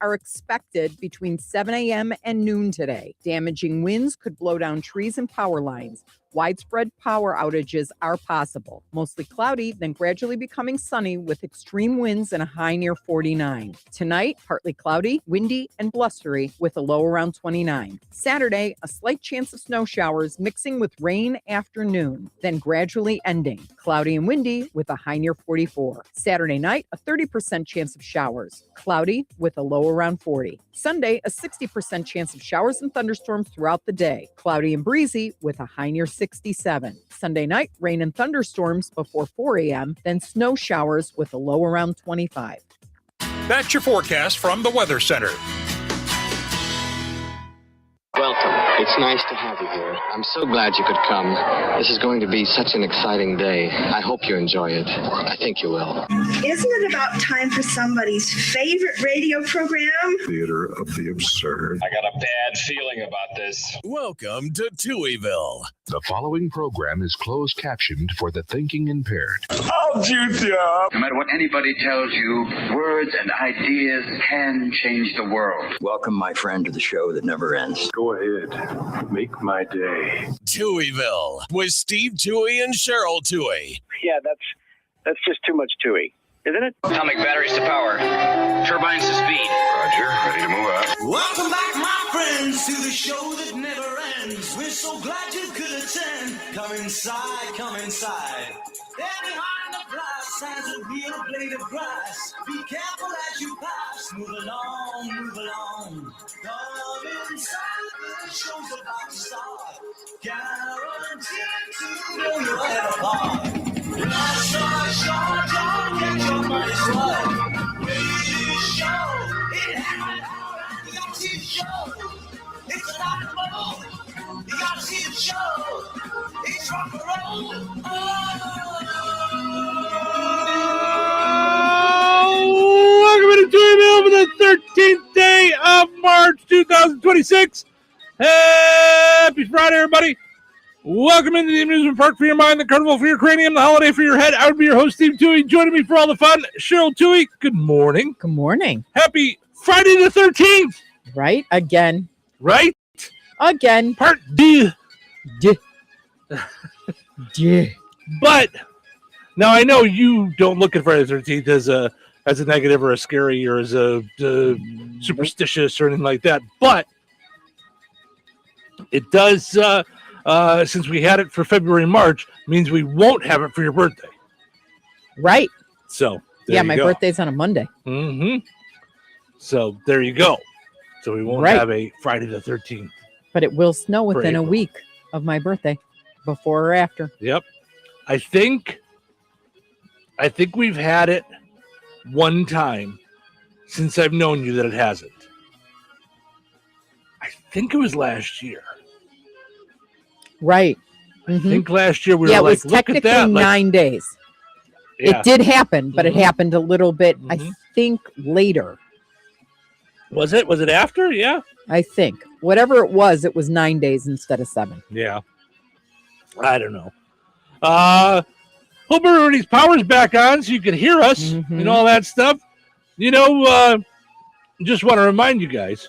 are expected between 7 a.m. and noon today. Damaging winds could blow down trees and power lines. Widespread power outages are possible. Mostly cloudy, then gradually becoming sunny with extreme winds and a high near 49. Tonight, partly cloudy, windy, and blustery with a low around 29. Saturday, a slight chance of snow showers mixing with rain afternoon, then gradually ending. Cloudy and windy with a high near 44. Saturday night, a 30% chance of showers. Cloudy with a low around 40. Sunday, a 60% chance of showers and thunderstorms throughout the day. Cloudy and breezy with a high near 67. Sunday night, rain and thunderstorms before 4 a.m., then snow showers with a low around 25. That's your forecast from the Weather Center. Welcome. It's nice to have you here. I'm so glad you could come. This is going to be such an exciting day. I hope you enjoy it. I think you will. Isn't it about time for somebody's favorite radio program? Theater of the absurd. I got a bad feeling about this. Welcome to Touhyville. The following program is closed captioned for the thinking impaired. I'll juice you up. No matter what anybody tells you, words and ideas can change the world. Welcome, my friend, to the show that never ends. Go ahead. Make my day. Touhyville with Steve Touhy and Cheryl Touhy. Yeah, that's just too much Touhy, isn't it? Atomic batteries to power. Turbines to speed. Roger, ready to move out. Welcome back, my friends, to the show that never ends. We're so glad you could attend. Come inside, come inside. There behind the glass has a real blade of grass. Be careful as you pass. Move along, move along. Come inside, the show's about to start. Guaranteed to know you'll have a part. Life's not short, don't get your money's worth. Radio show, it happened all right. You gotta see the show. It's a rock and roll. You gotta see the show. It's rock and roll. Welcome to Touhyville for the 13th day of March 2026. Happy Friday, everybody. Welcome into the amusement park for your mind, the carnival for your cranium, the holiday for your head. I would be your host, Steve Touhy. Joining me for all the fun, Cheryl Touhy. Good morning. Good morning. Happy Friday the 13th. Right? Again. Right? Again. Part D. D. D. But now I know you don't look at Friday the 13th as a negative or a scary or as a superstitious or anything like that. But it does, since we had it for February and March, means we won't have it for your birthday. Right. So yeah, my birthday's on a Monday. Mm-hmm. So there you go. So we won't have a Friday the 13th. But it will snow within a week of my birthday, before or after. Yep. I think we've had it one time since I've known you that it hasn't. I think it was last year. Right. Mm-hmm. I think last year we were it like, was look at that. 9 days. Yeah. It did happen, but it happened a little bit, I think, later. Was it? Was it after? Yeah. I think. Whatever it was 9 days instead of 7. Yeah. I don't know. Hope everybody's power's back on so you can hear us and all that stuff. You know, just want to remind you guys,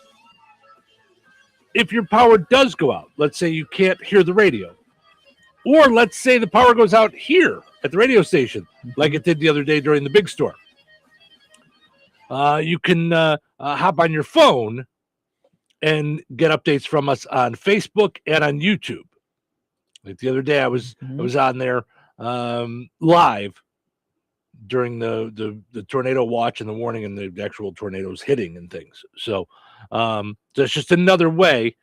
if your power does go out, let's say you can't hear the radio, or let's say the power goes out here at the radio station, like it did the other day during the big storm, you can hop on your phone and get updates from us on Facebook and on YouTube. Like the other day, I was on there live during the tornado watch and the warning and the actual tornadoes hitting and things. So that's just another way.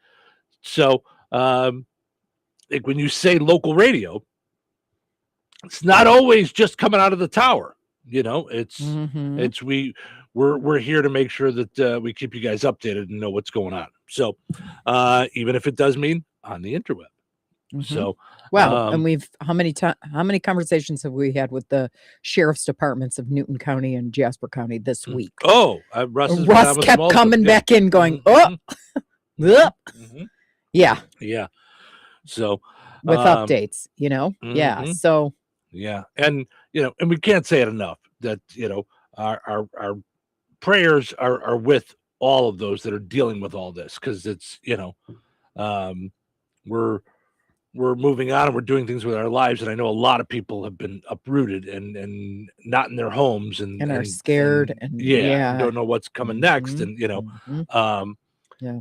So like when you say local radio, it's not always just coming out of the tower. You know, it's we're here to make sure that we keep you guys updated and know what's going on. So even if it does mean on the interweb. So and we've how many conversations have we had with the sheriff's departments of Newton County and Jasper County this week? Russ kept coming back in going, yeah. So with updates, you know, So and you know, and we can't say it enough that you know our prayers are with all of those that are dealing with all this, because it's, we're moving on and we're doing things with our lives, and I know a lot of people have been uprooted and not in their homes and are scared and don't know what's coming next, and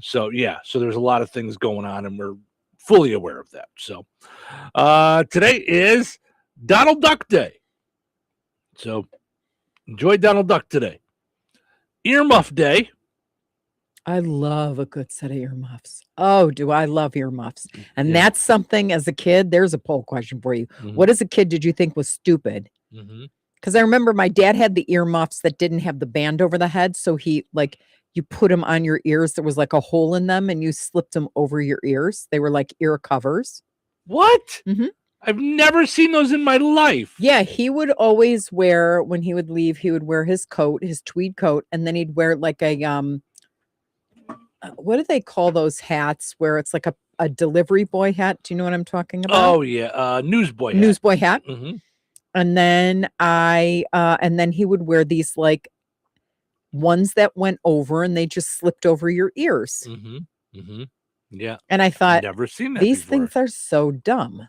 so there's a lot of things going on, and we're fully aware of that. So today is Donald Duck Day, so enjoy Donald Duck today. Earmuff Day. I love a good set of earmuffs. Oh, do I love earmuffs? And that's something as a kid. There's a poll question for you. What as a kid did you think was stupid? Because I remember my dad had the earmuffs that didn't have the band over the head. So he you put them on your ears. There was like a hole in them and you slipped them over your ears. They were like ear covers. What? I've never seen those in my life. Yeah, he would always wear, when he would leave, he would wear his coat, his tweed coat, and then he'd wear like a what do they call those hats where it's like a delivery boy hat? Do you know what I'm talking about? Oh yeah, newsboy hat. Newsboy hat. And then and then he would wear these like ones that went over and they just slipped over your ears. Yeah. And I thought, never seen that these before. things are so dumb.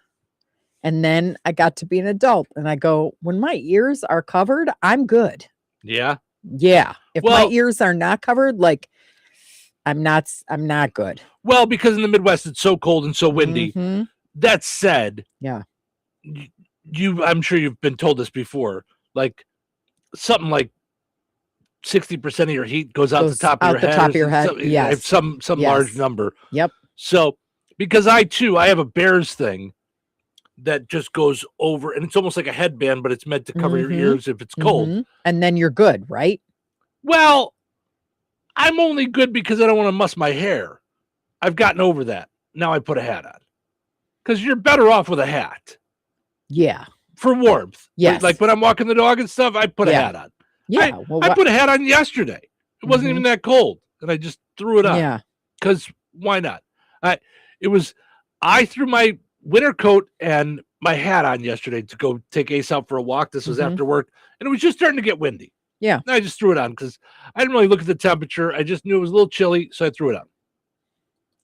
And then I got to be an adult and I go, when my ears are covered, I'm good. Yeah. Yeah. If my ears are not covered, like I'm not good. Well, because in the Midwest it's so cold and so windy. That said, I'm sure you've been told this before, like something like 60% of your heat goes out the top of your head. Yes. Some large number. Yep. So because I have a Bears thing that just goes over, and it's almost like a headband, but it's meant to cover your ears if it's cold. And then you're good, right? Well, I'm only good because I don't want to muss my hair. I've gotten over that. Now I put a hat on. Because you're better off with a hat. Yeah. For warmth. Yes. Like when I'm walking the dog and stuff, I put a hat on. Yeah. I put a hat on yesterday. It wasn't even that cold. And I just threw it on. Yeah. Because why not? I threw my winter coat and my hat on yesterday to go take Ace out for a walk. This was after work. And it was just starting to get windy. Yeah. And I just threw it on because I didn't really look at the temperature. I just knew it was a little chilly, so I threw it on.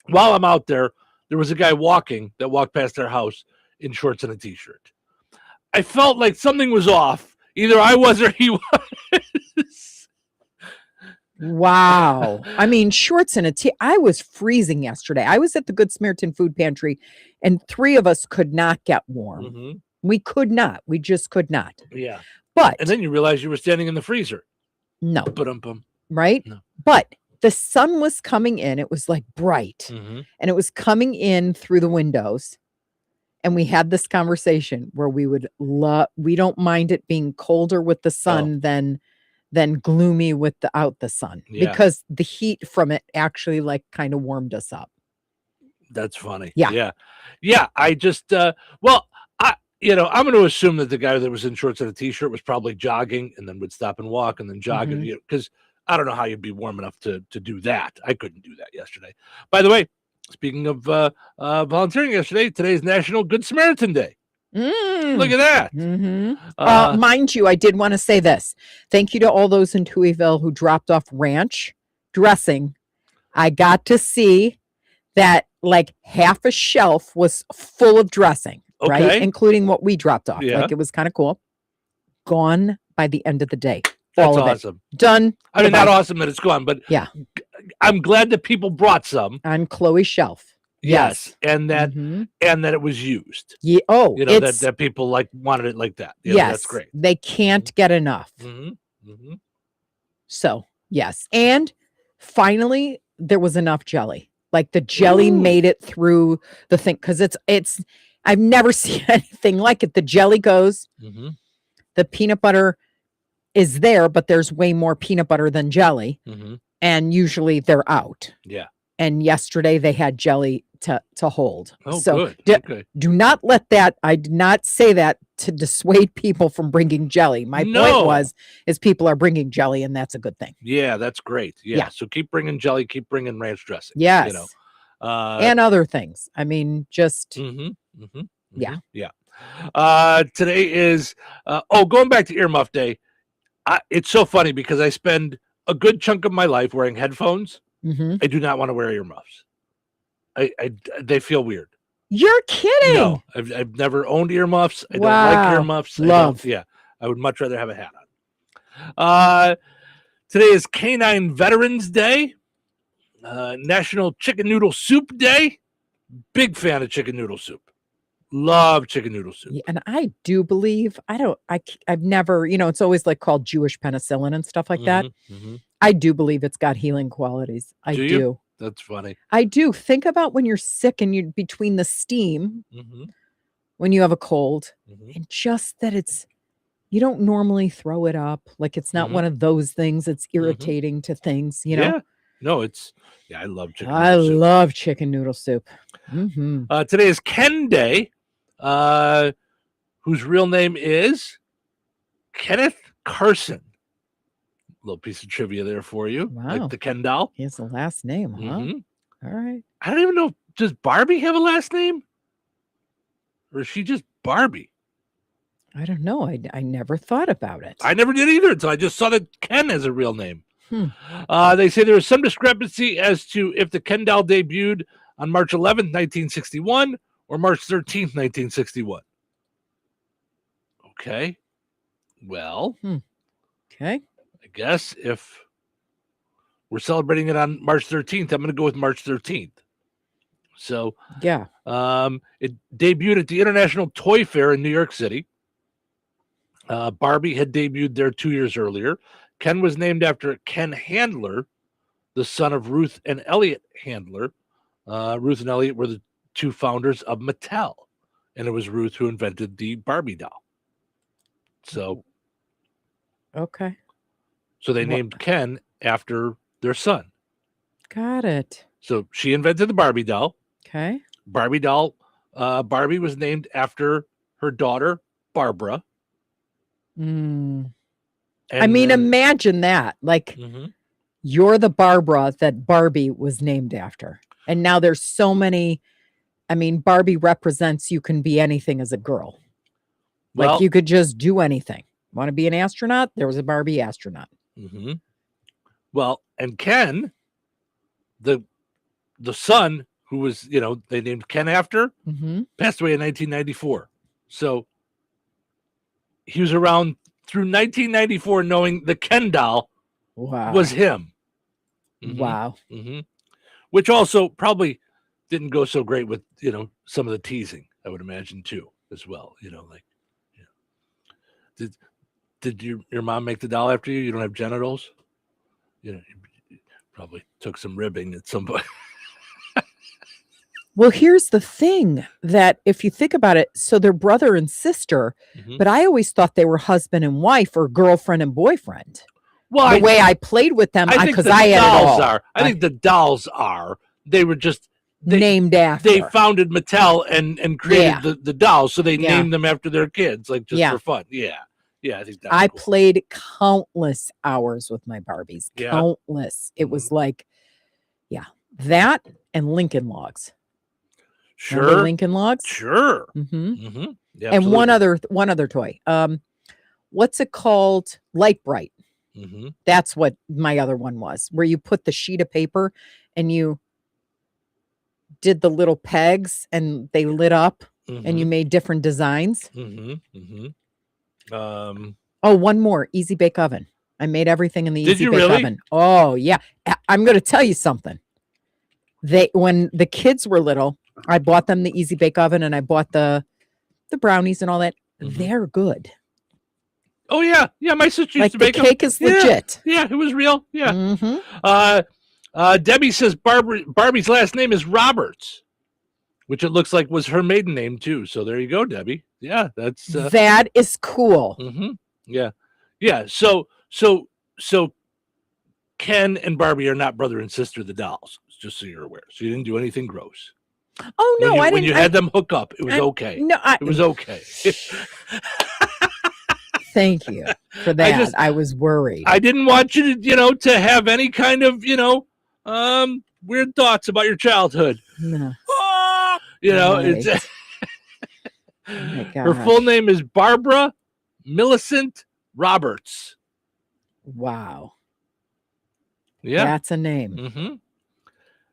While I'm out there was a guy that walked past our house in shorts and a t-shirt. I felt like something was off. Either I was or he was. Wow. I mean, shorts and a tee. I was freezing yesterday. I was at the Good Samaritan Food Pantry and 3 of us could not get warm. We could not. We just could not. Yeah. But and then you realize you were standing in the freezer. No. Right? No. But the sun was coming in. It was like bright. And it was coming in through the windows. And we had this conversation where we don't mind it being colder with the sun than gloomy without the sun. Because the heat from it actually like kind of warmed us up. That's funny. Yeah. Yeah. I just I'm going to assume that the guy that was in shorts and a t-shirt was probably jogging and then would stop and walk and then jog. Because I don't know how you'd be warm enough to do that. I couldn't do that yesterday. By the way, speaking of volunteering yesterday, today's National Good Samaritan Day. Look at that. Mind you, I did want to say this. Thank you to all those in Touhyville who dropped off ranch dressing. I got to see that like half a shelf was full of dressing. Right, including what we dropped off. Yeah. Like it was kind of cool. Gone by the end of the day. That's all of awesome. It. Done. I mean, not awesome that it's gone, but yeah, I'm glad that people brought some on Chloe's shelf. Yes, and that it was used. Yeah. Oh, that people like wanted it like that. Yes, that's great. They can't get enough. So yes, and finally there was enough jelly. Like the jelly made it through the thing because it's. I've never seen anything like it. The jelly goes, the peanut butter is there, but there's way more peanut butter than jelly. And usually they're out. Yeah. And yesterday they had jelly to hold. Oh, so good. Do not let that, I did not say that to dissuade people from bringing jelly. My point is people are bringing jelly and that's a good thing. Yeah, that's great. Yeah. So keep bringing jelly, keep bringing ranch dressing. Yes. And other things. I mean, just... Yeah. Today is going back to Earmuff Day. It's so funny because I spend a good chunk of my life wearing headphones. Mm-hmm. I do not want to wear earmuffs. They feel weird. You're kidding. No, I've never owned earmuffs. I don't like earmuffs. Love. I would much rather have a hat on. Today is Canine Veterans Day, National Chicken Noodle Soup Day. Big fan of chicken noodle soup. Love chicken noodle soup. Yeah, and I do believe I've never, it's always like called Jewish penicillin and stuff like that. Mm-hmm. I do believe it's got healing qualities. I do. That's funny. I do. Think about when you're sick and you're between the steam when you have a cold and just that you don't normally throw it up. Like it's not one of those things that's irritating to things, you know? Yeah. No, I love chicken I noodle soup. love chicken noodle soup. Mm-hmm. Today is Ken Day, whose real name is Kenneth Carson. Little piece of trivia there for you. Wow. Like the Ken doll. He has a last name, huh? All right. I don't even know. Does Barbie have a last name? Or is she just Barbie? I don't know. I never thought about it. I never did either until I just saw that Ken has a real name. They say there is some discrepancy as to if the Ken doll debuted on March 11th, 1961 or March 13th, 1961. Okay. Well. Okay. I guess if we're celebrating it on March 13th, I'm going to go with March 13th. So, yeah. It debuted at the International Toy Fair in New York City. Barbie had debuted there 2 years earlier. Ken was named after Ken Handler, the son of Ruth and Elliot Handler. Ruth and Elliot were the two founders of Mattel, and it was Ruth who invented the Barbie doll. So, okay. So they named Ken after their son. Got it. So she invented the Barbie doll. Okay. Barbie doll. Barbie was named after her daughter, Barbara. Imagine that. Like, you're the Barbara that Barbie was named after. And now there's so many. Barbie represents you can be anything as a girl. Like, you could just do anything. Want to be an astronaut? There was a Barbie astronaut. Well, and Ken, the son who was, they named Ken after, passed away in 1994. So he was around through 1994 knowing the Ken doll was him. Wow. Which also probably didn't go so great with, some of the teasing, I would imagine, too, as well. Did your mom make the doll after you? You don't have genitals? You probably took some ribbing at some point. Well, here's the thing that if you think about it, so they're brother and sister, but I always thought they were husband and wife or girlfriend and boyfriend. Well, the way I played with them, because I had it all. I think the dolls are. They were just named after. They founded Mattel and created the dolls, so they named them after their kids, like just for fun. Yeah. Yeah, I think that's I cool. played countless hours with my Barbies. Yeah. Countless. It was like, that and Lincoln Logs. Sure. Remember Lincoln Logs? Sure. Yeah, and one other toy. What's it called? Light Bright. That's what my other one was, where you put the sheet of paper and you did the little pegs and they lit up and you made different designs. One more. Easy Bake Oven. I made everything in the Easy Bake Oven. Oh, yeah. I'm going to tell you something. When the kids were little, I bought them the Easy Bake Oven and I bought the brownies and all that. They're good. Oh, yeah. Yeah, my sister used to make the cake is legit. Yeah, it was real. Yeah. Debbie says Barbie's last name is Roberts, which it looks like was her maiden name, too. So there you go, Debbie. Yeah, that's... that is cool. Yeah. Yeah, so Ken and Barbie are not brother and sister, the dolls, just so you're aware. So you didn't do anything gross. Oh, no, I didn't. When you had them hook up, it was okay. No, it was okay. Thank you for that. I was worried. I didn't want you to, to have any kind of, weird thoughts about your childhood. No. It's her full name is Barbara Millicent Roberts. Wow. Yeah. That's a name. Mm-hmm.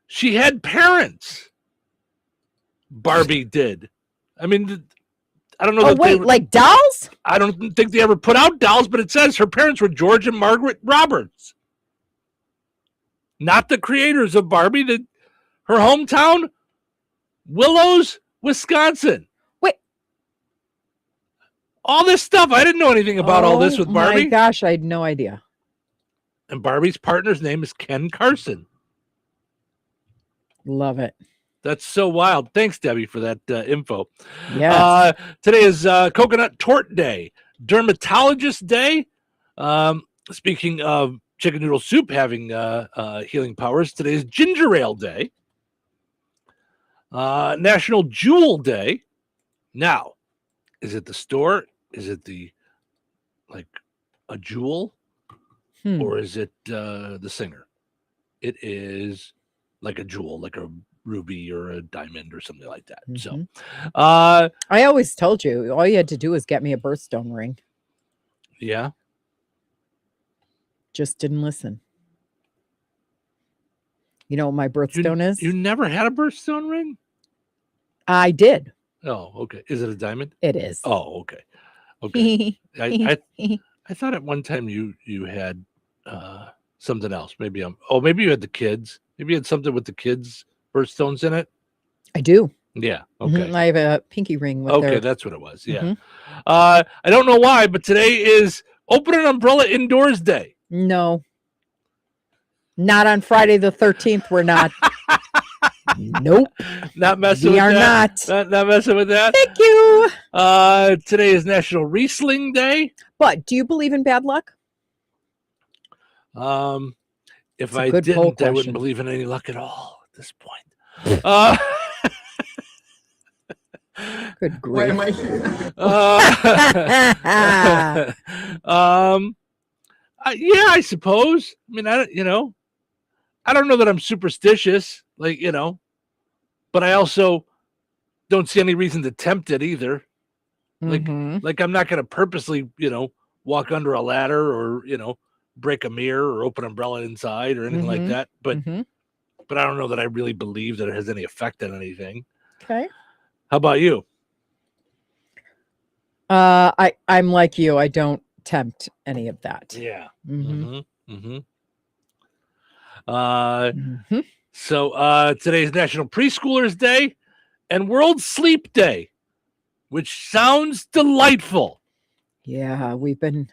She had parents. Barbie did. I mean, I don't know. Oh, wait, like dolls? I don't think they ever put out dolls, but it says her parents were George and Margaret Roberts. Not the creators of Barbie. Her hometown, Willows, Wisconsin. Wait. All this stuff. I didn't know anything about all this with Barbie. Oh, my gosh. I had no idea. And Barbie's partner's name is Ken Carson. Love it. That's so wild. Thanks, Debbie, for that info. Yeah. Today is Coconut Tort Day, Dermatologist Day. Speaking of chicken noodle soup having healing powers, today is Ginger Ale Day, National Jewel Day. Now, is it the store? Is it like a jewel? Or is it the singer? It is like a jewel, like a ruby or a diamond or something like that. Mm-hmm. So, I always told you, all you had to do was get me a birthstone ring. Yeah. Just didn't listen. You know what my birthstone is? You never had a birthstone ring? I did. Oh, okay. Is it a diamond? It is. Oh, okay. Okay. I thought at one time you had something else. Maybe you had the kids. Maybe you had something with the kids' birthstones in it. I do. Yeah. Okay. I have a pinky ring with Okay, that's what it was. Yeah. I don't know why, but today is Open an Umbrella Indoors Day. No. Not on Friday the 13th. We're not. Nope. Not messing we with are that. not. Not messing with that. Thank you. Today is National Riesling Day. But do you believe in bad luck? If I didn't, I wouldn't believe in any luck at all at this point. Good grief. Why am I here? Yeah, I suppose. I mean, I don't know that I'm superstitious, but I also don't see any reason to tempt it either. Like I'm not going to purposely, walk under a ladder or, break a mirror or open an umbrella inside or anything like that. But I don't know that I really believe that it has any effect on anything. Okay. How about you? I'm like you. I don't tempt any of that. Yeah. So today is National Preschoolers Day and World Sleep Day, which sounds delightful. Yeah, we've been.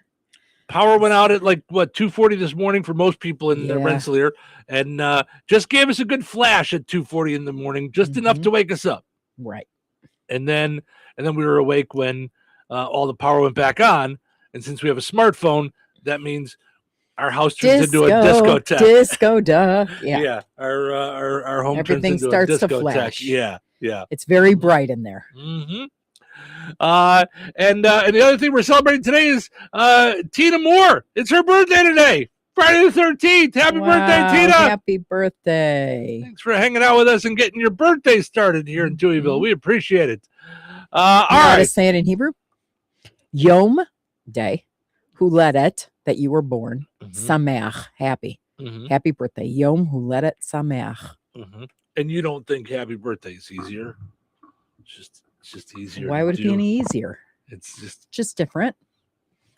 Power went out at 2:40 this morning for most people in Rensselaer, and just gave us a good flash at 2:40 in the morning, just enough to wake us up. Right. And then we were awake when all the power went back on. And since we have a smartphone, that means our house turns into a discotheque. Disco duck. Yeah. Yeah. Our home Everything turns into starts a to discotheque. flash. Yeah. Yeah. It's very bright in there. And the other thing we're celebrating today is Tina Moore. It's her birthday today, Friday the 13th. Happy birthday, Tina! Happy birthday! Thanks for hanging out with us and getting your birthday started here in Touhyville. We appreciate it. All right. To say it in Hebrew. Yom Day, Huledet, that you were born. Sameach, happy. Happy birthday. Yom Huledet Sameach. And you don't think happy birthday is easier? It's just easier. Why would it be any easier? It's just different.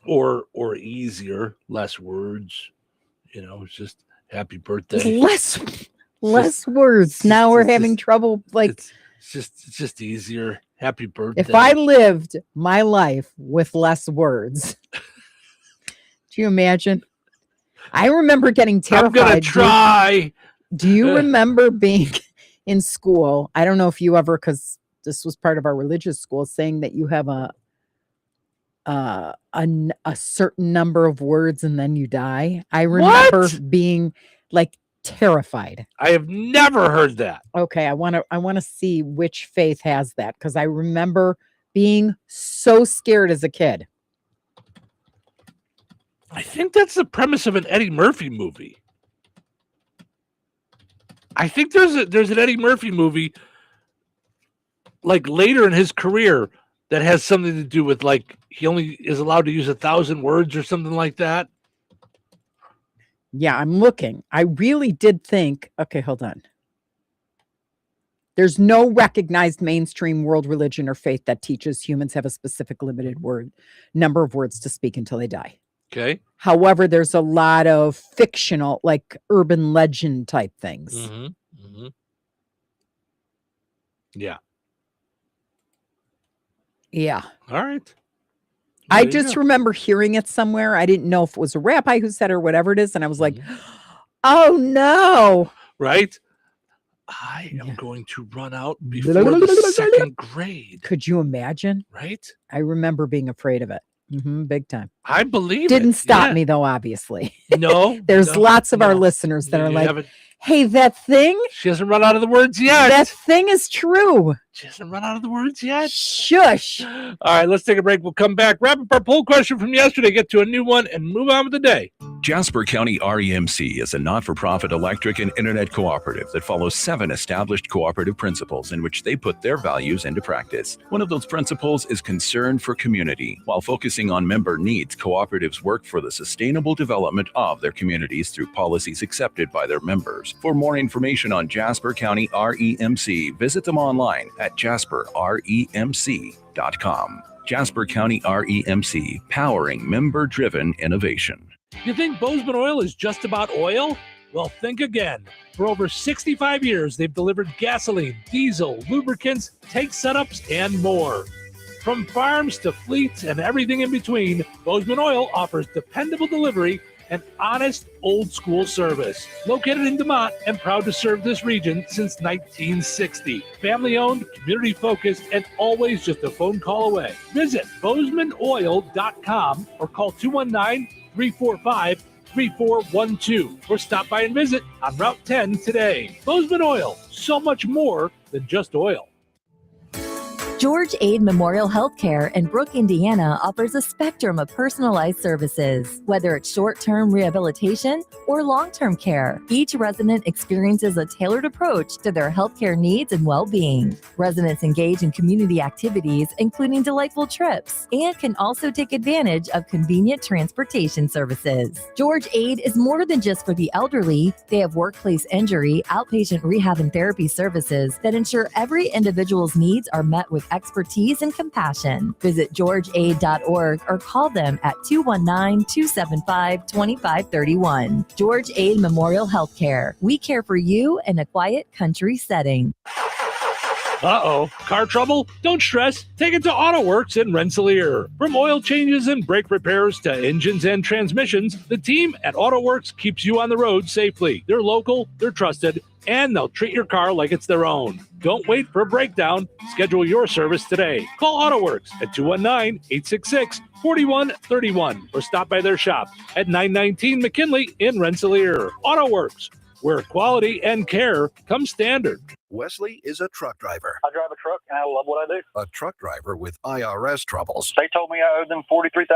Or easier, less words. It's just happy birthday. Less words. Now we're having trouble. It's just easier. Happy birthday. If I lived my life with less words, do you imagine? I remember getting terrified. I'm gonna try. Do you remember being in school? I don't know if you ever, because this was part of our religious school, saying that you have a certain number of words and then you die. I remember being terrified. I have never heard that. Okay, I want to see which faith has that, because I remember being so scared as a kid. I think that's the premise of an Eddie Murphy movie. I think there's an Eddie Murphy movie later in his career that has something to do with he only is allowed to use 1,000 words or something like that. Yeah, I'm looking. I really did think, okay, hold on. There's no recognized mainstream world religion or faith that teaches humans have a specific limited number of words to speak until they die. Okay. However, there's a lot of fictional, like urban legend type things. Mm-hmm. Mm-hmm. Yeah. Yeah. All right. I just remember hearing it somewhere. I didn't know if it was a rabbi who said it or whatever it is. And I was like, oh no. Right? I am going to run out before the second grade. Could you imagine? Right? I remember being afraid of it. Big time. I believe Didn't stop Yeah. me though, obviously. No. There's lots of our listeners that are like, hey, that thing? She hasn't run out of the words yet. That thing is true. She hasn't run out of the words yet. Shush. All right, let's take a break. We'll come back, wrap up our poll question from yesterday, get to a new one, and move on with the day. Jasper County REMC is a not-for-profit electric and internet cooperative that follows 7 established cooperative principles in which they put their values into practice. One of those principles is concern for community. While focusing on member needs, cooperatives work for the sustainable development of their communities through policies accepted by their members. For more information on Jasper County REMC, visit them online at jasperremc.com. Jasper County REMC, powering member-driven innovation. You think Bozeman Oil is just about oil? Well, think again. For over 65 years, they've delivered gasoline, diesel, lubricants, tank setups, and more. From farms to fleets and everything in between, Bozeman Oil offers dependable delivery and honest, old-school service. Located in DeMont and proud to serve this region since 1960. Family-owned, community-focused, and always just a phone call away. Visit BozemanOil.com or call 219-345-3412 or stop by and visit on Route 10 today. Bozeman Oil, so much more than just oil. George Aid Memorial Healthcare in Brooke, Indiana offers a spectrum of personalized services, whether it's short-term rehabilitation or long-term care. Each resident experiences a tailored approach to their healthcare needs and well-being. Residents engage in community activities, including delightful trips, and can also take advantage of convenient transportation services. George Aid is more than just for the elderly. They have workplace injury, outpatient rehab and therapy services that ensure every individual's needs are met with expertise and compassion. Visit georgeaid.org or call them at 219-275-2531. George Aid Memorial Healthcare. We care for you in a quiet country setting. Uh-oh, car trouble? Don't stress. Take it to AutoWorks in Rensselaer. From oil changes and brake repairs to engines and transmissions, the team at AutoWorks keeps you on the road safely. They're local, they're trusted, and they'll treat your car like it's their own. Don't wait for a breakdown. Schedule your service today. Call AutoWorks at 219-866-4131 or stop by their shop at 919 McKinley in Rensselaer. AutoWorks, where quality and care come standard. Wesley is a truck driver. I drive a truck and I love what I do. A truck driver with IRS troubles. They told me I owed them $43,000.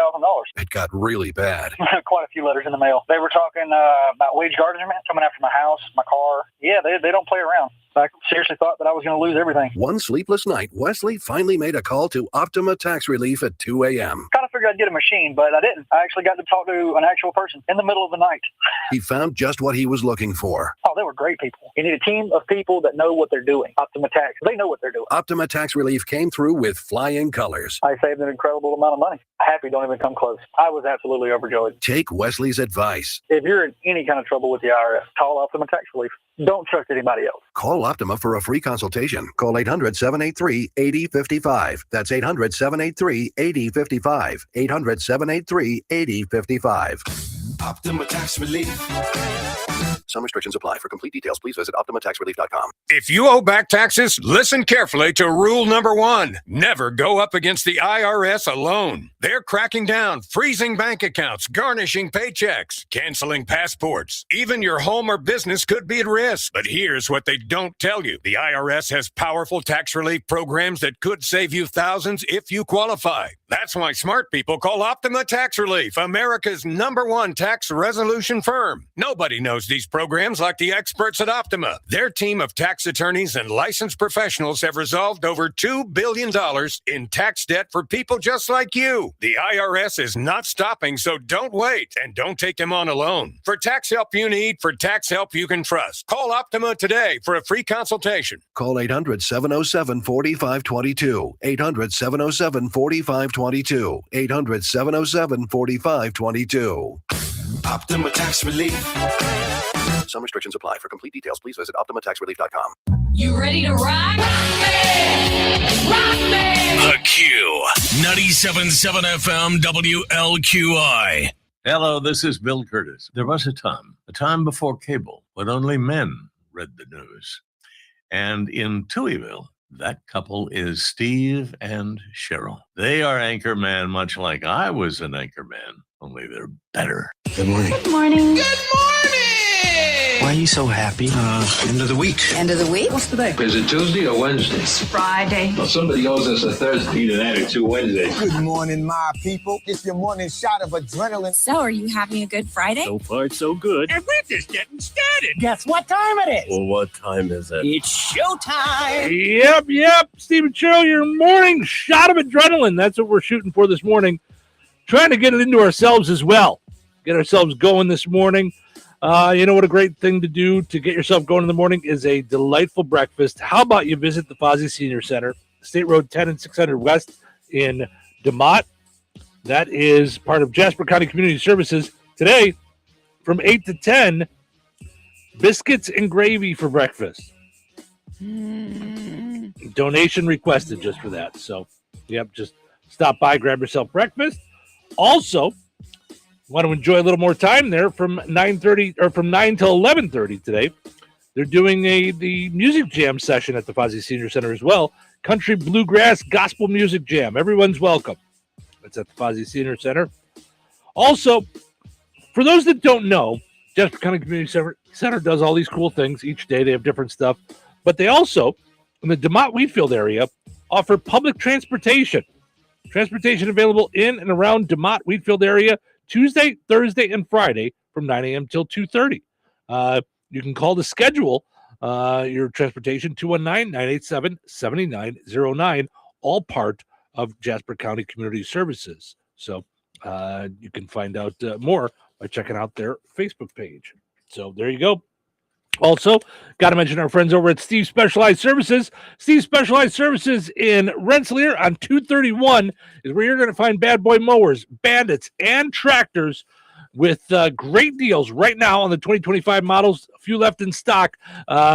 It got really bad. Quite a few letters in the mail. They were talking about wage garnishment coming after my house, my car. Yeah, they don't play around. I seriously thought that I was going to lose everything. One sleepless night, Wesley finally made a call to Optima Tax Relief at 2 a.m. Kind of figured I'd get a machine, but I didn't. I actually got to talk to an actual person in the middle of the night. He found just what he was looking for. Oh, they were great people. You need a team of people that know what they're doing. Optima Tax, they know what they're doing. Optima Tax Relief came through with flying colors. I saved an incredible amount of money. Happy don't even come close. I was absolutely overjoyed. Take Wesley's advice. If you're in any kind of trouble with the IRS, call Optima Tax Relief. Don't trust anybody else. Call Optima for a free consultation. Call 800-783-8055. That's 800-783-8055. 800-783-8055. Optima Tax Relief. Some restrictions apply. For complete details, please visit OptimaTaxRelief.com. If you owe back taxes, listen carefully to rule number 1. Never go up against the IRS alone. They're cracking down, freezing bank accounts, garnishing paychecks, canceling passports. Even your home or business could be at risk. But here's what they don't tell you. The IRS has powerful tax relief programs that could save you thousands if you qualify. That's why smart people call Optima Tax Relief, America's #1 tax tax resolution firm. Nobody knows these programs like the experts at Optima. Their team of tax attorneys and licensed professionals have resolved over $2 billion in tax debt for people just like you. The IRS is not stopping, so don't wait and don't take them on alone. For tax help you need, for tax help you can trust, call Optima today for a free consultation. Call 800-707-4522. 800-707-4522. 800-707-4522. Optima Tax Relief. Some restrictions apply. For complete details, please visit OptimaTaxRelief.com. You ready to rock? Rock me! The Q. 97.7 FM WLQI. Hello, this is Bill Curtis. There was a time before cable, when only men read the news. And in Touhyville, that couple is Steve and Cheryl. They are anchorman, much like I was an anchorman, only they're better. Good morning. Good morning. Good morning! Why are you so happy? End of the week. End of the week? What's today? Is it Tuesday or Wednesday? It's Friday. Well, somebody owes us a Thursday. Either that or 2 Wednesdays. Good morning, my people. It's your morning shot of adrenaline. So, are you having a good Friday? So far, so good. And we're just getting started. Guess what time it is? Well, what time is it? It's showtime. Yep. Steve and Cheryl, your morning shot of adrenaline. That's what we're shooting for this morning. Trying to get it into ourselves as well. Get ourselves going this morning. You know what a great thing to do to get yourself going in the morning is a delightful breakfast. How about you visit the Fozzie Senior Center, State Road 10 and 600 West in DeMott. That is part of Jasper County Community Services. Today, from 8 to 10, biscuits and gravy for breakfast. Donation requested just for that. So, yep, just stop by, grab yourself breakfast. Also, want to enjoy a little more time there from 9:30 or from 9 till 11:30 today. They're doing the music jam session at the Fozzie Senior Center as well. Country bluegrass gospel music jam. Everyone's welcome. That's at the Fozzie Senior Center. Also, for those that don't know, Jasper County Community Center does all these cool things each day. They have different stuff, but they also, in the DeMott Wheatfield area, offer public transportation. Transportation available in and around DeMott Wheatfield area Tuesday, Thursday, and Friday from 9 a.m. till 2:30. You can call to schedule your transportation 219-987-7909, all part of Jasper County Community Services. So you can find out more by checking out their Facebook page. So there you go. Also, got to mention our friends over at Steve Specialized Services. Steve Specialized Services in Rensselaer on 231 is where you're going to find bad boy mowers, bandits, and tractors with great deals right now on the 2025 models. A few left in stock.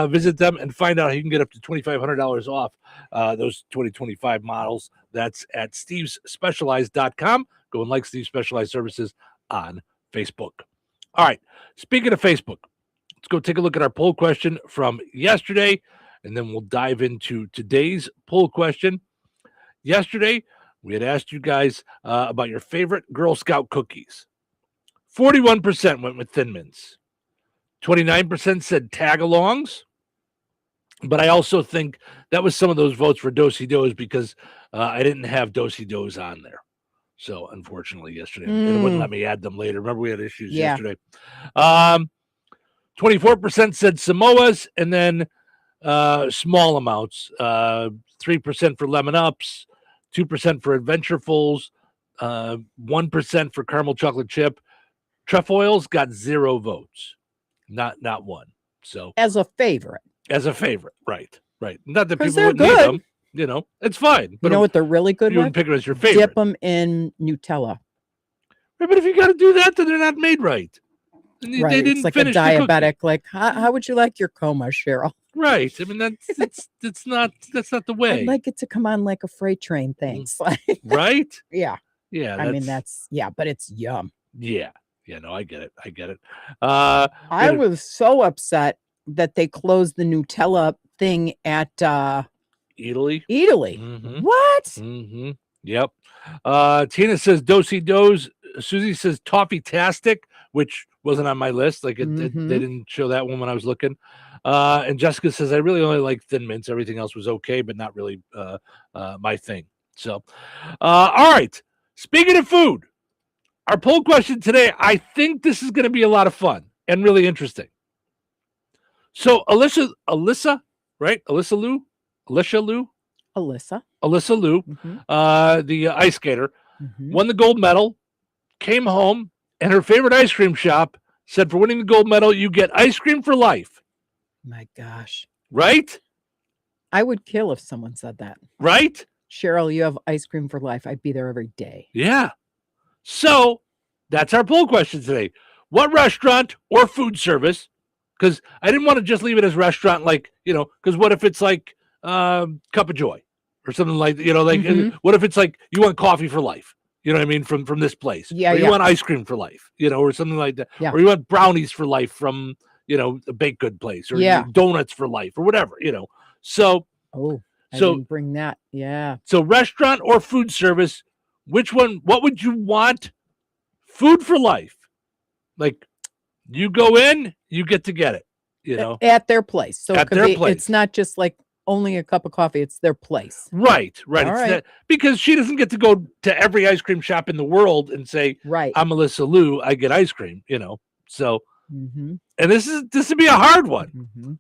Visit them and find out how you can get up to $2,500 off those 2025 models. That's at stevesspecialized.com. Go and like Steve Specialized Services on Facebook. All right, speaking of Facebook, let's go take a look at our poll question from yesterday, and then we'll dive into today's poll question. Yesterday, we had asked you guys about your favorite Girl Scout cookies. 41% went with Thin Mints. 29% said tag-alongs. But I also think that was some of those votes for Do-si-dos because I didn't have Do-si-dos on there. So, unfortunately, yesterday, and it wouldn't let me add them later. Remember, we had issues yesterday. 24% said Samoas, and then small amounts. 3% for Lemon Ups, 2% for Adventurefuls, 1% for Caramel Chocolate Chip. Trefoils got 0 votes, not one. So as a favorite, right. Not that people they're wouldn't good. eat them. You know, it's fine. You know what they're really good you with? wouldn't pick them as your favorite. Dip them in Nutella. Right, but if you got to do that, then they're not made right. Right, They didn't it's like a finish the cookie. diabetic. Like, how would you like your coma, Cheryl? Right. I mean, that's not the way. I'd like it to come on like a freight train. Thanks. Right? Yeah. Yeah. I mean, but it's yum. Yeah. Yeah. No, I get it. I was so upset that they closed the Nutella thing at Italy. Mm-hmm. What? Mm-hmm. Yep. Tina says Do-si-dos. Susie says Toffee-tastic, which wasn't on my list. Like they didn't show that one when I was looking. And Jessica says I really only like Thin Mints. Everything else was okay, but not really my thing. So, all right. Speaking of food, our poll question today, I think this is going to be a lot of fun and really interesting. So Alyssa, right? Alyssa Liu, the ice skater, won the gold medal, came home, and her favorite ice cream shop said for winning the gold medal, you get ice cream for life. My gosh. Right? I would kill if someone said that. Right? Cheryl, you have ice cream for life. I'd be there every day. Yeah. So that's our poll question today. What restaurant or food service? Because I didn't want to just leave it as restaurant, like, because what if it's like Cup of Joy or something like, what if it's like you want coffee for life? You know what I mean? From this place. Yeah. Or you want ice cream for life, or something like that. Yeah. Or you want brownies for life from, a baked good place, or donuts for life, or whatever, So, I didn't bring that. Yeah. So restaurant or food service, which one, what would you want? Food for life. Like, you go in, you get to get it, At their place. So at their place. It's not just like only a cup of coffee. It's their place. Right. All right. Not, because she doesn't get to go to every ice cream shop in the world and say, right, I'm Alyssa Liu, I get ice cream, So, and this would be a hard one.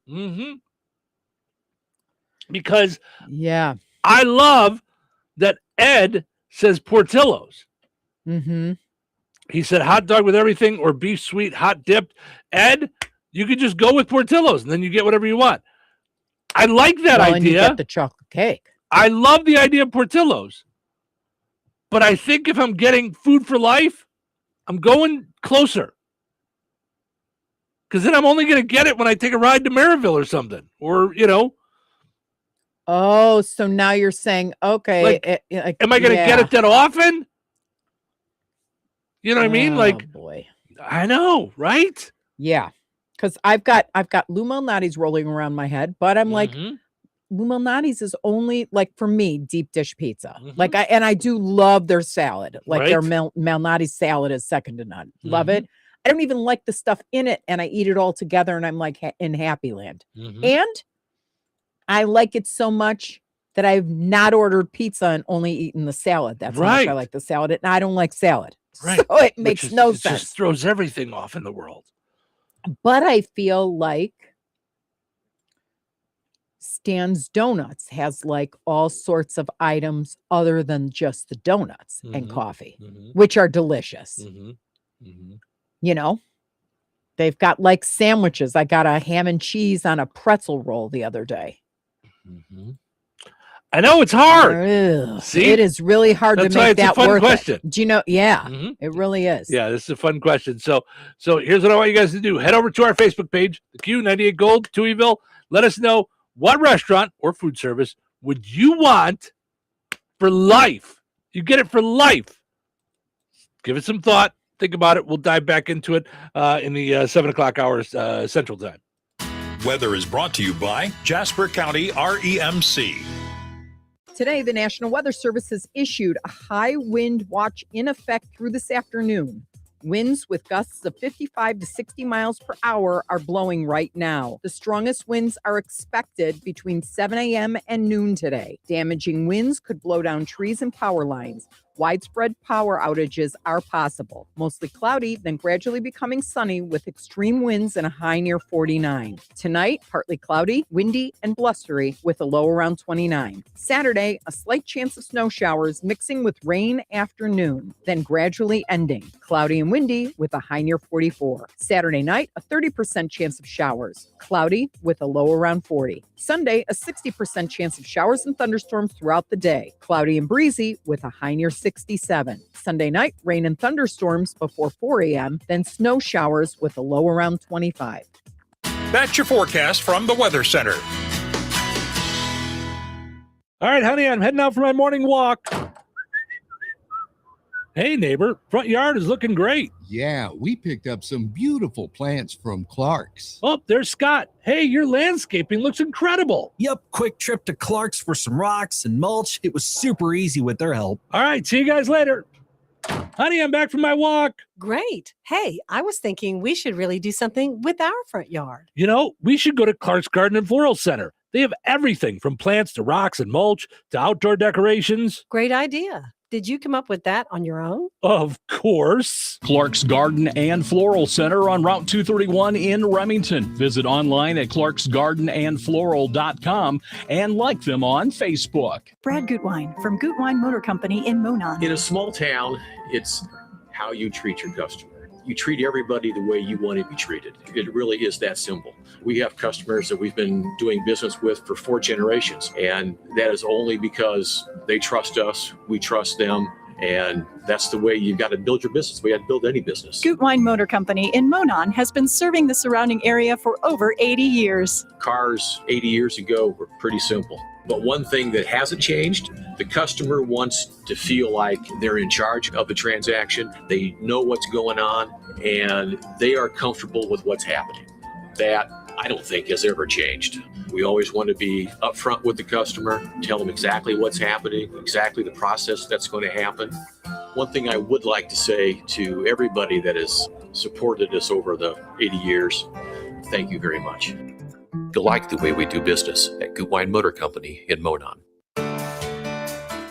Because I love that Ed says Portillo's. He said hot dog with everything or beef sweet hot dipped. Ed, you could just go with Portillo's and then you get whatever you want. I like that idea. And you get the chocolate cake. I love the idea of Portillo's. But I think if I'm getting food for life, I'm going closer. Because then I'm only going to get it when I take a ride to Maryville or something. Or, Oh, so now you're saying, okay. Am I going to get it that often? You know what I mean? Like, boy. I know, right? Yeah. Because I've got Lou Malnati's rolling around my head, but I'm like, Lou Malnati's is only, like, for me, deep dish pizza. Like, I do love their salad. Like, their Malnati's salad is second to none. Love it. I don't even like the stuff in it, and I eat it all together, and I'm like in Happy Land. And I like it so much that I've not ordered pizza and only eaten the salad. That's how much I like the salad, and I don't like salad. Right. So it makes no sense. It just throws everything off in the world. But I feel like Stan's Donuts has like all sorts of items other than just the donuts and coffee, which are delicious. They've got like sandwiches. I got a ham and cheese on a pretzel roll the other day. I know it's hard. See, it is really hard to make that worth question. it. Do you know? Yeah, it really is. Yeah, this is a fun question. So here's what I want you guys to do. Head over to our Facebook page, the Q98 Gold, Touhyville. Let us know what restaurant or food service would you want for life. You get it for life. Give it some thought. Think about it. We'll dive back into it in the 7 o'clock hours Central Time. Weather is brought to you by Jasper County REMC. Today, the National Weather Service has issued a high wind watch in effect through this afternoon. Winds with gusts of 55 to 60 miles per hour are blowing right now. The strongest winds are expected between 7 a.m. and noon today. Damaging winds could blow down trees and power lines. Widespread power outages are possible. Mostly cloudy, then gradually becoming sunny with extreme winds and a high near 49. Tonight, partly cloudy, windy, and blustery with a low around 29. Saturday, a slight chance of snow showers mixing with rain afternoon, then gradually ending. Cloudy and windy with a high near 44. Saturday night, a 30% chance of showers. Cloudy with a low around 40. Sunday, a 60% chance of showers and thunderstorms throughout the day. Cloudy and breezy with a high near 67. Sunday night, rain and thunderstorms before 4 a.m., then snow showers with a low around 25. That's your forecast from the Weather Center. All right, honey, I'm heading out for my morning walk. Hey, neighbor, front yard is looking great. Yeah, we picked up some beautiful plants from Clark's. Oh, there's Scott. Hey, your landscaping looks incredible. Yep, quick trip to Clark's for some rocks and mulch. It was super easy with their help. All right, see you guys later. Honey, I'm back from my walk. Great. Hey, I was thinking we should really do something with our front yard. You know, we should go to Clark's Garden and Floral Center. They have everything from plants to rocks and mulch to outdoor decorations. Great idea. Did you come up with that on your own? Of course. Clark's Garden and Floral Center on Route 231 in Remington. Visit online at clarksgardenandfloral.com and like them on Facebook. Brad Gutwein from Gutwein Motor Company in Monon. In a small town, it's how you treat your customer. You treat everybody the way you want to be treated. It really is that simple. We have customers that we've been doing business with for 4 generations, and that is only because they trust us, we trust them, and that's the way you've got to build your business. We have to build any business. Gutwein Motor Company in Monon has been serving the surrounding area for over 80 years. Cars 80 years ago were pretty simple. But one thing that hasn't changed, the customer wants to feel like they're in charge of the transaction. They know what's going on, and they are comfortable with what's happening. That, I don't think, has ever changed. We always want to be upfront with the customer, tell them exactly what's happening, exactly the process that's going to happen. One thing I would like to say to everybody that has supported us over the 80 years, thank you very much. You like the way we do business at Gutwein Motor Company in Monon.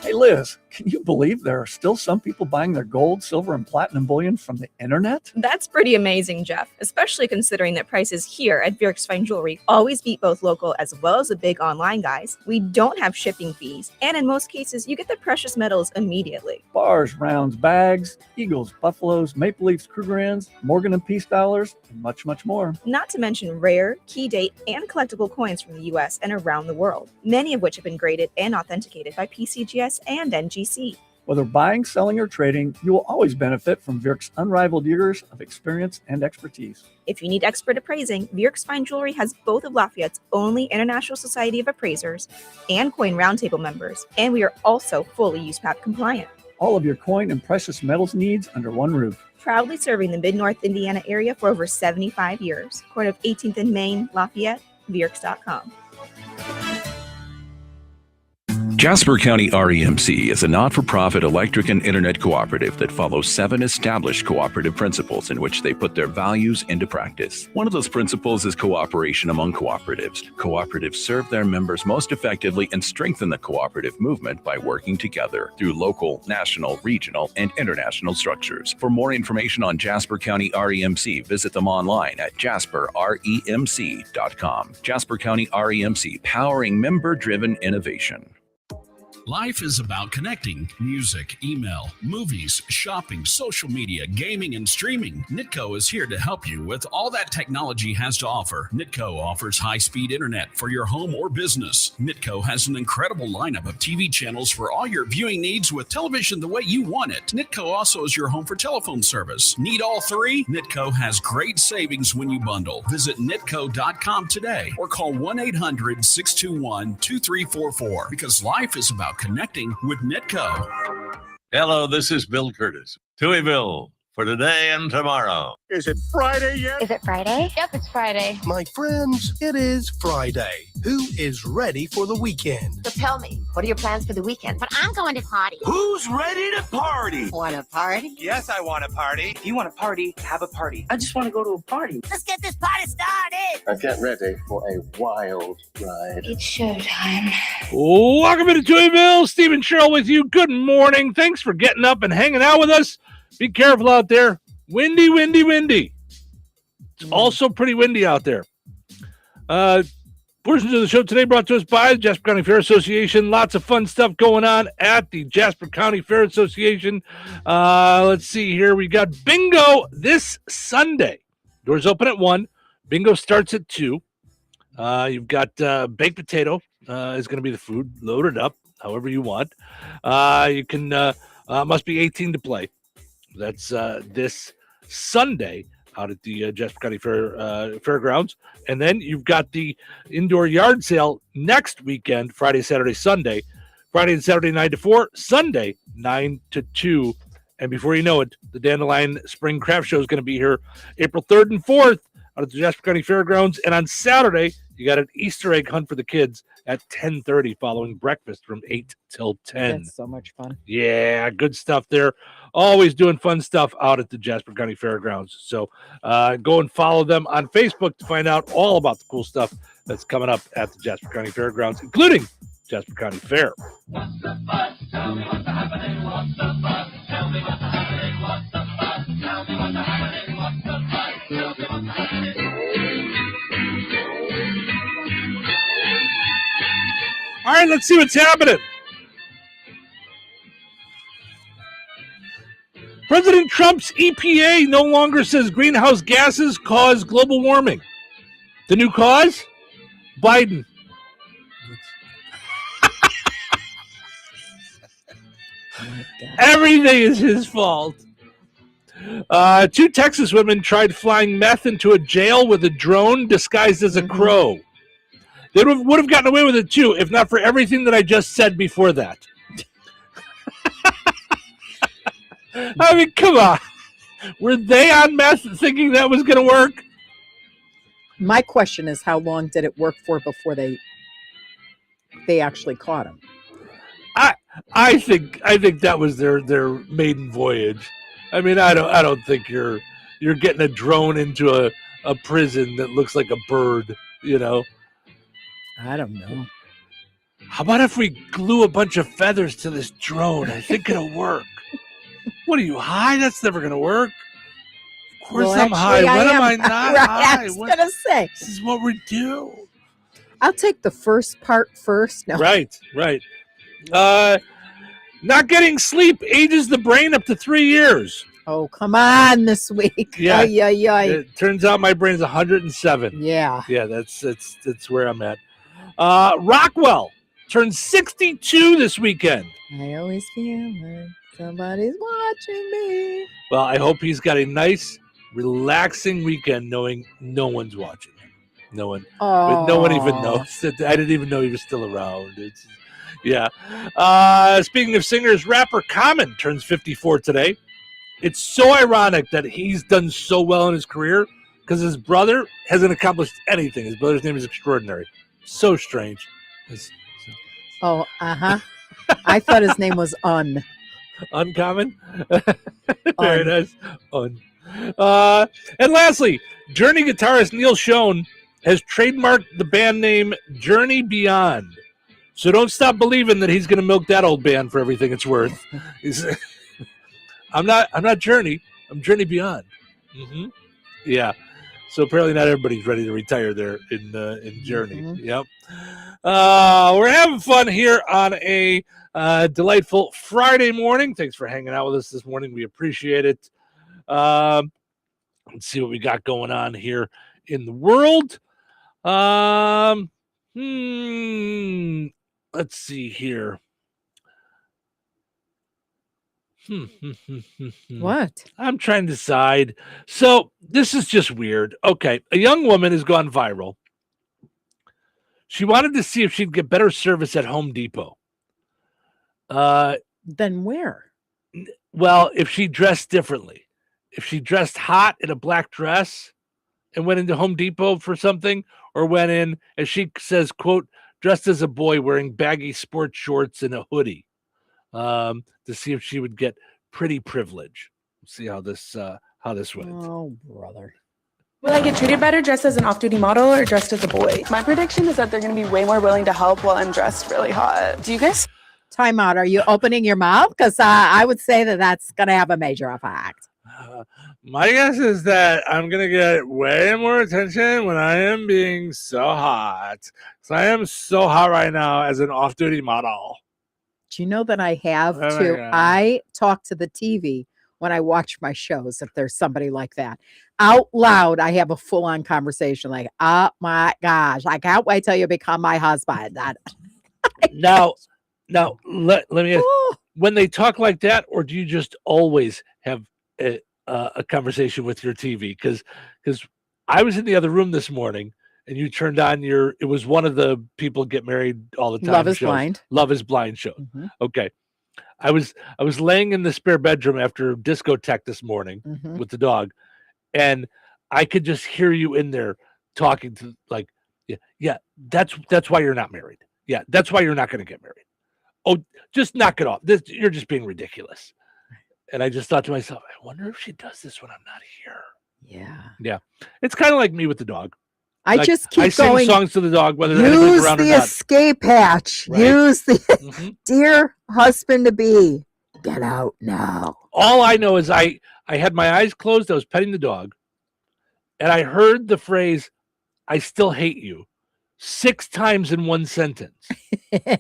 Hey Liz, can you believe there are still some people buying their gold, silver, and platinum bullion from the internet? That's pretty amazing, Jeff, especially considering that prices here at Bjork's Fine Jewelry always beat both local as well as the big online guys. We don't have shipping fees, and in most cases, you get the precious metals immediately. Bars, rounds, bags, eagles, buffaloes, maple leafs, Krugerrands, Morgan and Peace dollars, and much, much more. Not to mention rare, key date, and collectible coins from the U.S. and around the world, many of which have been graded and authenticated by PCGS and NGC. Whether buying, selling, or trading, you will always benefit from Bjork's unrivaled years of experience and expertise. If you need expert appraising, Bjork's Fine Jewelry has both of Lafayette's only International Society of Appraisers and Coin Roundtable members, and we are also fully USPAP compliant. All of your coin and precious metals needs under one roof. Proudly serving the Mid-North Indiana area for over 75 years. Corner of 18th and Main, Lafayette, Bjorks.com. Jasper County REMC is a not-for-profit electric and internet cooperative that follows 7 established cooperative principles in which they put their values into practice. One of those principles is cooperation among cooperatives. Cooperatives serve their members most effectively and strengthen the cooperative movement by working together through local, national, regional, and international structures. For more information on Jasper County REMC, visit them online at jasperremc.com. Jasper County REMC, powering member-driven innovation. Life is about connecting. Music, email, movies, shopping, social media, gaming, and streaming. Nitco is here to help you with all that technology has to offer. Nitco offers high-speed internet for your home or business. Nitco has an incredible lineup of TV channels for all your viewing needs with television the way you want it. Nitco also is your home for telephone service. Need all 3? Nitco has great savings when you bundle. Visit nitco.com today or call 1-800-621-2344 because life is about connecting with Nitco. Hello, this is Bill Curtis. Touhyville for today and tomorrow. Is it Friday yet? Is it Friday? Yep, it's Friday. My friends, it is Friday. Who is ready for the weekend? So tell me, what are your plans for the weekend? But I'm going to party. Who's ready to party? Want to party? Yes, I want to party. If you want to party, have a party. I just want to go to a party. Let's get this party started. Now get ready for a wild ride. It's showtime. Welcome into Touhyville. Steve and Cheryl with you. Good morning. Thanks for getting up and hanging out with us. Be careful out there. Windy, windy, windy. It's also pretty windy out there. Portions of the show today brought to us by the Jasper County Fair Association. Lots of fun stuff going on at the Jasper County Fair Association. Let's see here. We got bingo this Sunday. Doors open at 1. Bingo starts at 2. You've got baked potato is going to be the food. Loaded up however you want. You can must be 18 to play. That's this Sunday out at the Jasper County Fairgrounds. And then you've got the indoor yard sale next weekend, Friday, Saturday, Sunday. Friday and Saturday, 9 to 4. Sunday, 9 to 2. And before you know it, the Dandelion Spring Craft Show is going to be here April 3rd and 4th out at the Jasper County Fairgrounds. And on Saturday, you got an Easter egg hunt for the kids at 10:30 following breakfast from 8 till 10. That's so much fun. Yeah, good stuff there. Always doing fun stuff out at the Jasper County Fairgrounds. So go and follow them on Facebook to find out all about the cool stuff that's coming up at the Jasper County Fairgrounds, including Jasper County Fair. What's the fuss? Tell me what's happening, what's the buzz? Tell me what's happening, what's the buzz? Tell me what's happening, what's the buzz? Tell me what's happening. All right, let's see what's happening. President Trump's EPA no longer says greenhouse gases cause global warming. The new cause? Biden. Everything is his fault. 2 Texas women tried flying meth into a jail with a drone disguised as a crow. They would have gotten away with it too, if not for everything that I just said before that. I mean, come on. Were they on meth thinking that was going to work? My question is, how long did it work for before they actually caught him? I think that was their maiden voyage. I mean, I don't think you're getting a drone into a prison that looks like a bird, you know. I don't know. How about if we glue a bunch of feathers to this drone? I think it'll work. What are you, high? That's never going to work. Of course I'm high. When am I not high? I was going to say. This is what we do. I'll take the first part first. No. Right. Not getting sleep ages the brain up to 3 years. Oh, come on this week. Yeah. It turns out my brain's 107. Yeah. Yeah, that's where I'm at. Rockwell turns 62 this weekend. I always feel like somebody's watching me. Well, I hope he's got a nice, relaxing weekend knowing no one's watching him. No one even knows that. I didn't even know he was still around. Yeah. Speaking of singers, rapper Common turns 54 today. It's so ironic that he's done so well in his career because his brother hasn't accomplished anything. His brother's name is Extraordinary. So strange. Oh, I thought his name was Uncommon? Very nice. And lastly, Journey guitarist Neil Schon has trademarked the band name Journey Beyond. So don't stop believing that he's going to milk that old band for everything it's worth. I'm not Journey. I'm Journey Beyond. Mm-hmm. Yeah. So apparently not everybody's ready to retire there in Journey. Mm-hmm. Yep. We're having fun here on a delightful Friday morning. Thanks for hanging out with us this morning. We appreciate it. Let's see what we got going on here in the world. Let's see here. What? I'm trying to decide. So this is just weird. Okay. A young woman has gone viral. She wanted to see if she'd get better service at Home Depot. Then where? Well, if she dressed differently. If she dressed hot in a black dress and went into Home Depot for something, or went in, as she says, quote, dressed as a boy wearing baggy sports shorts and a hoodie, to see if she would get pretty privilege. See how this went. Oh, brother. Will I get treated better dressed as an off-duty model or dressed as a boy? My prediction is that they're going to be way more willing to help while I'm dressed really hot. Do you guys? Time out. Are you opening your mouth? Because I would say that's going to have a major effect. My guess is that I'm going to get way more attention when I am being so hot. So I am so hot right now as an off-duty model. Do you know that I have to? I talk to the TV when I watch my shows. If there's somebody like that out loud, I have a full-on conversation like, oh my gosh, I can't wait till you become my husband. Now, let me ask, when they talk like that, or do you just always have a conversation with your TV? Because I was in the other room this morning and you turned on it was one of the People Get Married All the Time Love is shows. Blind. Love is Blind show. Mm-hmm. Okay. I was laying in the spare bedroom after discotheque this morning with the dog, and I could just hear you in there talking to like, yeah, that's why you're not married. Yeah, that's why you're not going to get married. Oh, just knock it off. You're just being ridiculous. And I just thought to myself, I wonder if she does this when I'm not here. Yeah. Yeah. It's kind of like me with the dog. I just keep I sing going. songs to the dog, whether anybody's Use around or the not. escape hatch. Right? Use the Mm-hmm. dear husband to be. Get out now. All I know is I had my eyes closed. I was petting the dog, and I heard the phrase, "I still hate you," 6 times in one sentence. Blah,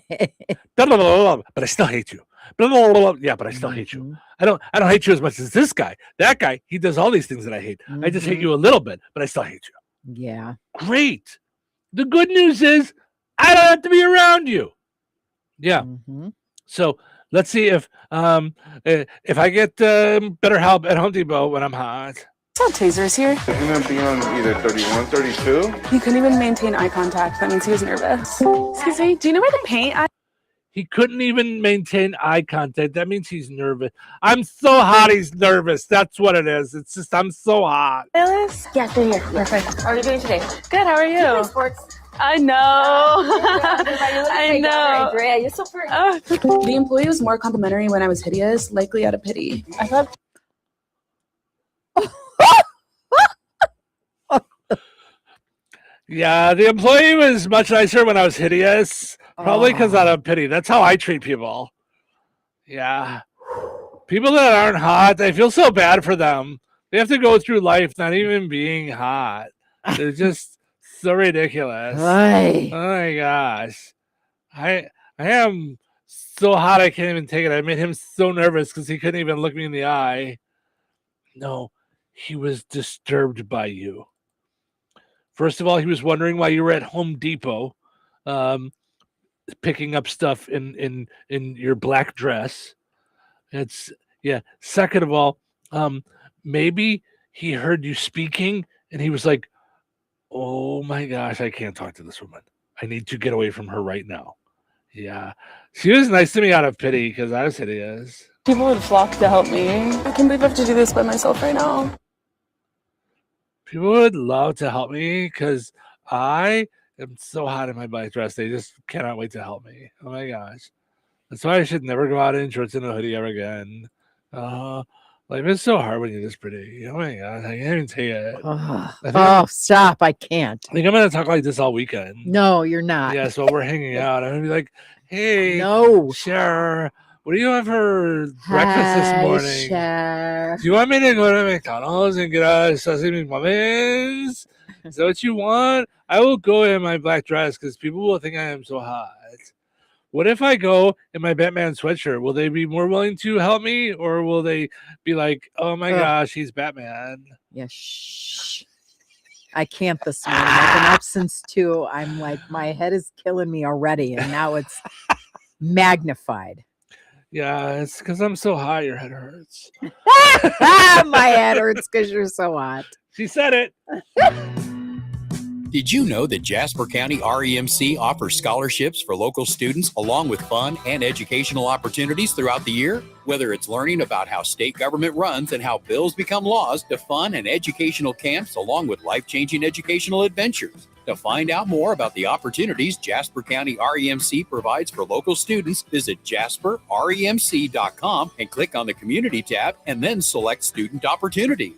blah, blah, blah, but I still hate you. Blah, blah, blah, blah. Yeah, but I still hate you. I don't hate you as much as this guy. That guy, he does all these things that I hate. I just hate you a little bit, but I still hate you. Yeah. Great. The good news is I don't have to be around you. Yeah. So let's see if I get better help at Home Depot when I'm hot. Saw Taser's here. He's gonna be on either 31, 32. He couldn't even maintain eye contact. That means he was nervous. Excuse me, do you know where the paint? He couldn't even maintain eye contact. That means he's nervous. I'm so hot, he's nervous. That's what it is. It's just I'm so hot. Alice? Yeah, they're here. Perfect. How are you doing today? Good, how are you? Sports. I know. I know. Andrea, you're so pretty. The employee was more complimentary when I was hideous, likely out of pity. I thought. Yeah, the employee was much nicer when I was hideous. Probably because out of pity. That's how I treat people. Yeah. People that aren't hot, I feel so bad for them. They have to go through life not even being hot. They're just so ridiculous. Right. Oh my gosh. I am so hot I can't even take it. I made him so nervous because he couldn't even look me in the eye. No, he was disturbed by you. First of all, he was wondering why you were at Home Depot, picking up stuff in your black dress. Second of all, maybe he heard you speaking and he was like, "Oh my gosh, I can't talk to this woman. I need to get away from her right now." Yeah, she was nice to me out of pity because I was hideous. People would flock to help me. I can't believe I have to do this by myself right now. People would love to help me because I am so hot in my black dress. They just cannot wait to help me. Oh my gosh. That's why I should never go out in shorts and a hoodie ever again. Life is so hard when you're this pretty. Oh my God. I can't even take it. Stop. I can't. I think I'm going to talk like this all weekend. No, you're not. Yes, while we're hanging out. I'm going to be like, "Hey, no, Cher, what do you have for breakfast this morning? Cher. Do you want me to go to McDonald's and get a sesame muffins? Is that what you want? I will go in my black dress because people will think I am so hot. What if I go in my Batman sweatshirt? Will they be more willing to help me, or will they be like, "Oh my gosh, he's Batman"? Yeah, shh. I can't this morning. I've been up since 2. I'm like, my head is killing me already, and now it's magnified. Yeah, it's because I'm so hot. Your head hurts. My head hurts because you're so hot. She said it. Did you know that Jasper County REMC offers scholarships for local students along with fun and educational opportunities throughout the year? Whether it's learning about how state government runs and how bills become laws, to fun and educational camps along with life-changing educational adventures. To find out more about the opportunities Jasper County REMC provides for local students, visit jasperremc.com and click on the Community tab and then select Student Opportunities.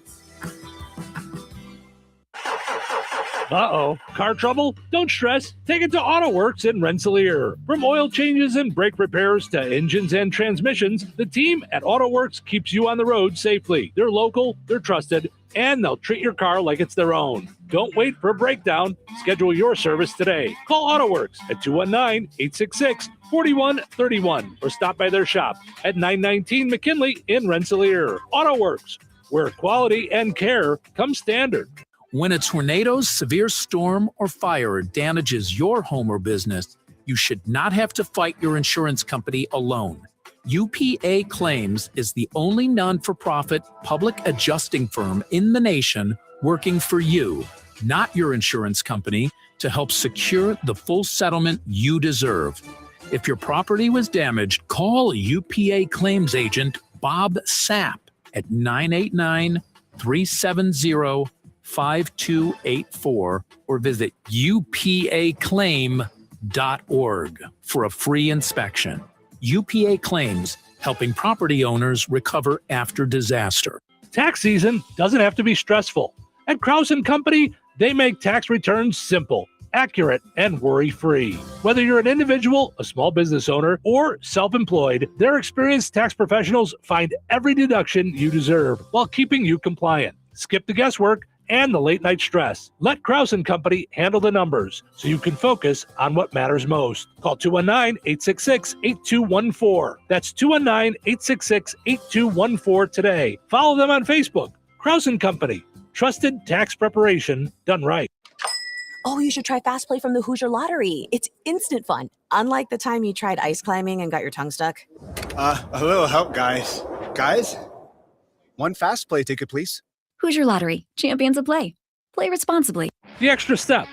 Uh-oh. Car trouble? Don't stress. Take it to AutoWorks in Rensselaer. From oil changes and brake repairs to engines and transmissions, the team at AutoWorks keeps you on the road safely. They're local, they're trusted, and they'll treat your car like it's their own. Don't wait for a breakdown. Schedule your service today. Call AutoWorks at 219-866-4131 or stop by their shop at 919 McKinley in Rensselaer. AutoWorks, where quality and care come standard. When a tornado, severe storm, or fire damages your home or business, you should not have to fight your insurance company alone. UPA Claims is the only non-for-profit public adjusting firm in the nation working for you, not your insurance company, to help secure the full settlement you deserve. If your property was damaged, call UPA Claims agent Bob Sapp at 989-370-5284 or visit upaclaim.org for a free inspection. UPA Claims, helping property owners recover after disaster. Tax season doesn't have to be stressful. At Krause & Company, They make tax returns simple, accurate, and worry-free. Whether you're an individual, a small business owner, or self-employed, their experienced tax professionals find every deduction you deserve while keeping you compliant. Skip the guesswork and the late-night stress. Let Krause & Company handle the numbers so you can focus on what matters most. Call 219-866-8214. That's 219-866-8214 today. Follow them on Facebook. Krause & Company. Trusted tax preparation done right. Oh, you should try Fast Play from the Hoosier Lottery. It's instant fun, unlike the time you tried ice climbing and got your tongue stuck. A little help, guys. Guys? One Fast Play ticket, please. Hoosier Lottery. Champions of play. Play responsibly. The extra step.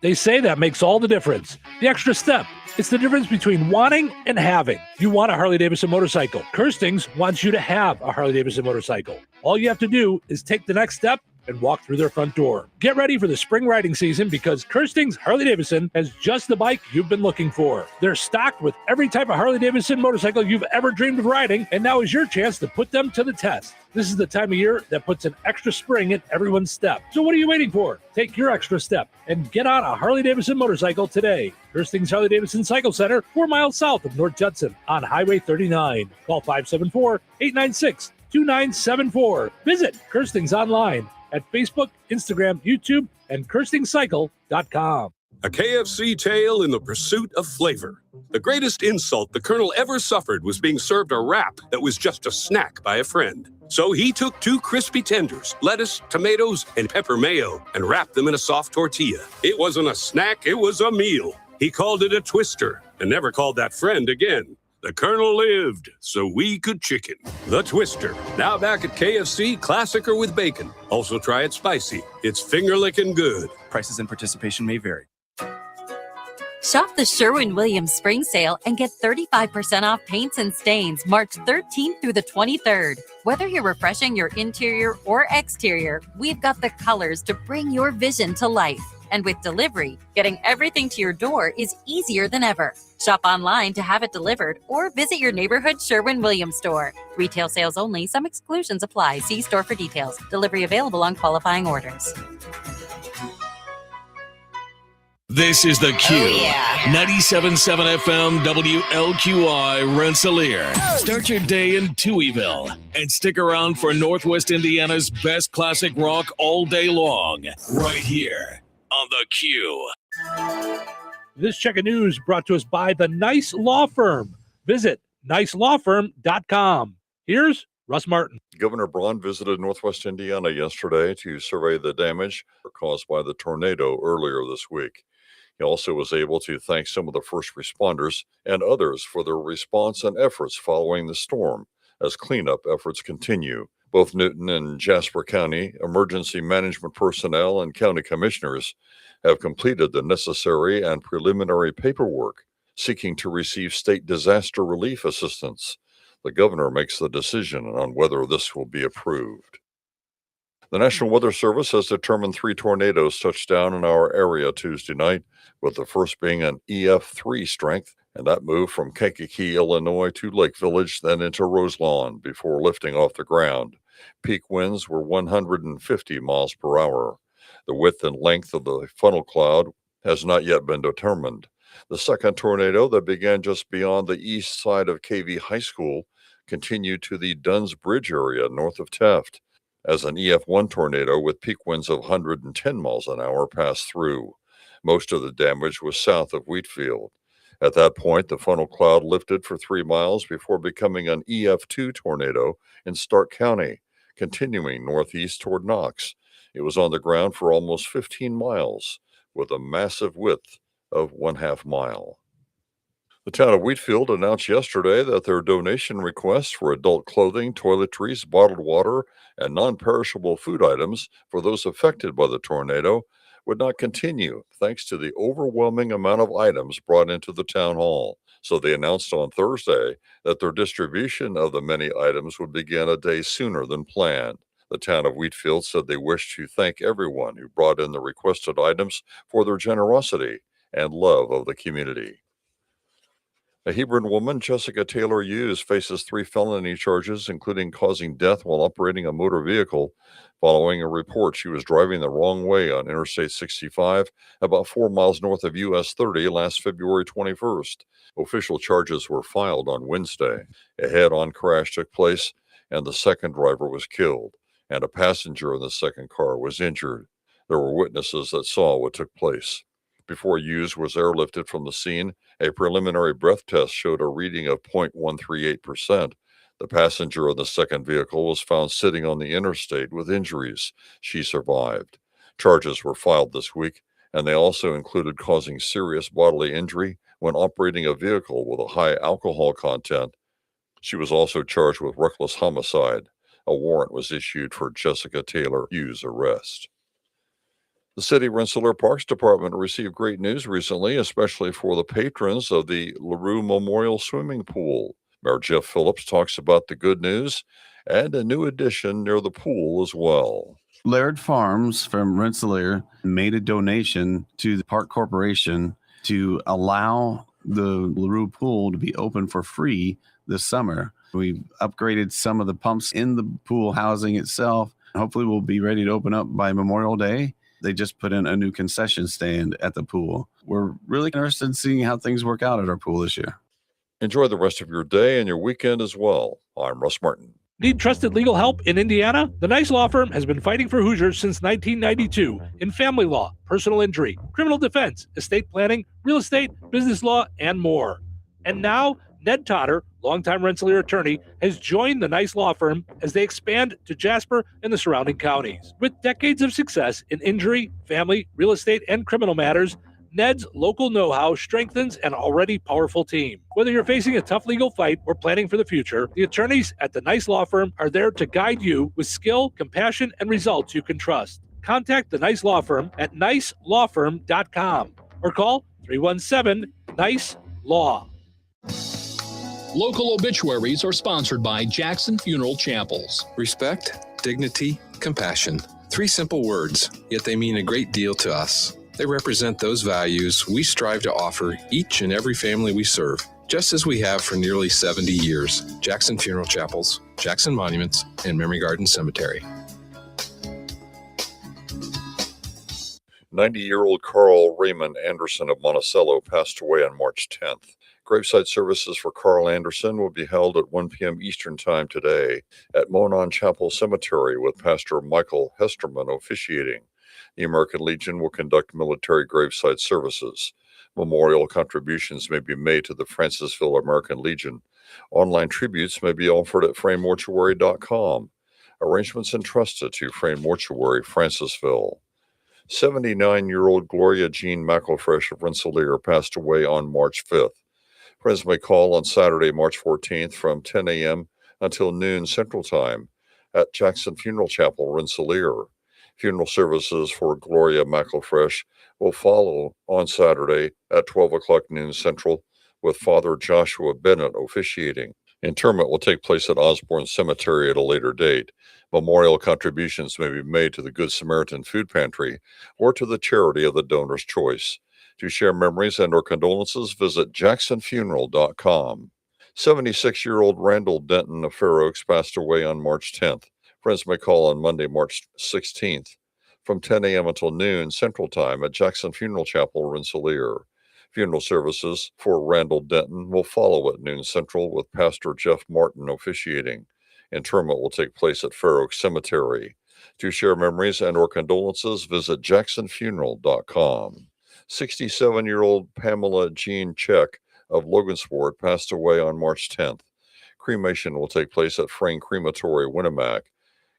They say that makes all the difference. The extra step. It's the difference between wanting and having. You want a Harley-Davidson motorcycle. Kirstings wants you to have a Harley-Davidson motorcycle. All you have to do is take the next step and walk through their front door. Get ready for the spring riding season because Kirstings Harley-Davidson has just the bike you've been looking for. They're stocked with every type of Harley-Davidson motorcycle you've ever dreamed of riding, and now is your chance to put them to the test. This is the time of year that puts an extra spring in everyone's step. So what are you waiting for? Take your extra step and get on a Harley-Davidson motorcycle today. Kirstings Harley-Davidson Cycle Center, 4 miles south of North Judson on Highway 39. Call 574-896-2974. Visit Kirstings online at Facebook, Instagram, YouTube, and KirstingCycle.com. A KFC tale in the pursuit of flavor. The greatest insult the Colonel ever suffered was being served a wrap that was just a snack by a friend. So he took 2 crispy tenders, lettuce, tomatoes, and pepper mayo, and wrapped them in a soft tortilla. It wasn't a snack, it was a meal. He called it a twister, and never called that friend again. The Colonel lived, so we could chicken. The Twister, now back at KFC, classic or with bacon. Also try it spicy. It's finger-licking good. Prices and participation may vary. Shop the Sherwin-Williams Spring Sale and get 35% off paints and stains March 13th through the 23rd. Whether you're refreshing your interior or exterior, we've got the colors to bring your vision to life. And with delivery, getting everything to your door is easier than ever. Shop online to have it delivered or visit your neighborhood Sherwin-Williams store. Retail sales only. Some exclusions apply. See store for details. Delivery available on qualifying orders. This is The Q. 97.7 FM WLQI Rensselaer. Start your day in Touhyville and stick around for Northwest Indiana's best classic rock all day long. Right here on The Q. This check of news brought to us by the Nice Law Firm. Visit nicelawfirm.com. Here's Russ Martin. Governor Braun visited Northwest Indiana yesterday to survey the damage caused by the tornado earlier this week. He also was able to thank some of the first responders and others for their response and efforts following the storm as cleanup efforts continue. Both Newton and Jasper County emergency management personnel and county commissioners have completed the necessary and preliminary paperwork seeking to receive state disaster relief assistance. The governor makes the decision on whether this will be approved. The National Weather Service has determined 3 tornadoes touched down in our area Tuesday night, with the first being an EF3 strength, and that moved from Kankakee, Illinois to Lake Village, then into Roselawn before lifting off the ground. Peak winds were 150 miles per hour. The width and length of the funnel cloud has not yet been determined. The second tornado that began just beyond the east side of KV High School continued to the Dunn's Bridge area north of Taft as an EF1 tornado with peak winds of 110 miles an hour passed through. Most of the damage was south of Wheatfield. At that point, the funnel cloud lifted for 3 miles before becoming an EF2 tornado in Stark County, continuing northeast toward Knox. It was on the ground for almost 15 miles with a massive width of 1/2 mile. The town of Wheatfield announced yesterday that their donation requests for adult clothing, toiletries, bottled water, and non-perishable food items for those affected by the tornado would not continue thanks to the overwhelming amount of items brought into the town hall. So they announced on Thursday that their distribution of the many items would begin a day sooner than planned. The town of Wheatfield said they wish to thank everyone who brought in the requested items for their generosity and love of the community. A Hebron woman, Jessica Taylor Hughes, faces 3 felony charges, including causing death while operating a motor vehicle, following a report she was driving the wrong way on Interstate 65, about 4 miles north of US 30 last February 21st. Official charges were filed on Wednesday. A head-on crash took place, and the second driver was killed, and a passenger in the second car was injured. There were witnesses that saw what took place. Before Hughes was airlifted from the scene, a preliminary breath test showed a reading of 0.138%. The passenger in the second vehicle was found sitting on the interstate with injuries. She survived. Charges were filed this week, and they also included causing serious bodily injury when operating a vehicle with a high alcohol content. She was also charged with reckless homicide. A warrant was issued for Jessica Taylor Hughes' arrest. The City Rensselaer Parks Department received great news recently, especially for the patrons of the LaRue Memorial Swimming Pool. Mayor Jeff Phillips talks about the good news and a new addition near the pool as well. Laird Farms from Rensselaer made a donation to the Park Corporation to allow the LaRue Pool to be open for free this summer. We've upgraded some of the pumps in the pool housing itself. Hopefully we'll be ready to open up by Memorial Day. They just put in a new concession stand at the pool. We're really interested in seeing how things work out at our pool this year. Enjoy the rest of your day and your weekend as well. I'm Russ Martin. Need trusted legal help in Indiana? The Nice Law Firm has been fighting for Hoosiers since 1992 in family law, personal injury, criminal defense, estate planning, real estate, business law, and more. And now, Ned Totter, longtime Rensselaer attorney, has joined the Nice Law Firm as they expand to Jasper and the surrounding counties. With decades of success in injury, family, real estate, and criminal matters, Ned's local know-how strengthens an already powerful team. Whether you're facing a tough legal fight or planning for the future, the attorneys at the Nice Law Firm are there to guide you with skill, compassion, and results you can trust. Contact the Nice Law Firm at nicelawfirm.com or call 317-NICE-LAW. Local obituaries are sponsored by Jackson Funeral Chapels. Respect, dignity, compassion. 3 simple words, yet they mean a great deal to us. They represent those values we strive to offer each and every family we serve, just as we have for nearly 70 years. Jackson Funeral Chapels, Jackson Monuments, and Memory Garden Cemetery. 90-year-old Carl Raymond Anderson of Monticello passed away on March 10th. Graveside services for Carl Anderson will be held at 1 p.m. Eastern Time today at Monon Chapel Cemetery with Pastor Michael Hesterman officiating. The American Legion will conduct military graveside services. Memorial contributions may be made to the Francisville American Legion. Online tributes may be offered at fraynmortuary.com. Arrangements entrusted to Frayn Mortuary, Francisville. 79-year-old Gloria Jean McElfresh of Rensselaer passed away on March 5th. Friends may call on Saturday, March 14th from 10 a.m. until noon Central Time at Jackson Funeral Chapel, Rensselaer. Funeral services for Gloria McElfresh will follow on Saturday at 12 o'clock noon Central with Father Joshua Bennett officiating. Interment will take place at Osborne Cemetery at a later date. Memorial contributions may be made to the Good Samaritan Food Pantry or to the charity of the donor's choice. To share memories and or condolences, visit jacksonfuneral.com. 76-year-old Randall Denton of Fair Oaks passed away on March 10th. Friends may call on Monday, March 16th from 10 a.m. until noon Central Time at Jackson Funeral Chapel, Rensselaer. Funeral services for Randall Denton will follow at noon Central with Pastor Jeff Martin officiating. Interment will take place at Fair Oaks Cemetery. To share memories and or condolences, visit jacksonfuneral.com. 67-year-old Pamela Jean Check of Logansport passed away on March 10th. Cremation will take place at Frayn Crematory, Winnemac.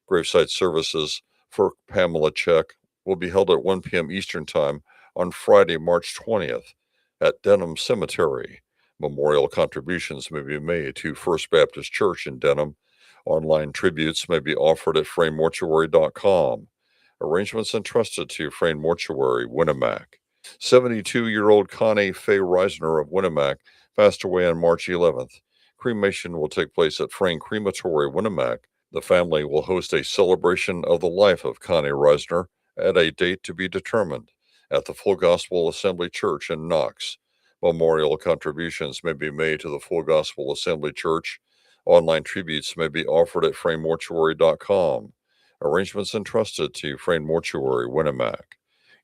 Graveside services for Pamela Check will be held at 1 p.m. Eastern Time on Friday, March 20th at Denham Cemetery. Memorial contributions may be made to First Baptist Church in Denham. Online tributes may be offered at fraynmortuary.com. Arrangements entrusted to Frayn Mortuary, Winnemac. 72-year-old Connie Faye Reisner of Winnemac passed away on March 11th. Cremation will take place at Frayn Crematory, Winnemac. The family will host a celebration of the life of Connie Reisner at a date to be determined at the Full Gospel Assembly Church in Knox. Memorial contributions may be made to the Full Gospel Assembly Church. Online tributes may be offered at fraynmortuary.com. Arrangements entrusted to Frayne Mortuary, Winnemac.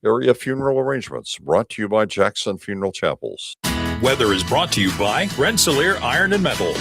Area funeral arrangements brought to you by Jackson Funeral Chapels. Weather is brought to you by Rensselaer Iron and Metal.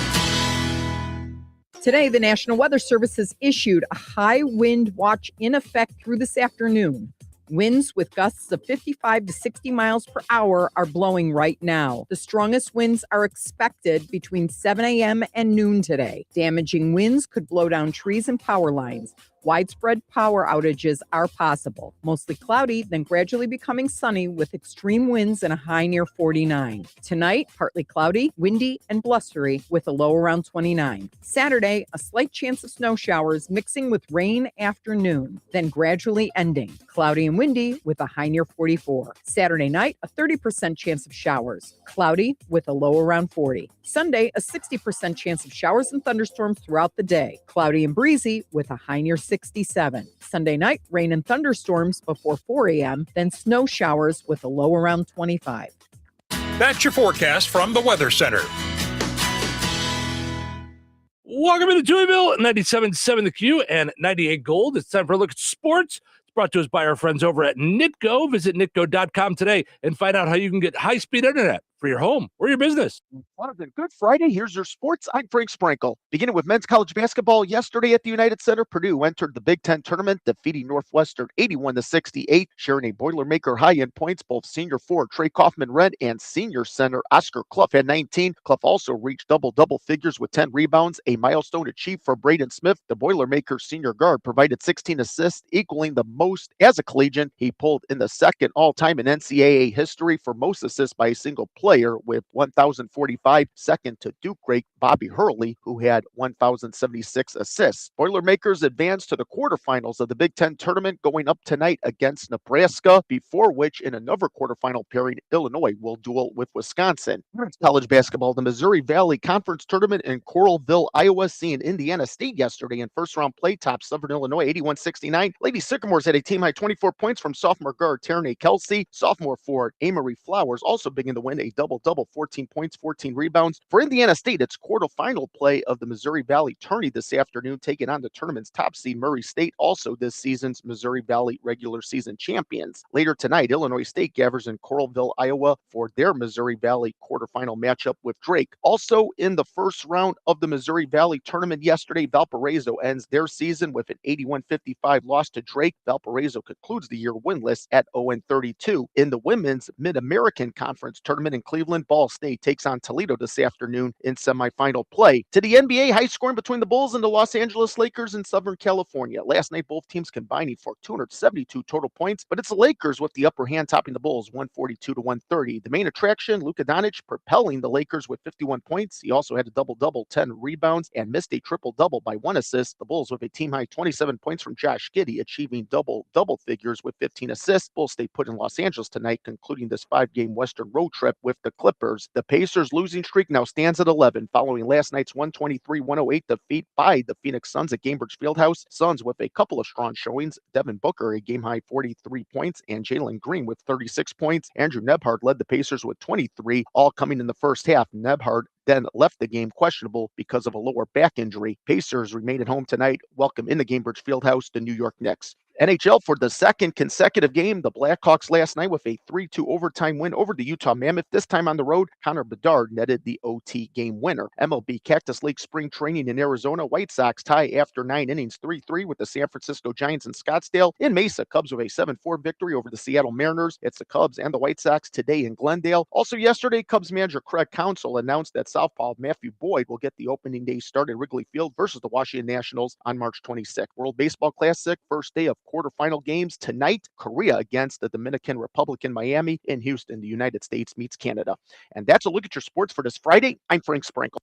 Today, the National Weather Service has issued a high wind watch in effect through this afternoon. Winds with gusts of 55 to 60 miles per hour are blowing right now. The strongest winds are expected between 7 a.m. and noon today. Damaging winds could blow down trees and power lines. Widespread power outages are possible. Mostly cloudy, then gradually becoming sunny with extreme winds and a high near 49. Tonight, partly cloudy, windy, and blustery with a low around 29. Saturday, a slight chance of snow showers mixing with rain afternoon, then gradually ending. Cloudy and windy with a high near 44. Saturday night, a 30% chance of showers. Cloudy with a low around 40. Sunday, a 60% chance of showers and thunderstorms throughout the day. Cloudy and breezy with a high near 67. Sunday night, rain and thunderstorms before 4 a.m., then snow showers with a low around 25. That's your forecast from the Weather Center. Welcome to Touhyville, 97.7 The Q and 98 Gold. It's time for a look at sports. It's brought to us by our friends over at Nitco. Visit nitco.com today and find out how you can get high-speed internet for your home or your business. Good Friday. Here's your sports. I'm Frank Sprinkle. Beginning with men's college basketball, yesterday at the United Center, Purdue entered the Big Ten tournament, defeating Northwestern 81-68, sharing a Boilermaker high in points. Both senior forward Trey Kaufman-Renn and senior center Oscar Clough had 19. Clough also reached double figures with 10 rebounds, a milestone achieved for Braden Smith. The Boilermaker senior guard provided 16 assists, equaling the most as a collegian. He pulled in the second all-time in NCAA history for most assists by a single player with 1,045, second to Duke great Bobby Hurley, who had 1,076 assists. Boilermakers advanced to the quarterfinals of the Big Ten tournament, going up tonight against Nebraska, before which in another quarterfinal pairing, Illinois will duel with Wisconsin. College basketball, the Missouri Valley Conference tournament in Coralville, Iowa, seeing Indiana State yesterday in first-round play, top Southern Illinois 81-69. Lady Sycamores had a team-high 24 points from sophomore guard Tierney Kelsey. Sophomore forward Amory Flowers also began to win a double-double, 14 points, 14 rebounds. For Indiana State, it's quarterfinal play of the Missouri Valley tourney this afternoon, taking on the tournament's top seed Murray State, also this season's Missouri Valley regular season champions. Later tonight, Illinois State gathers in Coralville, Iowa for their Missouri Valley quarterfinal matchup with Drake. Also in the first round of the Missouri Valley tournament yesterday, Valparaiso ends their season with an 81-55 loss to Drake. Valparaiso concludes the year winless at 0-32. In the women's Mid-American Conference tournament in Cleveland, Ball State takes on Toledo this afternoon in semifinal play. To the NBA, high scoring between the Bulls and the Los Angeles Lakers in Southern California. Last night, both teams combining for 272 total points, but it's the Lakers with the upper hand, topping the Bulls 142-130. The main attraction, Luka Doncic propelling the Lakers with 51 points. He also had a double-double, 10 rebounds, and missed a triple-double by 1 assist. The Bulls with a team-high 27 points from Josh Giddey, achieving double figures with 15 assists. Bulls stay put in Los Angeles tonight, concluding this 5-game Western road trip with the Clippers. The Pacers' losing streak now stands at 11, following last night's 123-108 defeat by the Phoenix Suns at Gainbridge Fieldhouse. Suns with a couple of strong showings. Devin Booker, a game-high 43 points, and Jalen Green with 36 points. Andrew Nebhard led the Pacers with 23, all coming in the first half. Nebhard then left the game questionable because of a lower back injury. Pacers remain at home tonight, welcome in the Gainbridge Fieldhouse the New York Knicks. NHL for the second consecutive game. The Blackhawks last night with a 3-2 overtime win over the Utah Mammoth. This time on the road, Connor Bedard netted the OT game winner. MLB Cactus League spring training in Arizona. White Sox tie after 9 innings 3-3 with the San Francisco Giants in Scottsdale. In Mesa, Cubs with a 7-4 victory over the Seattle Mariners. It's the Cubs and the White Sox today in Glendale. Also yesterday, Cubs manager Craig Counsell announced that southpaw Matthew Boyd will get the opening day start at Wrigley Field versus the Washington Nationals on March 26th. World Baseball Classic, first day of quarterfinal games tonight. Korea against the Dominican Republic in Miami. In Houston, the United States meets Canada. And that's a look at your sports for this Friday. I'm Frank Sprinkle.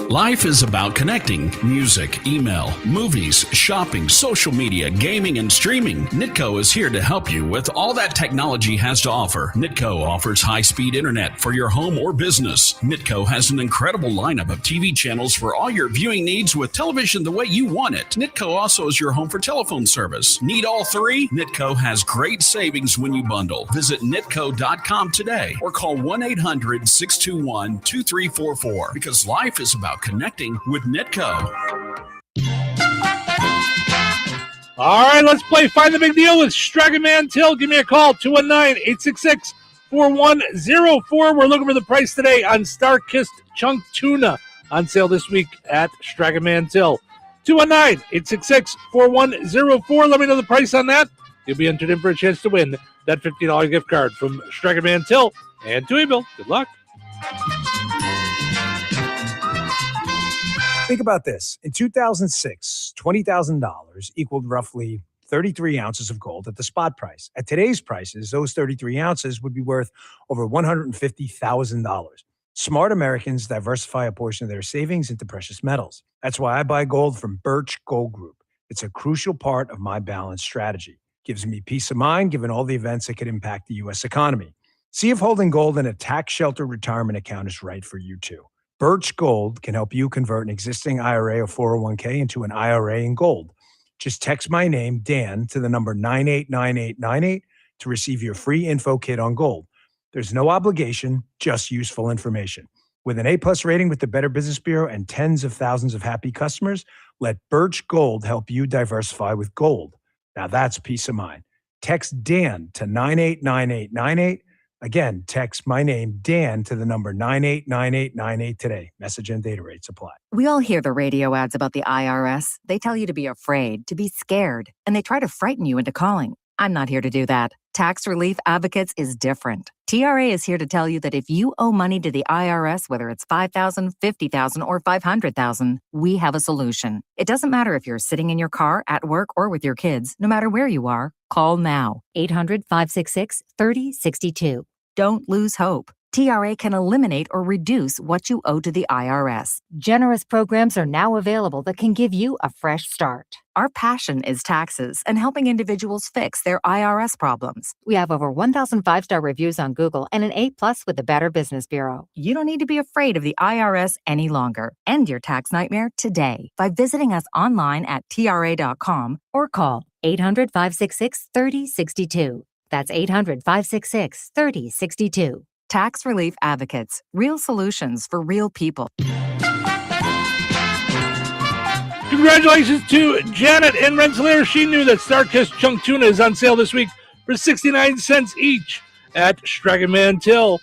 Life is about connecting. Music, email, movies, shopping, social media, gaming, and streaming. Nitco is here to help you with all that technology has to offer. Nitco offers high-speed internet for your home or business. Nitco has an incredible lineup of TV channels for all your viewing needs with television the way you want it. Nitco also is your home for telephone service. Need Need all three? Nitco has great savings when you bundle. Visit nitco.com today or call 1-800-621-2344 because life is about connecting with Nitco. All right, let's play Find the Big Deal with Stragan Mantil. Give me a call, 219-866-4104. We're looking for the price today on Star-Kissed Chunk Tuna on sale this week at Stragan Mantil. 219-866-4104. Let me know the price on that. You'll be entered in for a chance to win that $50 gift card from Stragan Mantil and Touhyville. Good luck. Think about this. In 2006, $20,000 equaled roughly 33 ounces of gold at the spot price. At today's prices, those 33 ounces would be worth over $150,000. Smart Americans diversify a portion of their savings into precious metals. That's why I buy gold from Birch Gold Group. It's a crucial part of my balanced strategy. Gives me peace of mind given all the events that could impact the U.S. economy. See if holding gold in a tax-sheltered retirement account is right for you too. Birch Gold can help you convert an existing IRA or 401k into an IRA in gold. Just text my name, Dan, to the number 989898 to receive your free info kit on gold. There's no obligation, just useful information. With an A-plus rating with the Better Business Bureau and tens of thousands of happy customers, let Birch Gold help you diversify with gold. Now that's peace of mind. Text Dan to 989898. Again, text my name, Dan, to the number 989898 today. Message and data rates apply. We all hear the radio ads about the IRS. They tell you to be afraid, to be scared, and they try to frighten you into calling. I'm not here to do that. Tax Relief Advocates is different. TRA is here to tell you that if you owe money to the IRS, whether it's $5,000, $50,000, or $500,000, we have a solution. It doesn't matter if you're sitting in your car, at work, or with your kids. No matter where you are, call now. 800-566-3062. Don't lose hope. TRA can eliminate or reduce what you owe to the IRS. Generous programs are now available that can give you a fresh start. Our passion is taxes and helping individuals fix their IRS problems. We have over 1,000 five-star reviews on Google and an A+ with the Better Business Bureau. You don't need to be afraid of the IRS any longer. End your tax nightmare today by visiting us online at TRA.com or call 800-566-3062. That's 800-566-3062. Tax Relief Advocates. Real solutions for real people. Congratulations to Janet in Rensselaer. She knew that Star-Kissed Chunk Tuna is on sale this week for 69 cents each at Stragan Mantil.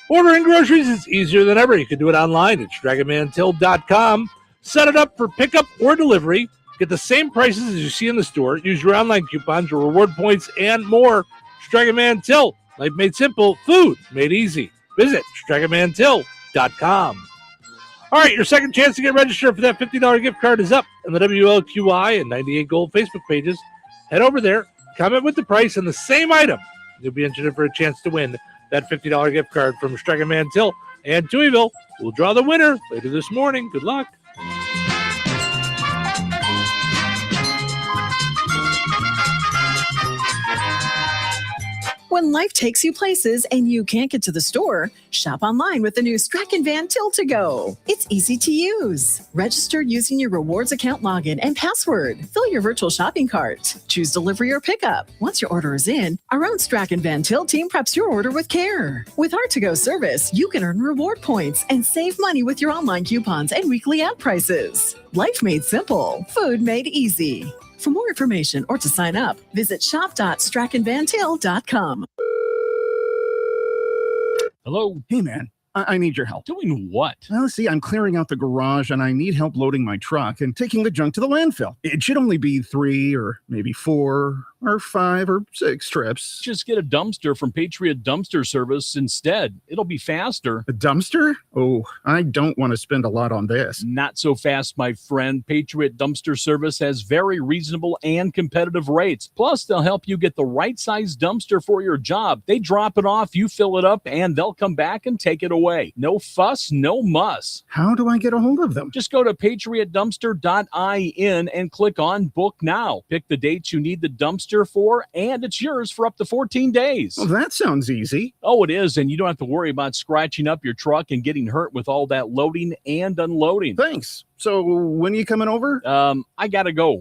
Ordering groceries is easier than ever. You can do it online at StraganMantil.com. Set it up for pickup or delivery. Get the same prices as you see in the store. Use your online coupons, your reward points, and more. Stragan Mantil. Life made simple, food made easy. Visit StraganMantil.com. All right, your second chance to get registered for that $50 gift card is up on the WLQI and 98 Gold Facebook pages. Head over there, comment with the price and the same item. You'll be entered for a chance to win that $50 gift card from Stragan Mantil and Touhyville. We'll draw the winner later this morning. Good luck. When life takes you places and you can't get to the store, shop online with the new Stragan Van Til to Go. It's easy to use. Register using your rewards account login and password. Fill your virtual shopping cart. Choose delivery or pickup. Once your order is in, our own Stragan Van Til team preps your order with care. With our to-go service, you can earn reward points and save money with your online coupons and weekly ad prices. Life made simple. Food made easy. For more information or to sign up, visit shop.straganvantil.com. Hello? Hey, man. I need your help. Doing what? Well, see, I'm clearing out the garage and I need help loading my truck and taking the junk to the landfill. It should only be 3 or maybe 4 or 5 or 6 trips. Just get a dumpster from Patriot Dumpster Service instead. It'll be faster. A dumpster? Oh, I don't want to spend a lot on this. Not so fast, my friend. Patriot Dumpster Service has very reasonable and competitive rates. Plus, they'll help you get the right size dumpster for your job. They drop it off, you fill it up, and they'll come back and take it away. No fuss, no muss. How do I get a hold of them? Just go to patriotdumpster.in and click on Book Now. Pick the dates you need the dumpster for, and it's yours for up to 14 days. Well, that sounds easy. Oh, it is, and you don't have to worry about scratching up your truck and getting hurt with all that loading and unloading. Thanks. So when are you coming over? I gotta go.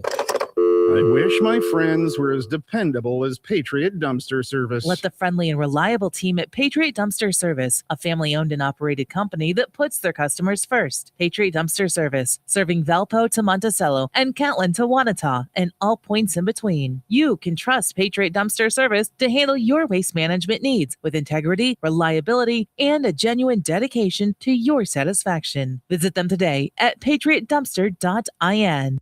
I wish my friends were as dependable as Patriot Dumpster Service. Let the friendly and reliable team at Patriot Dumpster Service, a family-owned and operated company that puts their customers first. Patriot Dumpster Service, serving Valpo to Monticello and Catlin to Wanata and all points in between. You can trust Patriot Dumpster Service to handle your waste management needs with integrity, reliability, and a genuine dedication to your satisfaction. Visit them today at patriotdumpster.in.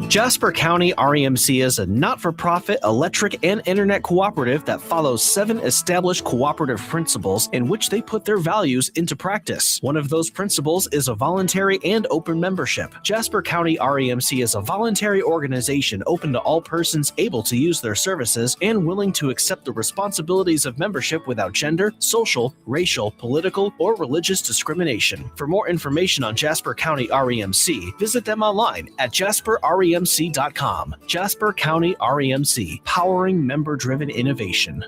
Jasper County REMC is a not-for-profit electric and internet cooperative that follows 7 established cooperative principles in which they put their values into practice. One of those principles is a voluntary and open membership. Jasper County REMC is a voluntary organization open to all persons able to use their services and willing to accept the responsibilities of membership without gender, social, racial, political, or religious discrimination. For more information on Jasper County REMC, visit them online at jasperremc.com. Jasper County REMC, powering member-driven innovation.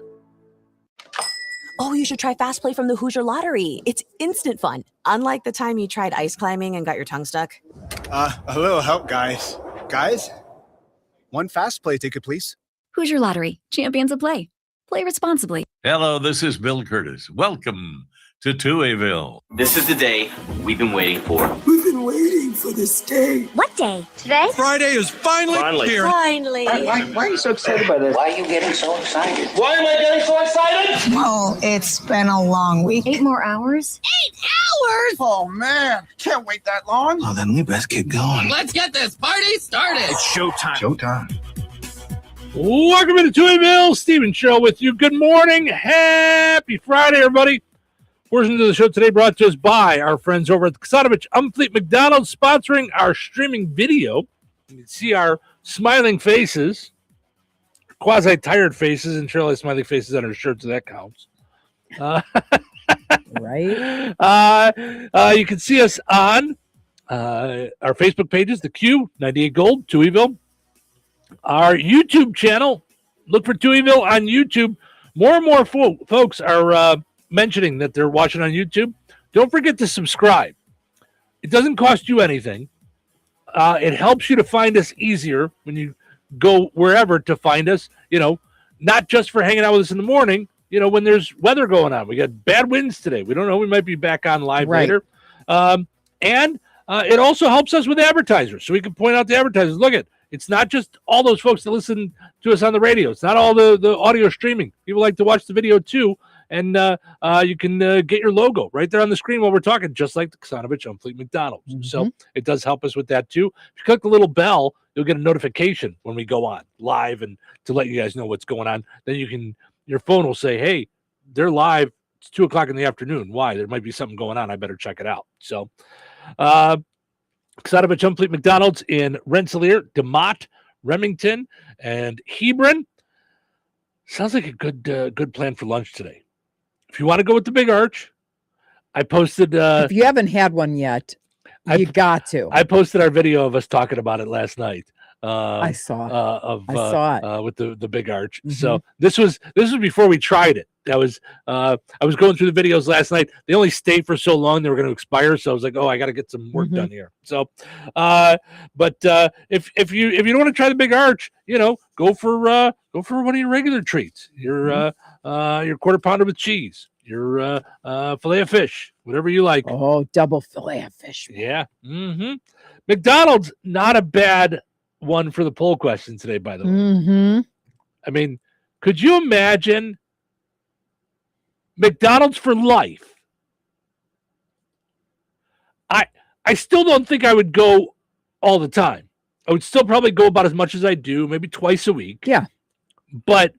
Oh, you should try Fast Play from the Hoosier Lottery. It's instant fun. Unlike the time you tried ice climbing and got your tongue stuck. A little help, guys. Guys? One Fast Play ticket, please. Hoosier Lottery, champions of play. Play responsibly. Hello, this is Bill Curtis. Welcome to Touhyville. This is the day we've been waiting for. We've been waiting for this day. What day? Today? Friday is finally here. Finally. Why are you so excited by this? Why are you getting so excited? Why am I getting so excited? Oh, it's been a long week. 8 more hours? 8 hours? Oh, man. Can't wait that long. Oh, then we best get going. Let's get this party started. It's showtime. Showtime. Welcome to the Touhyville Steven Show with you. Good morning. Happy Friday, everybody. Portions of the show today brought to us by our friends over at the Kasatovich Umfleet McDonald's, sponsoring our streaming video. You can see our smiling faces, quasi-tired faces, and Shirley smiling faces on her shirt, so that counts. Right? You can see us on our Facebook pages, the Q, 98 Gold, Touhyville. Our YouTube channel, look for Touhyville on YouTube. More and more folks are mentioning that they're watching on YouTube. Don't forget to subscribe. It doesn't cost you anything. It helps you to find us easier when you go wherever to find us, not just for hanging out with us in the morning, when there's weather going on. We got bad winds today. We don't know. We might be back on live later. And it also helps us with advertisers. So we can point out the advertisers. Look at, it's not just all those folks that listen to us on the radio. It's not all the audio streaming. People like to watch the video too. And you can get your logo right there on the screen while we're talking, just like the Kasatovich Umfleet McDonald's. Mm-hmm. So it does help us with that too. If you click the little bell, you'll get a notification when we go on live and to let you guys know what's going on. Then your phone will say, hey, they're live. It's 2:00 in the afternoon. Why? There might be something going on. I better check it out. So Kasatovich Umfleet McDonald's in Rensselaer, DeMott, Remington, and Hebron. Sounds like a good plan for lunch today. If you want to go with the big arch, I posted. If you haven't had one yet, you got to. I posted our video of us talking about it last night. I saw it. I saw it with the big arch. Mm-hmm. So this was before we tried it. I was going through the videos last night. They only stayed for so long; they were going to expire. So I was like, oh, I got to get some work done here. So, but if you don't want to try the big arch, go for one of your regular treats. Your quarter pounder with cheese. Your fillet of fish, whatever you like. Oh, double fillet of fish. Yeah. Mm-hmm. McDonald's, not a bad one for the poll question today, by the way. Mm-hmm. I mean, could you imagine McDonald's for life? I still don't think I would go all the time. I would still probably go about as much as I do, maybe twice a week. Yeah. But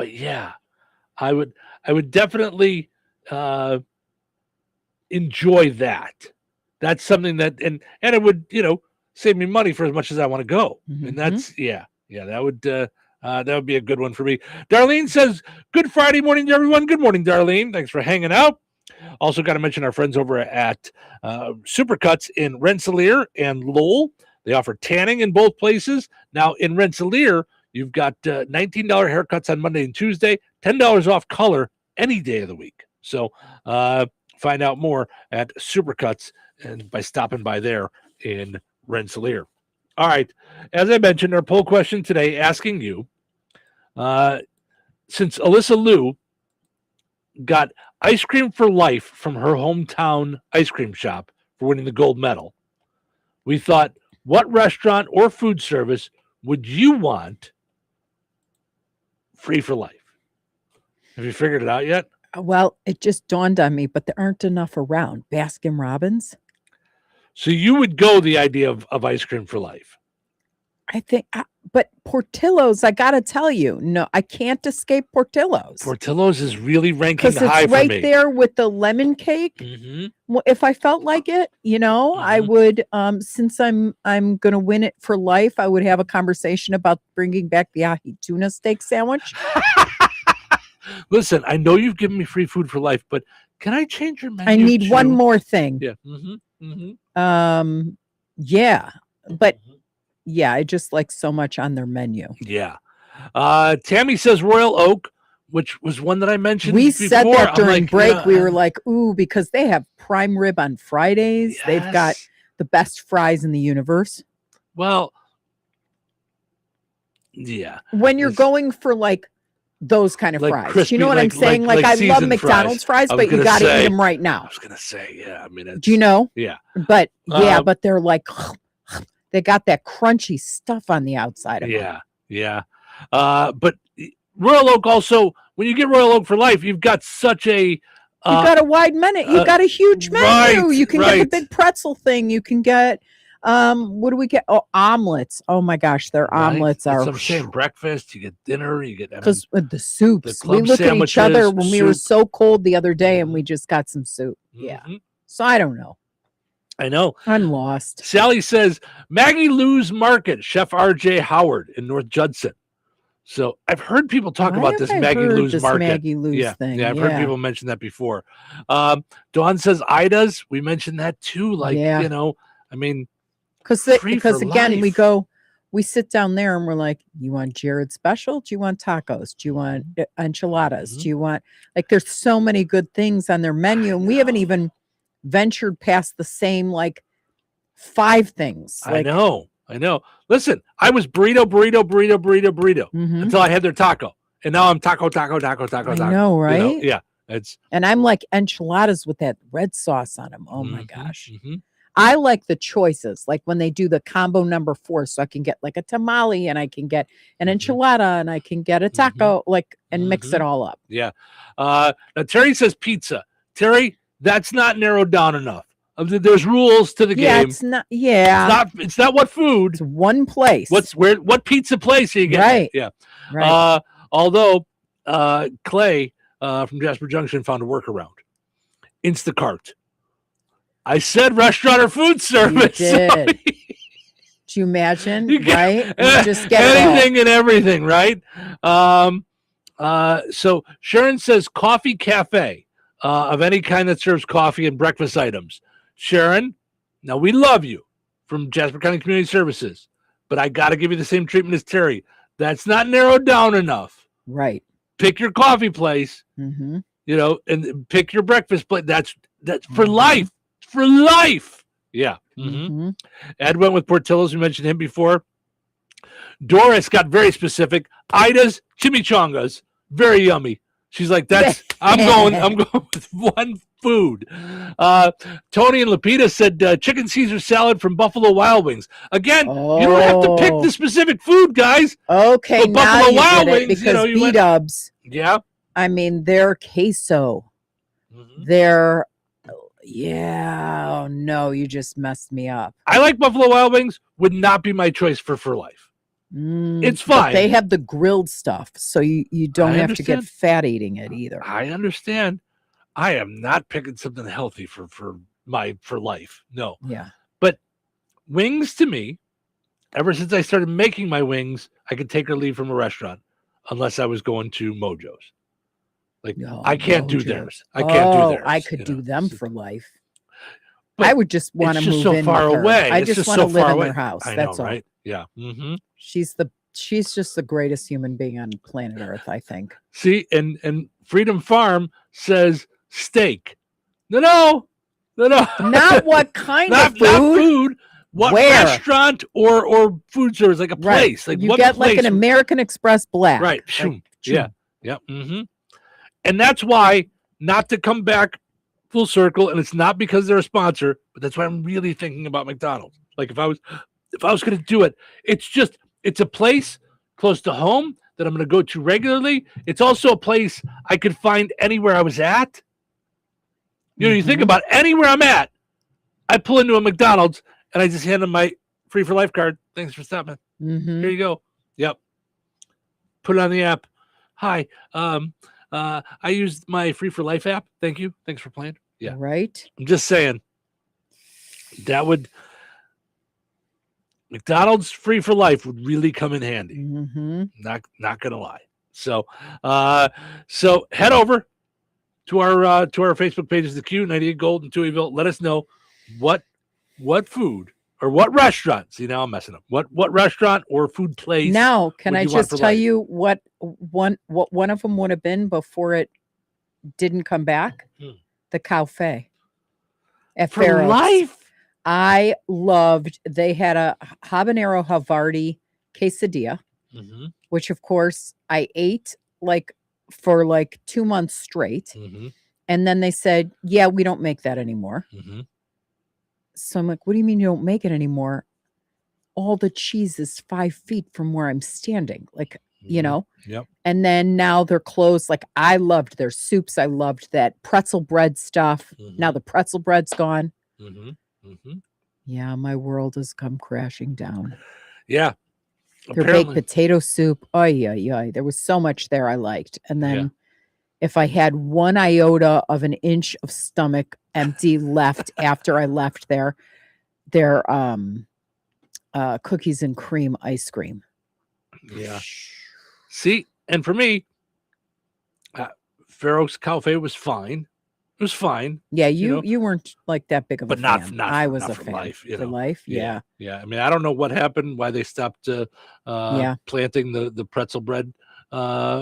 yeah, I would definitely enjoy that. That's something that and it would, save me money for as much as I want to go. Mm-hmm. And that's that would be a good one for me. Darlene says, good Friday morning to everyone. Good morning, Darlene. Thanks for hanging out. Also got to mention our friends over at Supercuts in Rensselaer and Lowell. They offer tanning in both places. Now in Rensselaer, you've got $19 haircuts on Monday and Tuesday, $10 off color any day of the week. So find out more at Supercuts and by stopping by there in Rensselaer. All right. As I mentioned, our poll question today asking you, since Alyssa Liu got ice cream for life from her hometown ice cream shop for winning the gold medal, we thought, what restaurant or food service would you want free for life? Have you figured it out yet? Well, it just dawned on me, but there aren't enough around. Baskin Robbins? So you would go the idea of ice cream for life? I think, but Portillo's, I got to tell you, no, I can't escape Portillo's. Portillo's is really ranking Because high it's for right me. there with the lemon cake. Mm-hmm. Well, if I felt like it, I would, since I'm going to win it for life, I would have a conversation about bringing back the ahi tuna steak sandwich. Listen, I know you've given me free food for life, but can I change your menu? I need one more thing. Yeah. Mm-hmm. Yeah. But yeah, I just like so much on their menu. Yeah. Tammy says Royal Oak, which was one that I mentioned We before. said that during break. yeah. We were like, ooh, because they have prime rib on Fridays. Yes. They've got the best fries in the universe. Well, yeah. When you're going for like those kind of Like fries. crispy, You know what I'm saying? Like I love seasoned McDonald's fries, I was but you gonna got to say- eat them right now. I was going to say, yeah. I mean, it's, Do you know? Yeah. But but they're like, they got that crunchy stuff on the outside of them. Yeah. But Royal Oak also, when you get Royal Oak for life, you've got such a You got a wide menu. You got a huge menu. right, You can get the right. big pretzel thing. You can get what do we get? Oh, omelets. Oh my gosh, their omelets That's are what I'm saying. Breakfast, you get dinner, you get because with the soups. club We look at each other sandwiches, when we were soup. so cold the other day and we just got some soup. Yeah. So I don't know. I know. I'm lost. Sally says Maggie Lou's Market, Chef RJ Howard in North Judson. So I've heard people talk Why about have this I Maggie heard Lou's this Market. Maggie Lou's yeah, thing? yeah, I've heard Yeah. people mention that before. Dawn says Ida's. We mentioned that too. Like, Yeah. I mean, Because free for again, life. we sit down there and we're like, you want Jared special? Do you want tacos? Do you want enchiladas? Do you want there's so many good things on their menu, and we haven't even ventured past the same 5 things. I know. Listen, I was burrito until I had their taco, and now I'm taco. I know, right? Yeah, it's And I'm like enchiladas with that red sauce on them. Oh my gosh. Mm-hmm. I like the choices, like when they do the combo number 4, so I can get like a tamale and I can get an enchilada and I can get a taco, and mix it all up. Yeah. Now Terry says pizza. Terry, that's not narrowed down enough. There's rules to the Yeah, game. it's not. Yeah, It's not what food. It's one place. What pizza place are you getting? Right. Yeah. Right. Although Clay from Jasper Junction found a workaround. Instacart. I said restaurant or food service. You did. Do you imagine? Right? You just get anything and everything, right? So Sharon says coffee cafe of any kind that serves coffee and breakfast items. Sharon, now we love you from Jasper County Community Services, but I got to give you the same treatment as Terry. That's not narrowed down enough. Right. Pick your coffee place, Mm-hmm. and pick your breakfast place. That's for life. For life. Yeah. Mm-hmm. Ed went with Portillo's. We mentioned him before. Doris got very specific. Ida's chimichangas, very yummy. She's like, I'm going with one food. Tony and Lapita said chicken Caesar salad from Buffalo Wild Wings. Again, you don't have to pick the specific food, guys. Okay, But now Buffalo you Wild get it Wings, because you went- B-dubs. Yeah. I mean, their queso. Their oh no, you just messed me up. I like Buffalo Wild Wings. Would not be my choice for life. It's But fine. they have the grilled stuff, so you don't I have to get understand. fat eating it either. I understand. I am not picking something healthy for life. No. Yeah. But wings to me, ever since I started making my wings, I could take or leave from a restaurant unless I was going to Mojo's. I can't do theirs. I can't do theirs. I could do them for life. But I would just want to it's just move so in far with her. away. I It's just just want to so live far in away. their house. I That's know, all. right? Yeah. Mm-hmm. She's just the greatest human being on planet Earth, I think. See, and Freedom Farm says steak. No. Not what kind not of food. Not food, What Where? restaurant or food service, like a place? Right. Like you what get place? like an American Express black. Right. Like, Yeah. Yeah. Mm-hmm. And that's why, not to come back full circle, and it's not because they're a sponsor, but that's why I'm really thinking about McDonald's. Like if I was going to do it, it's a place close to home that I'm going to go to regularly. It's also a place I could find anywhere I was at. You think about anywhere I'm at, I pull into a McDonald's and I just hand them my Free for Life card. Thanks for stopping. Here you go. Yep. Put it on the app. Hi. I used my Free for Life app. Thank you. Thanks for playing. Yeah. Right. I'm just saying that McDonald's Free for Life would really come in handy. Not gonna lie. So head over to our Facebook pages, the Q98 Gold and Touhyville. Let us know what food or what restaurant. See, now I'm messing up. What restaurant or food place? Now, can I just tell life? you what one of them would have been before it didn't come back? The Cafe at For Farrell's. life? I loved. They had a habanero Havarti quesadilla, which of course I ate for 2 months straight. And then they said, yeah, we don't make that anymore. So I'm like, what do you mean you don't make it anymore? All the cheese is 5 feet from where I'm standing. Yep. And then now they're closed. Like, I loved their soups. I loved that pretzel bread stuff. Now the pretzel bread's gone. Yeah, my world has come crashing down. Yeah. Their baked potato soup. Oh, yeah. There was so much there I liked. And then if I had one iota of an inch of stomach empty left after I left their cookies and cream ice cream. Yeah. See, and for me, Farrell's Cafe was fine. It was fine. Yeah, you weren't like that big of a but fan. not I was not a for fan. life. For life, yeah. Yeah. I mean, I don't know what happened, why they stopped planting the pretzel bread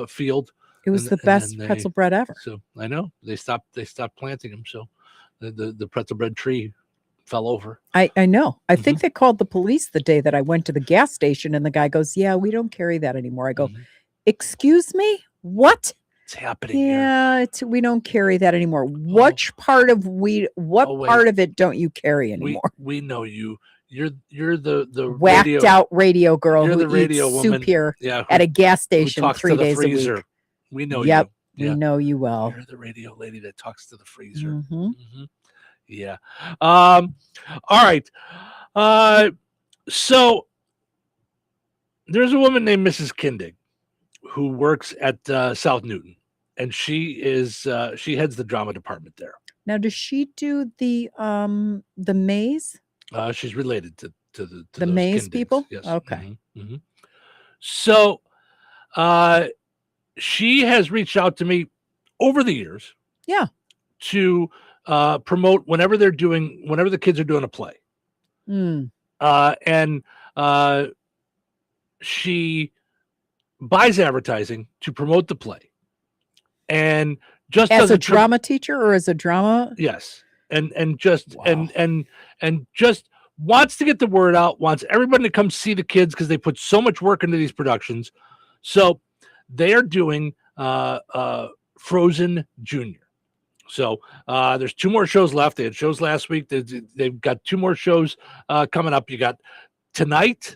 field. It was the best pretzel bread ever. So I know they stopped planting them. So the pretzel bread tree fell over. I know. I think they called the police the day that I went to the gas station, and the guy goes, yeah, we don't carry that anymore. I go, excuse me? What? It's happening. Yeah, we don't carry that anymore. Which part of part of it don't you carry anymore? We know you. You're the whacked out radio girl you're who the radio eats woman. soup here Yeah, at a gas station 3 days a week. We know you. Yeah. We know you well. You're the radio lady that talks to the freezer. Yeah. All right. So there's a woman named Mrs. Kindig who works at South Newton, and she heads the drama department there. Now, does she do the maze? She's related to the maze Kindigs. people. Yes. Okay. So she has reached out to me over the years. Yeah. To promote whenever the kids are doing a play. And she buys advertising to promote the play. And just as a drama teacher or as a drama? Yes. And just and just wants to get the word out, wants everybody to come see the kids because they put so much work into these productions. So they are doing Frozen Junior. So there's 2 more shows left. They had shows last week. They've got 2 more shows coming up. You got tonight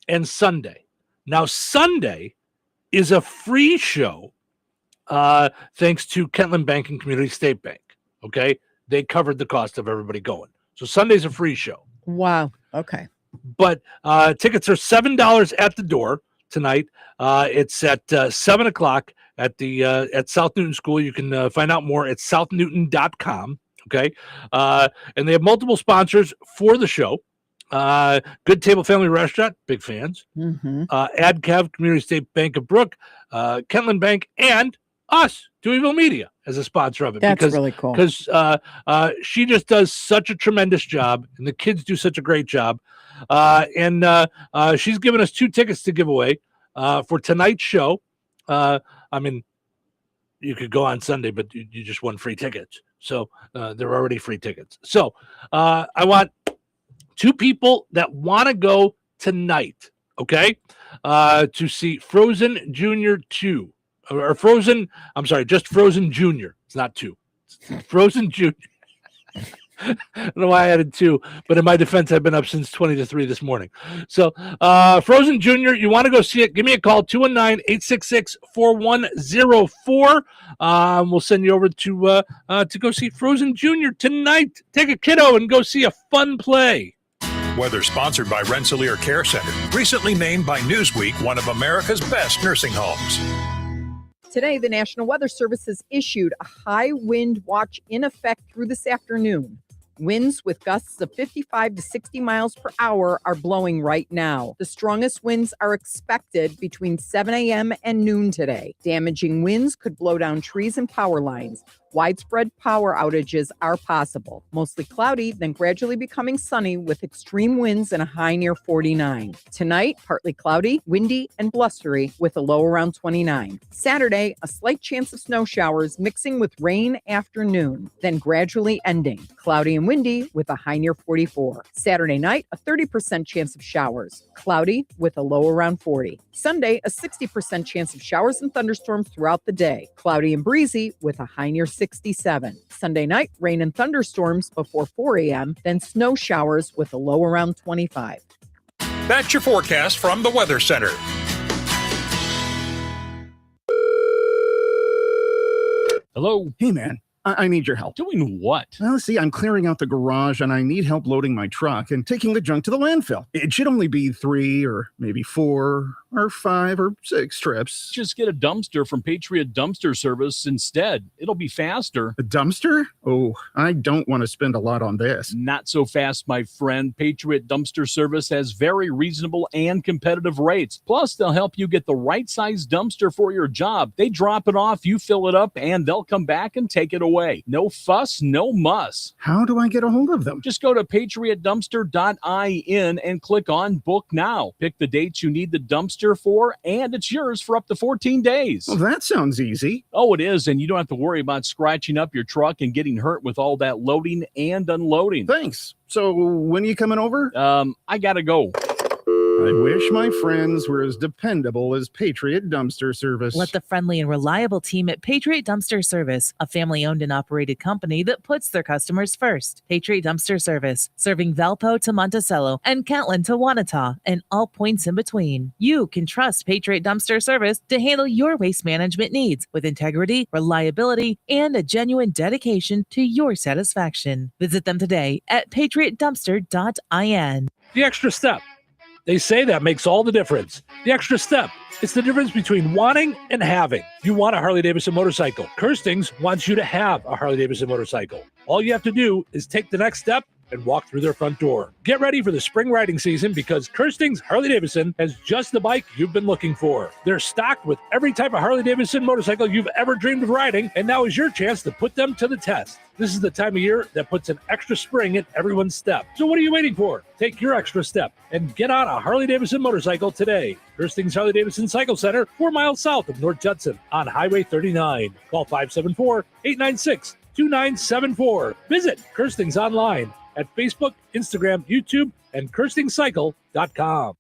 and Sunday. Now, Sunday is a free show thanks to Kentland Bank and Community State Bank. Okay? They covered the cost of everybody going. So Sunday's a free show. Wow. Okay. But tickets are $7 at the door tonight. It's at 7 o'clock at the at South Newton School. You can find out more at southnewton.com. Okay. And they have multiple sponsors for the show. Good Table Family Restaurant, big fans. AdCav, Community State Bank of Brook, Kentland Bank, and us, Touhyville Media, as a sponsor of it. That's really cool. Because she just does such a tremendous job, and the kids do such a great job. And she's given us 2 tickets to give away for tonight's show. I mean, you could go on Sunday, but you just won free tickets. So they're already free tickets. So I want two people that want to go tonight, okay, to see Frozen Junior 2. Or Frozen, I'm sorry, just Frozen Junior. It's not 2. It's Frozen Junior. I don't know why I added 2, but in my defense, I've been up since 20 to 3 this morning. So, Frozen Junior, you want to go see it, give me a call, 219-866-4104. We'll send you over to go see Frozen Junior tonight. Take a kiddo and go see a fun play. Weather sponsored by Rensselaer Care Center, recently named by Newsweek one of America's best nursing homes. Today, the National Weather Service has issued a high wind watch in effect through this afternoon. Winds with gusts of 55 to 60 miles per hour are blowing right now. The strongest winds are expected between 7 a.m. and noon today. Damaging winds could blow down trees and power lines. Widespread power outages are possible. Mostly cloudy, then gradually becoming sunny with extreme winds and a high near 49. Tonight, partly cloudy, windy, and blustery with a low around 29. Saturday, a slight chance of snow showers mixing with rain afternoon, then gradually ending. Cloudy and windy with a high near 44. Saturday night, a 30% chance of showers. Cloudy with a low around 40. Sunday, a 60% chance of showers and thunderstorms throughout the day. Cloudy and breezy with a high near 67. Sunday night, rain and thunderstorms before 4 a.m., then snow showers with a low around 25. That's your forecast from the Weather Center. Hello? Hey, man. I need your help. Doing what? Well, see, I'm clearing out the garage and I need help loading my truck and taking the junk to the landfill. It should only be 3 or maybe 4 or 5 or 6 trips. Just get a dumpster from Patriot Dumpster Service instead. It'll be faster. A dumpster? Oh, I don't want to spend a lot on this. Not so fast, my friend. Patriot Dumpster Service has very reasonable and competitive rates. Plus, they'll help you get the right size dumpster for your job. They drop it off, you fill it up, and they'll come back and take it away. No fuss, no muss. How do I get a hold of them? Just go to patriotdumpster.in and click on Book Now. Pick the dates you need the dumpster for, and it's yours for up to 14 days. Well, that sounds easy. Oh, it is, and you don't have to worry about scratching up your truck and getting hurt with all that loading and unloading. Thanks. So when are you coming over? I gotta go. I wish my friends were as dependable as Patriot Dumpster Service. Let the friendly and reliable team at Patriot Dumpster Service, a family-owned and operated company that puts their customers first. Patriot Dumpster Service, serving Valpo to Monticello and Catlin to Wanata and all points in between. You can trust Patriot Dumpster Service to handle your waste management needs with integrity, reliability, and a genuine dedication to your satisfaction. Visit them today at patriotdumpster.in. The extra step. They say that makes all the difference. The extra step. It's the difference between wanting and having. You want a Harley-Davidson motorcycle. Kirstings wants you to have a Harley-Davidson motorcycle. All you have to do is take the next step and walk through their front door. Get ready for the spring riding season because Kirstings Harley-Davidson has just the bike you've been looking for. They're stocked with every type of Harley-Davidson motorcycle you've ever dreamed of riding, and now is your chance to put them to the test. This is the time of year that puts an extra spring in everyone's step. So what are you waiting for? Take your extra step and get on a Harley-Davidson motorcycle today. Kirstings Harley-Davidson Cycle Center, 4 miles south of North Judson on Highway 39. Call 574-896-2974. Visit Kirstings online at Facebook, Instagram, YouTube, and KirstingCycle.com.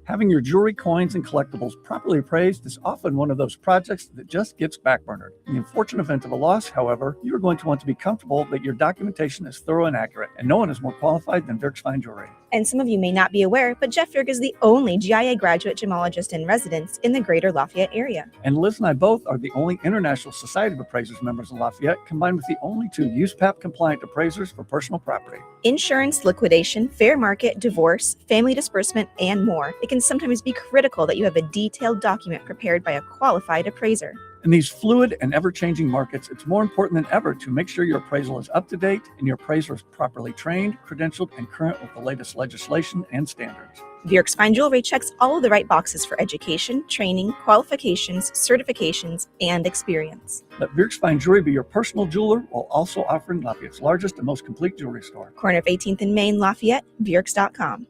Having your jewelry, coins, and collectibles properly appraised is often one of those projects that just gets backburnered. In the unfortunate event of a loss, however, you are going to want to be comfortable that your documentation is thorough and accurate, and no one is more qualified than Dirk's Fine Jewelry. And some of you may not be aware, but Jeff Dirk is the only GIA graduate gemologist in residence in the greater Lafayette area. And Liz and I both are the only International Society of Appraisers members in Lafayette, combined with the only 2 USPAP-compliant appraisers for personal property. Insurance, liquidation, fair market, divorce, family disbursement, and more. It can sometimes be critical that you have a detailed document prepared by a qualified appraiser. In these fluid and ever-changing markets, it's more important than ever to make sure your appraisal is up to date and your appraiser is properly trained, credentialed, and current with the latest legislation and standards. Dirk's Fine Jewelry checks all of the right boxes for education, training, qualifications, certifications, and experience. Let Dirk's Fine Jewelry be your personal jeweler while also offering Lafayette's largest and most complete jewelry store. Corner of 18th and Main, Lafayette, Dirks.com.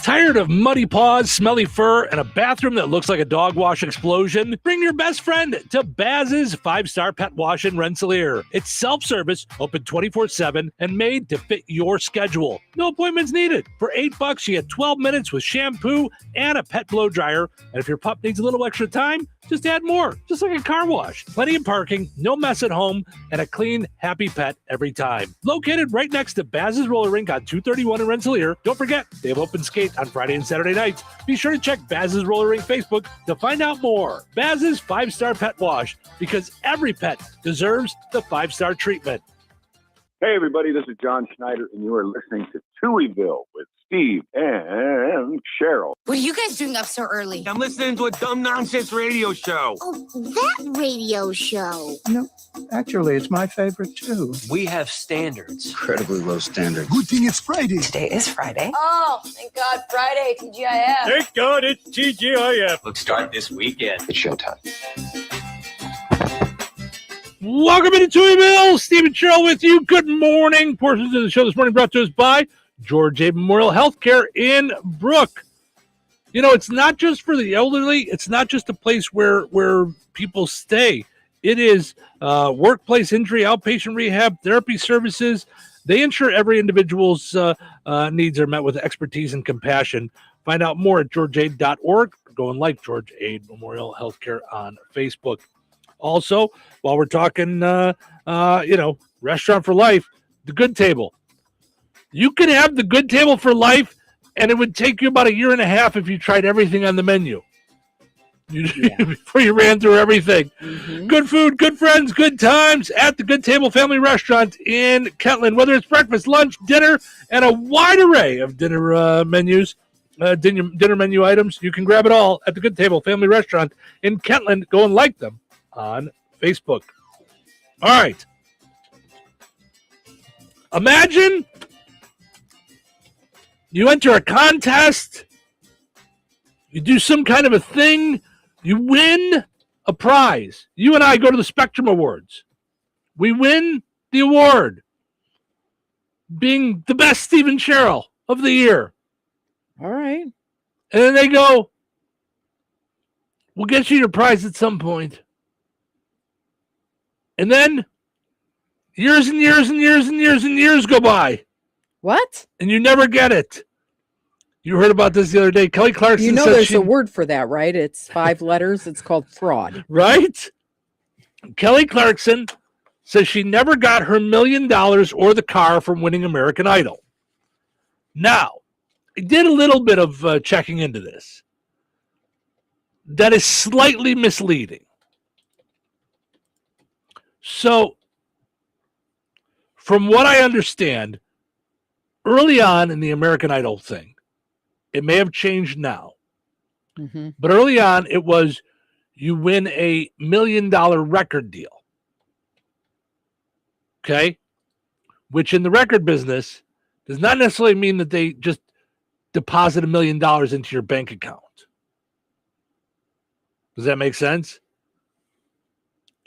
Tired of muddy paws, smelly fur, and a bathroom that looks like a dog wash explosion? Bring your best friend to Baz's 5-Star Pet Wash in Rensselaer. It's self-service, open 24/7, and made to fit your schedule. No appointments needed. For $8, you get 12 minutes with shampoo and a pet blow dryer. And if your pup needs a little extra time, just add more, just like a car wash. Plenty of parking, no mess at home, and a clean, happy pet every time. Located right next to Baz's Roller Rink on 231 in Rensselaer. Don't forget, they have open skate on Friday and Saturday nights. Be sure to check Baz's Roller Rink Facebook to find out more. Baz's 5-Star Pet Wash, because every pet deserves the 5-star treatment. Hey, everybody, this is John Schneider, and you are listening to Touhyville with Steve and Cheryl. What are you guys doing up so early? I'm listening to a dumb nonsense radio show. Oh, that radio show. No, actually, it's my favorite too. We have standards. Incredibly low standards. Good thing it's Friday. Today is Friday. Oh, thank God, Friday, TGIF. Thank God it's TGIF. Let's start this weekend. It's showtime. Welcome into Touhyville. Steve and Cheryl with you. Good morning. Portions of the show this morning brought to us by George A. Memorial Healthcare in Brook. You know, it's not just for the elderly. It's not just a place where people stay. It is workplace injury, outpatient rehab, therapy services. They ensure every individual's needs are met with expertise and compassion. Find out more at georgeaid.org. Go and like George A. Memorial Healthcare on Facebook. Also, while we're talking, restaurant for life, the Good Table. You could have the Good Table for life, and it would take you about 1.5 years if you tried everything on the menu. Before you ran through everything. Mm-hmm. Good food, good friends, good times at the Good Table Family Restaurant in Kentland. Whether it's breakfast, lunch, dinner, and a wide array of dinner menus, dinner menu items, you can grab it all at the Good Table Family Restaurant in Kentland. Go and like them on Facebook. All right. Imagine you enter a contest, you do some kind of a thing, you win a prize. You and I go to the Spectrum Awards. We win the award, being the best Steve and Cheryl of the year. All right. And then they go, we'll get you your prize at some point. And then years and years and years and years and years go by. What? And you never get it. You heard about this the other day. Kelly Clarkson You know there's a word for that, right? It's 5 letters. It's called fraud. Right? Kelly Clarkson says she never got her $1 million or the car from winning American Idol. Now, I did a little bit of checking into this. That is slightly misleading. So, from what I understand, early on in the American Idol thing, it may have changed now, but early on it was you win a $1 million record deal. Okay? Which in the record business does not necessarily mean that they just deposit $1 million into your bank account. Does that make sense?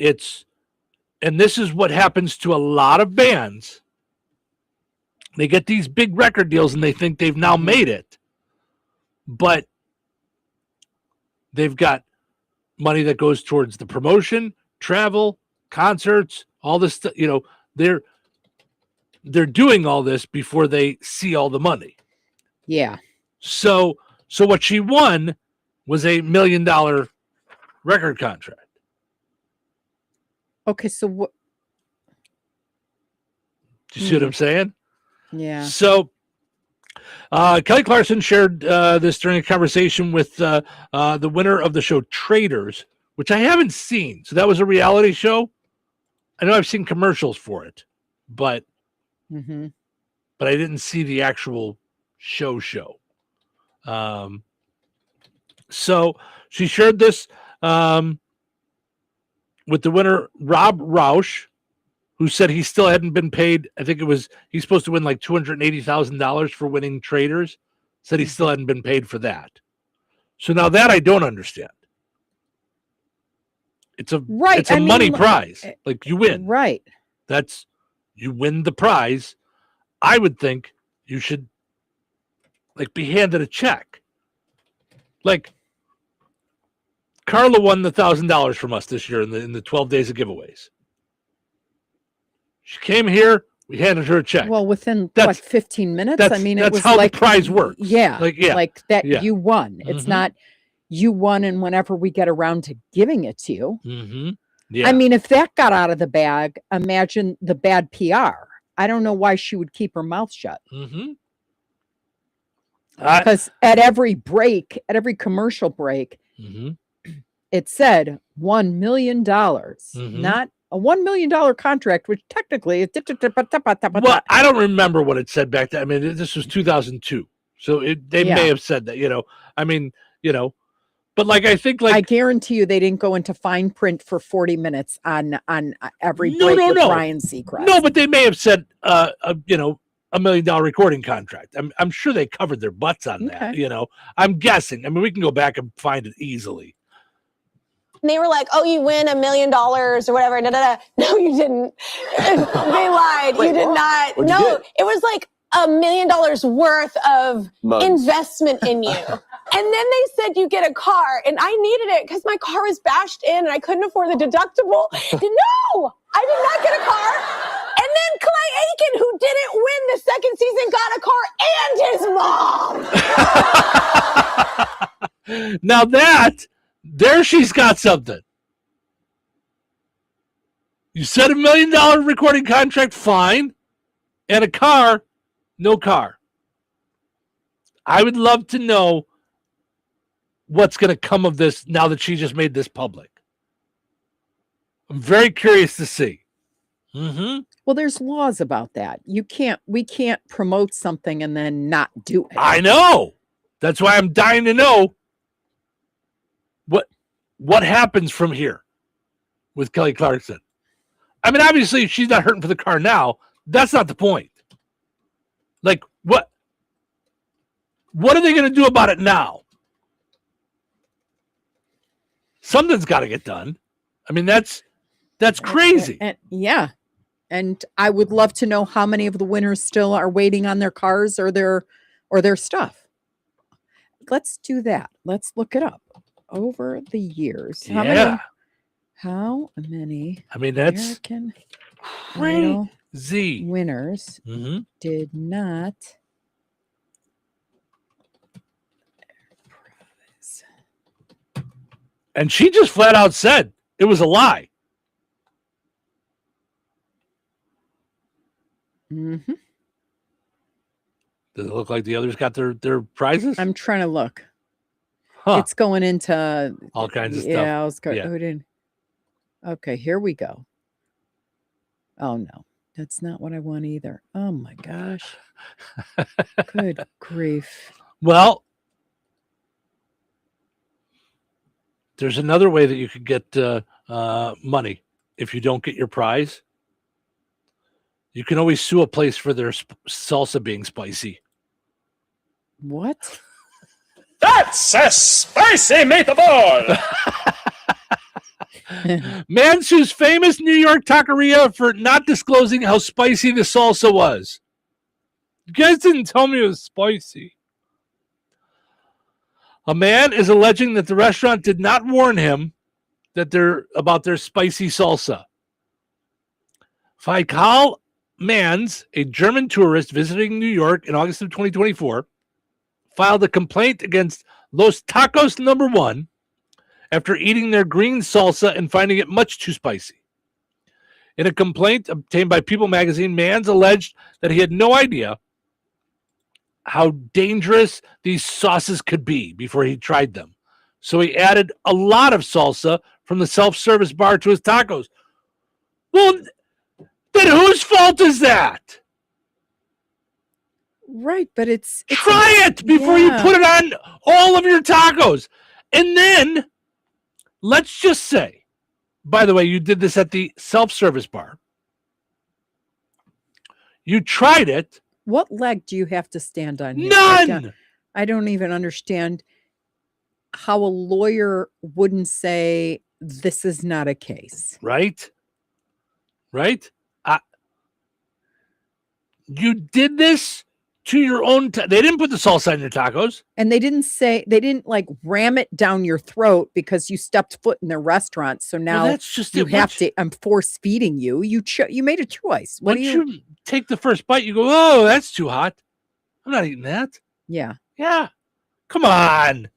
And this is what happens to a lot of bands. They get these big record deals and they think they've now made it. But they've got money that goes towards the promotion, travel, concerts, all this stuff. You know, they're doing all this before they see all the money. Yeah. So what she won was a $1 million record contract. Okay, so what? Do you see what I'm saying? Yeah. So Kelly Clarkson shared this during a conversation with the winner of the show Traders, which I haven't seen. So that was a reality show. I know I've seen commercials for it, but I didn't see the actual show. So she shared this with the winner, Rob Roush, who said he still hadn't been paid. I think he's supposed to win like $280,000 for winning Traders. Said he still hadn't been paid for that. So now that I don't understand. It's a money prize. Like you win. Right. You win the prize. I would think you should like be handed a check. Like Carla won the $1,000 from us this year in the 12 days of giveaways. She came here, we handed her a check. Well, within what 15 minutes? I mean, it was how like the prize works. Yeah, like that. Yeah. You won. It's not you won, and whenever we get around to giving it to you. Mm-hmm. Yeah. I mean, if that got out of the bag, imagine the bad PR. I don't know why she would keep her mouth shut. Mm-hmm. Because at every break, at every commercial break, it said $1 million, not a $1 million contract, which technically is. Well, I don't remember what it said back then. I mean, this was 2002, so they may have said that. I mean, but I think I guarantee you they didn't go into fine print for 40 minutes on every break with Ryan Seacrest. No, but they may have said $1 million recording contract. I'm sure they covered their butts on that. I'm guessing. I mean, we can go back and find it easily. And they were like, "Oh, you win $1 million or whatever." Da, da, da. No, you didn't. They lied. Wait, you did what? not. What'd you No, get? it was like $1 million worth of investment in you. And then they said you get a car, and I needed it because my car was bashed in and I couldn't afford the deductible. No, I did not get a car. And then Clay Aiken, who didn't win the second season, got a car and his mom. Now there she's got something. You said $1 million recording contract, fine. And a car, no car. I would love to know what's going to come of this now that she just made this public. I'm very curious to see. Well, there's laws about that. We can't promote something and then not do it. I know. That's why I'm dying to know what happens from here with Kelly Clarkson. I mean, obviously, she's not hurting for the car now. That's not the point. Like, what are they going to do about it now? Something's got to get done. I mean, that's crazy. Yeah. And I would love to know how many of the winners still are waiting on their cars or their stuff. Let's do that. Let's look it up. Over the years. How many I mean, that's American crazy. Winners did not And she just flat out said it was a lie. Does it look like the others got their prizes? I'm trying to look. Huh. It's going into all kinds of stuff. Yeah, I was going. Okay, here we go. Oh no, that's not what I want either. Oh my gosh. Good grief. Well, there's another way that you could get money if you don't get your prize. You can always sue a place for their salsa being spicy. What? That's a spicy meatball! Man sues famous New York taqueria for not disclosing how spicy the salsa was. You guys didn't tell me it was spicy. A man is alleging that the restaurant did not warn him about their spicy salsa. Faikal Mans, a German tourist visiting New York in August of 2024, filed a complaint against Los Tacos No. 1 after eating their green salsa and finding it much too spicy. In a complaint obtained by People magazine, Mans alleged that he had no idea how dangerous these sauces could be before he tried them. So he added a lot of salsa from the self-service bar to his tacos. Well, then whose fault is that? Right, but it's try it before you put it on all of your tacos. And then let's just say, by the way, you did this at the self-service bar. You tried it. What leg do you have to stand on here? None. I don't even understand how a lawyer wouldn't say this is not a case. Right? You did this to your own. They didn't put the salsa in your tacos. And they didn't like ram it down your throat because you stepped foot in their restaurant. So now that's just you it. have to, I'm force feeding you. You made a choice. Once you take the first bite, you go, oh, that's too hot. I'm not eating that. Yeah. Yeah. Come on.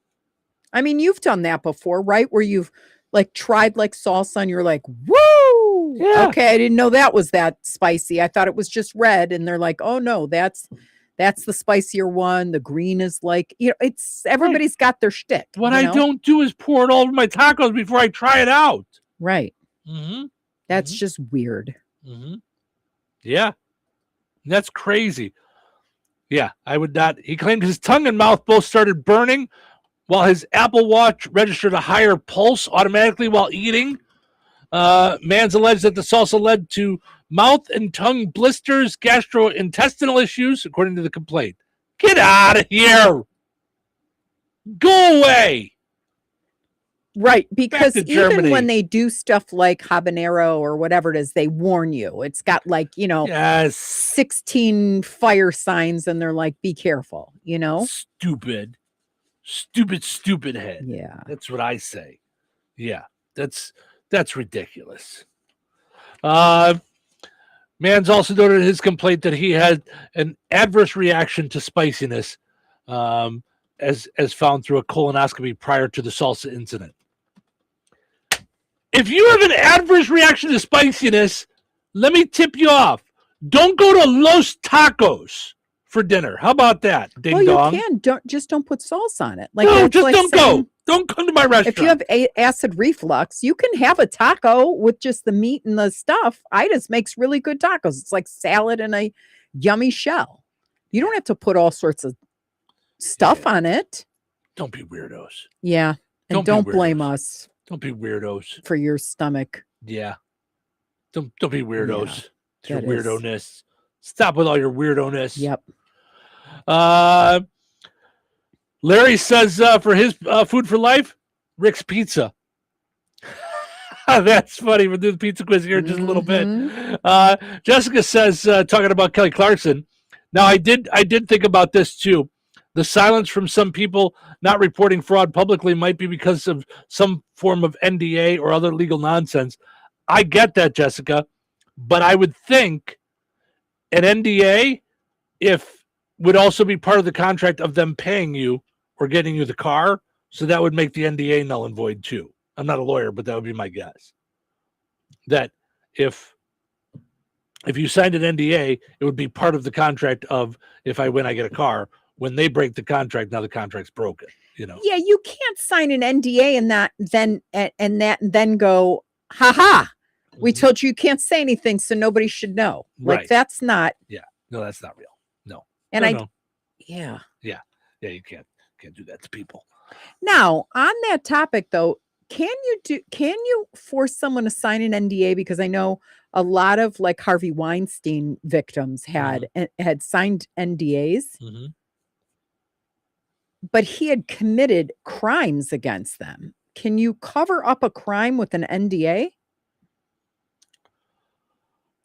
I mean, you've done that before, right? Where you've like tried like salsa and you're like, woo. Yeah. Okay. I didn't know that was that spicy. I thought it was just red. And they're like, oh no, that's the spicier one. The green is like, it's everybody's got their shtick. What I don't do is pour it all over my tacos before I try it out. Right. Mm-hmm. That's just weird. Mm-hmm. Yeah. That's crazy. Yeah, I would not. He claimed his tongue and mouth both started burning while his Apple Watch registered a higher pulse automatically while eating. Man's alleged that the salsa led to mouth and tongue blisters, gastrointestinal issues, according to the complaint. Get out of here. Go away. Right, because even Germany. when they do stuff like habanero or whatever it is, they warn you. It's got like, 16 fire signs and they're like, be careful, Stupid head. Yeah. That's what I say. Yeah, that's ridiculous. Man's also noted in his complaint that he had an adverse reaction to spiciness as found through a colonoscopy prior to the salsa incident. If you have an adverse reaction to spiciness, let me tip you off. Don't go to Los Tacos for dinner. How about that? Ding dong. You can. Don't put sauce on it. Like, no, just like don't saying, go. Don't come to my restaurant. If you have acid reflux, you can have a taco with just the meat and the stuff. Ida's makes really good tacos. It's like salad and a yummy shell. You don't have to put all sorts of stuff on it. Don't be weirdos. Yeah. And don't blame us. Don't be weirdos. For your stomach. Yeah. Don't be weirdos. Yeah, your weirdo-ness. Stop with all your weirdo-ness. Yep. Larry says for his food for life, Rick's Pizza. That's funny. We'll do the pizza quiz here in just a little bit. Jessica says, talking about Kelly Clarkson. Now, I did think about this too. The silence from some people not reporting fraud publicly might be because of some form of NDA or other legal nonsense. I get that, Jessica, but I would think an NDA would also be part of the contract of them paying you or getting you the car. So that would make the NDA null and void too. I'm not a lawyer, but that would be my guess. That if you signed an NDA, it would be part of the contract of if I win, I get a car. When they break the contract, now the contract's broken. Yeah, you can't sign an NDA and then go, ha. We told you can't say anything, so nobody should know. Like Right. that's not. Yeah, no, that's not real. No, And no. Yeah. You can't do that to people. Now, on that topic though, can you force someone to sign an NDA? Because I know a lot of like Harvey Weinstein victims had signed NDAs, but he had committed crimes against them. Can you cover up a crime with an NDA?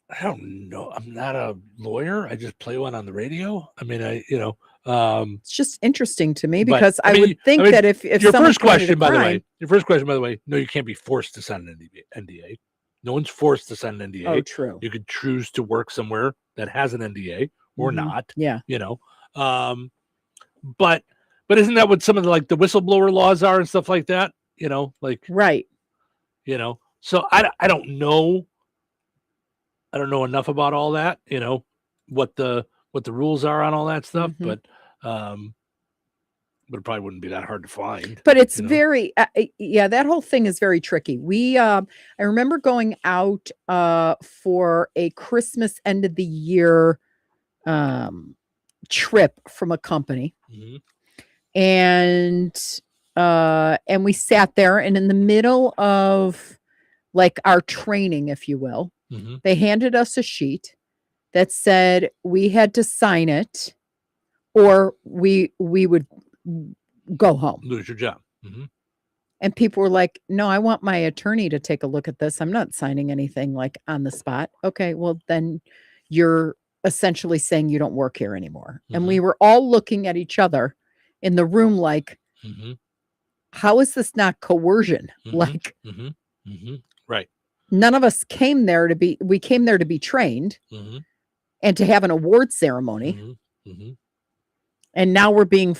I don't know. I'm not a lawyer. I just play one on the radio. I mean, It's just interesting to me because I would think that if your someone first question, committed a by the way, no, you can't be forced to sign an NDA. No one's forced to sign an NDA. Oh, true. You could choose to work somewhere that has an NDA or not. Yeah. But isn't that what some of the whistleblower laws are and stuff like that? Right. So I don't know. I don't know enough about all that, what the rules are on all that stuff, but it probably wouldn't be that hard to find. But it's very, that whole thing is very tricky. I remember going out for a Christmas end of the year trip from a company, and we sat there, and in the middle of like our training, if you will, they handed us a sheet that said we had to sign it or we would go home. Lose your job. And people were like, no, I want my attorney to take a look at this. I'm not signing anything like on the spot. Okay, well then you're essentially saying you don't work here anymore. And we were all looking at each other in the room like, how is this not coercion? Like, right. None of us came there to be trained and to have an award ceremony. And now we're being,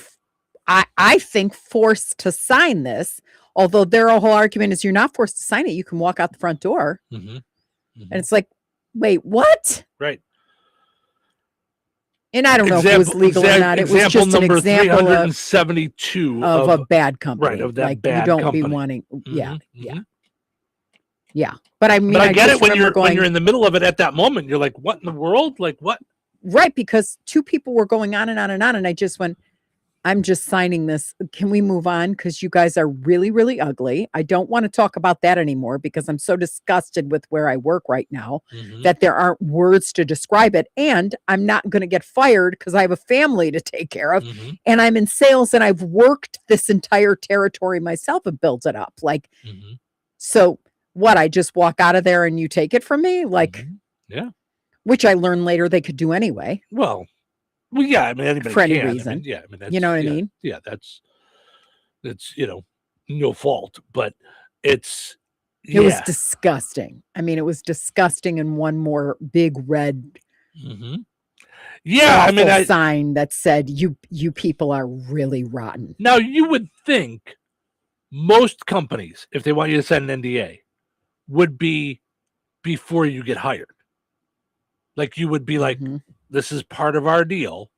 I think, forced to sign this. Although their whole argument is you're not forced to sign it. You can walk out the front door. And it's like, wait, what? Right. And I don't know if it was legal or not. It was just an example 372 of a bad company. Right, of that like, bad you don't company. be wanting. Yeah. But I mean, but I get it when when you're in the middle of it at that moment. You're like, what in the world? Like what? Right, because two people were going on and on and on, and I just went, I'm just signing this. Can we move on? Because you guys are really, really ugly. I don't want to talk about that anymore because I'm so disgusted with where I work right now that there aren't words to describe it. And I'm not going to get fired because I have a family to take care of. And I'm in sales and I've worked this entire territory myself and built it up. Like, so what? I just walk out of there and you take it from me? Like, yeah. Which I learned later they could do anyway. Well, yeah, I mean, anybody for any can. reason. I mean, yeah, I mean, that's, you know what I mean? Yeah, that's no fault, but it was disgusting. I mean, it was disgusting, and one more big red, yeah, I mean, sign that said, "You people are really rotten." Now, you would think most companies, if they want you to sign an NDA, would be before you get hired. Like you would be like, this is part of our deal.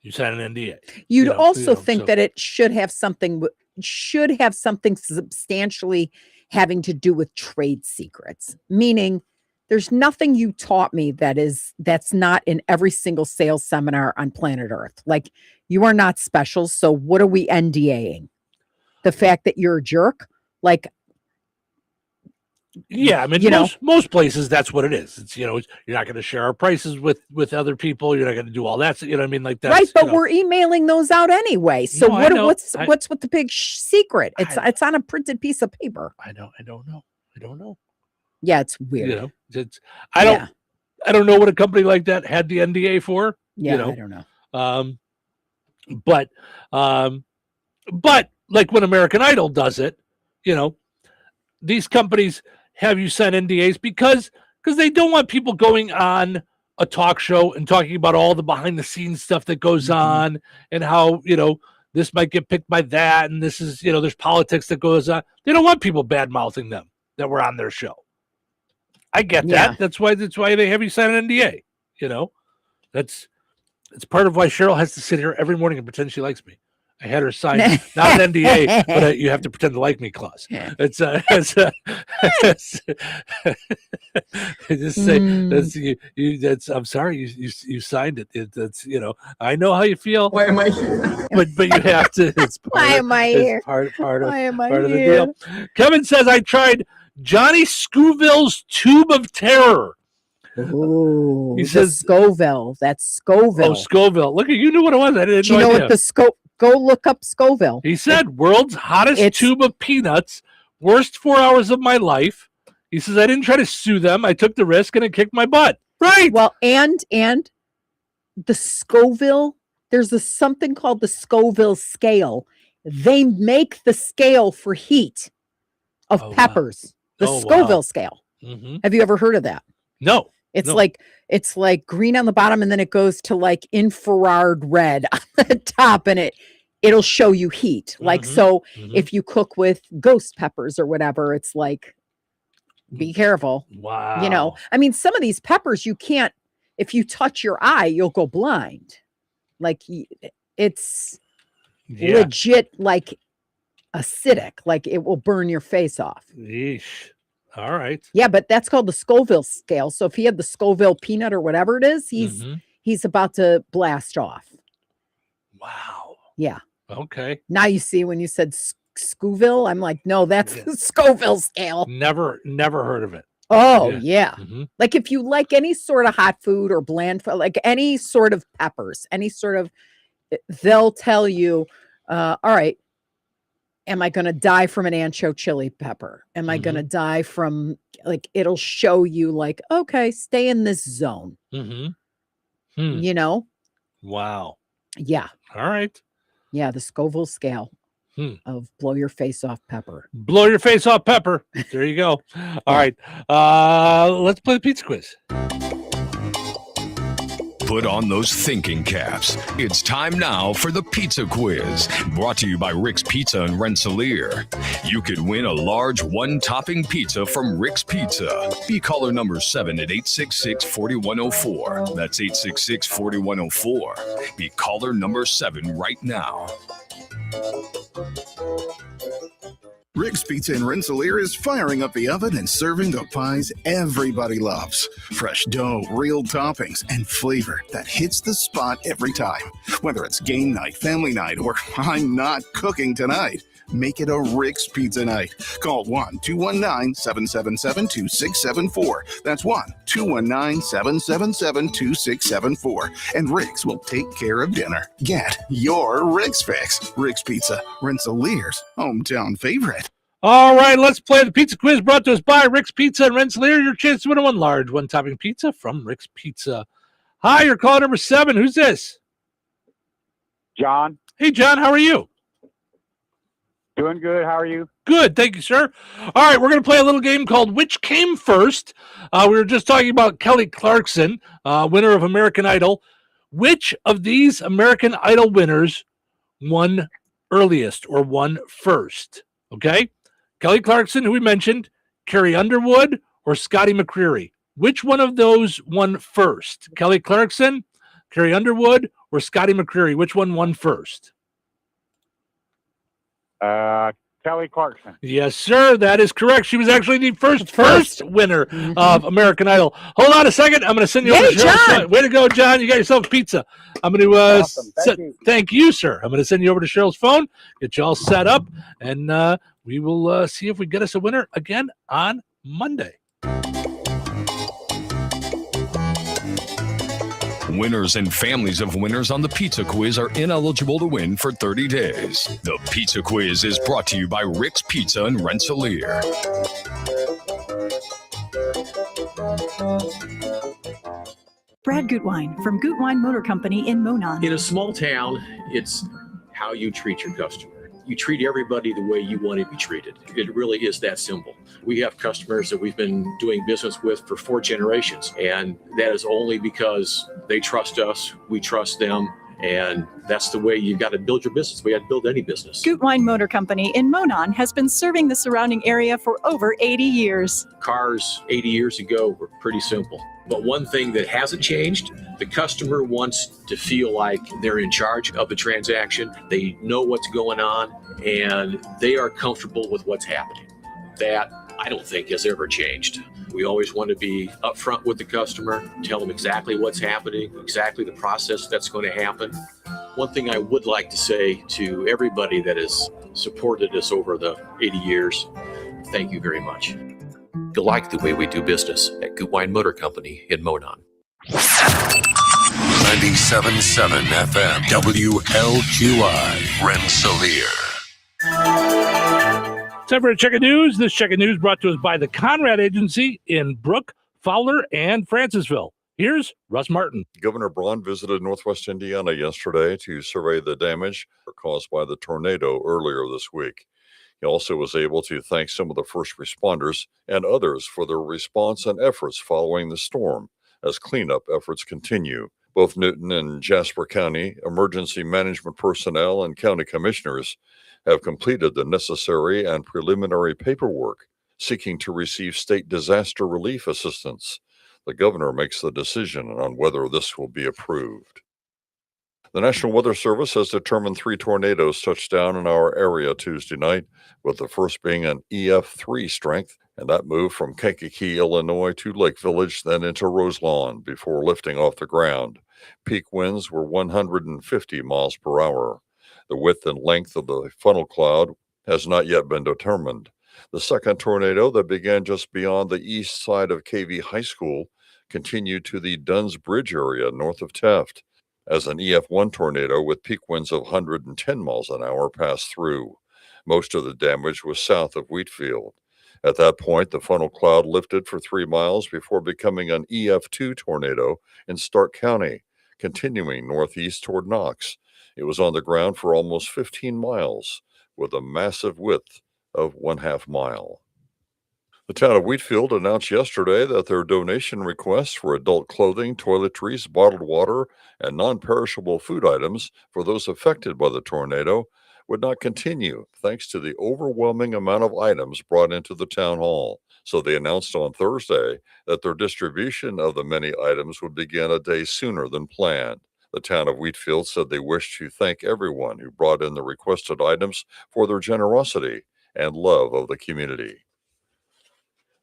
You sign an NDA. You'd also think that it should have something substantially having to do with trade secrets. Meaning, there's nothing you taught me that's not in every single sales seminar on planet Earth. Like, you are not special. So what are we NDAing? The fact that you're a jerk? Like, yeah, I mean, most places that's what it is. It's you're not going to share our prices with other people. You're not going to do all that. You know what I mean? Like that's right. But we're emailing those out anyway. So what's with the big secret? It's on a printed piece of paper. I don't know. Yeah, it's weird. I don't know what a company like that had the NDA for. Yeah, I don't know. But like when American Idol does it, these companies have you sign NDAs because they don't want people going on a talk show and talking about all the behind the scenes stuff that goes on and how, this might get picked by that. And this is, there's politics that goes on. They don't want people bad mouthing them that were on their show. I get that. That's why they have you sign an NDA. It's part of why Cheryl has to sit here every morning and pretend she likes me. I had her sign not an NDA, but you have to pretend to like me clause. It's just say that's I'm sorry you signed it. That's I know how you feel. Why am I here? But you have to. It's part Why am I here? Part of Why am I part of the here? deal. Kevin says I tried Johnny Scoville's Tube of Terror. Ooh, he says Scoville. That's Scoville. Oh, Scoville. Look, you knew what it was. I didn't Do you know what the Go look up Scoville. He said, world's hottest tube of peanuts, worst 4 hours of my life. He says, I didn't try to sue them. I took the risk and it kicked my butt. Right. Well, and the Scoville, there's something called the Scoville scale. They make the scale for heat of peppers. Wow. The Scoville scale. Have you ever heard of that? No. It's like green on the bottom and then it goes to like infrared red on the top and it'll show you heat. Like, so if you cook with ghost peppers or whatever, it's like, be careful. Wow. I mean, some of these peppers you can't, if you touch your eye, you'll go blind. Like it's legit, like acidic, like it will burn your face off. Yeesh. All right. Yeah, but that's called the Scoville scale. So if he had the Scoville peanut or whatever it is, he's about to blast off. Wow. Yeah. Okay. Now you see when you said Scoville, I'm like, no, that's the Scoville scale. Never heard of it. Oh, yeah. Like if you like any sort of hot food or bland food, like any sort of peppers, they'll tell you, all right, am I going to die from an ancho chili pepper? Am I going to die from, like, it'll show you like, okay, stay in this zone. You know? Wow. Yeah. All right. Yeah, the Scoville scale of blow your face off pepper. Blow your face off pepper. There you go. All right. Let's play the pizza quiz. Put on those thinking caps. It's time now for the Pizza Quiz, brought to you by Rick's Pizza in Rensselaer. You could win a large one-topping pizza from Rick's Pizza. Be caller number 7 at 866-4104. That's 866-4104. Be caller number 7 right now. Rick's Pizza in Rensselaer is firing up the oven and serving the pies everybody loves. Fresh dough, real toppings, and flavor that hits the spot every time. Whether it's game night, family night, or I'm not cooking tonight, make it a Rick's Pizza night. Call 1-219-777-2674. That's 1-219-777-2674. And Rick's will take care of dinner. Get your Rick's fix. Rick's Pizza, Rensselaer's hometown favorite. All right, let's play the pizza quiz brought to us by Rick's Pizza in Rensselaer. Your chance to win a one large one-topping pizza from Rick's Pizza. Hi, you're caller number 7. Who's this? John. Hey, John, how are you? Doing good. How are you? Good, thank you, sir. All right, we're going to play a little game called Which Came First. We were just talking about Kelly Clarkson, winner of American Idol. Which of these American Idol winners won earliest or won first? Okay? Kelly Clarkson, who we mentioned, Carrie Underwood, or Scotty McCreery. Which one of those won first? Kelly Clarkson, Carrie Underwood, or Scotty McCreery? Which one won first? Kelly Clarkson. Yes, sir. That is correct. She was actually the first winner of American Idol. Hold on a second. I'm going to send you over to Cheryl. Way to go, John. You got yourself a pizza. I'm going to Awesome. thank you, sir. I'm going to send you over to Cheryl's phone, get you all set up, and we will see if we get us a winner again on Monday. Winners and families of winners on the Pizza Quiz are ineligible to win for 30 days. The Pizza Quiz is brought to you by Rick's Pizza in Rensselaer. Brad Gutwein from Gutwein Motor Company in Monon. In a small town, it's how you treat your customer. You treat everybody the way you want to be treated. It really is that simple. We have customers that we've been doing business with for 4 generations, and that is only because they trust us, we trust them, and that's the way you've got to build your business. We have to build any business. Gutwein Motor Company in Monon has been serving the surrounding area for over 80 years. Cars 80 years ago were pretty simple. But one thing that hasn't changed, the customer wants to feel like they're in charge of the transaction. They know what's going on, and they are comfortable with what's happening. That, I don't think, has ever changed. We always want to be upfront with the customer, tell them exactly what's happening, exactly the process that's going to happen. One thing I would like to say to everybody that has supported us over the 80 years, thank you very much. You'll like the way we do business at Gutwein Motor Company in Monon. 97.7 FM WLQI Rensselaer. Time for a check of news. This check of news brought to us by the Conrad Agency in Brook, Fowler, and Francisville. Here's Russ Martin. Governor Braun visited Northwest Indiana yesterday to survey the damage caused by the tornado earlier this week. He also was able to thank some of the first responders and others for their response and efforts following the storm as cleanup efforts continue. Both Newton and Jasper County emergency management personnel and county commissioners have completed the necessary and preliminary paperwork seeking to receive state disaster relief assistance. The governor makes the decision on whether this will be approved. The National Weather Service has determined 3 tornadoes touched down in our area Tuesday night, with the first being an EF3 strength, and that moved from Kankakee, Illinois to Lake Village, then into Roselawn before lifting off the ground. Peak winds were 150 miles per hour. The width and length of the funnel cloud has not yet been determined. The second tornado that began just beyond the east side of KV High School continued to the Dunn's Bridge area north of Taft, as an EF1 tornado with peak winds of 110 miles an hour passed through. Most of the damage was south of Wheatfield. At that point, the funnel cloud lifted for 3 miles before becoming an EF2 tornado in Stark County, continuing northeast toward Knox. It was on the ground for almost 15 miles with a massive width of 1/2 mile. The town of Wheatfield announced yesterday that their donation requests for adult clothing, toiletries, bottled water, and non-perishable food items for those affected by the tornado would not continue thanks to the overwhelming amount of items brought into the town hall. So they announced on Thursday that their distribution of the many items would begin a day sooner than planned. The town of Wheatfield said they wish to thank everyone who brought in the requested items for their generosity and love of the community.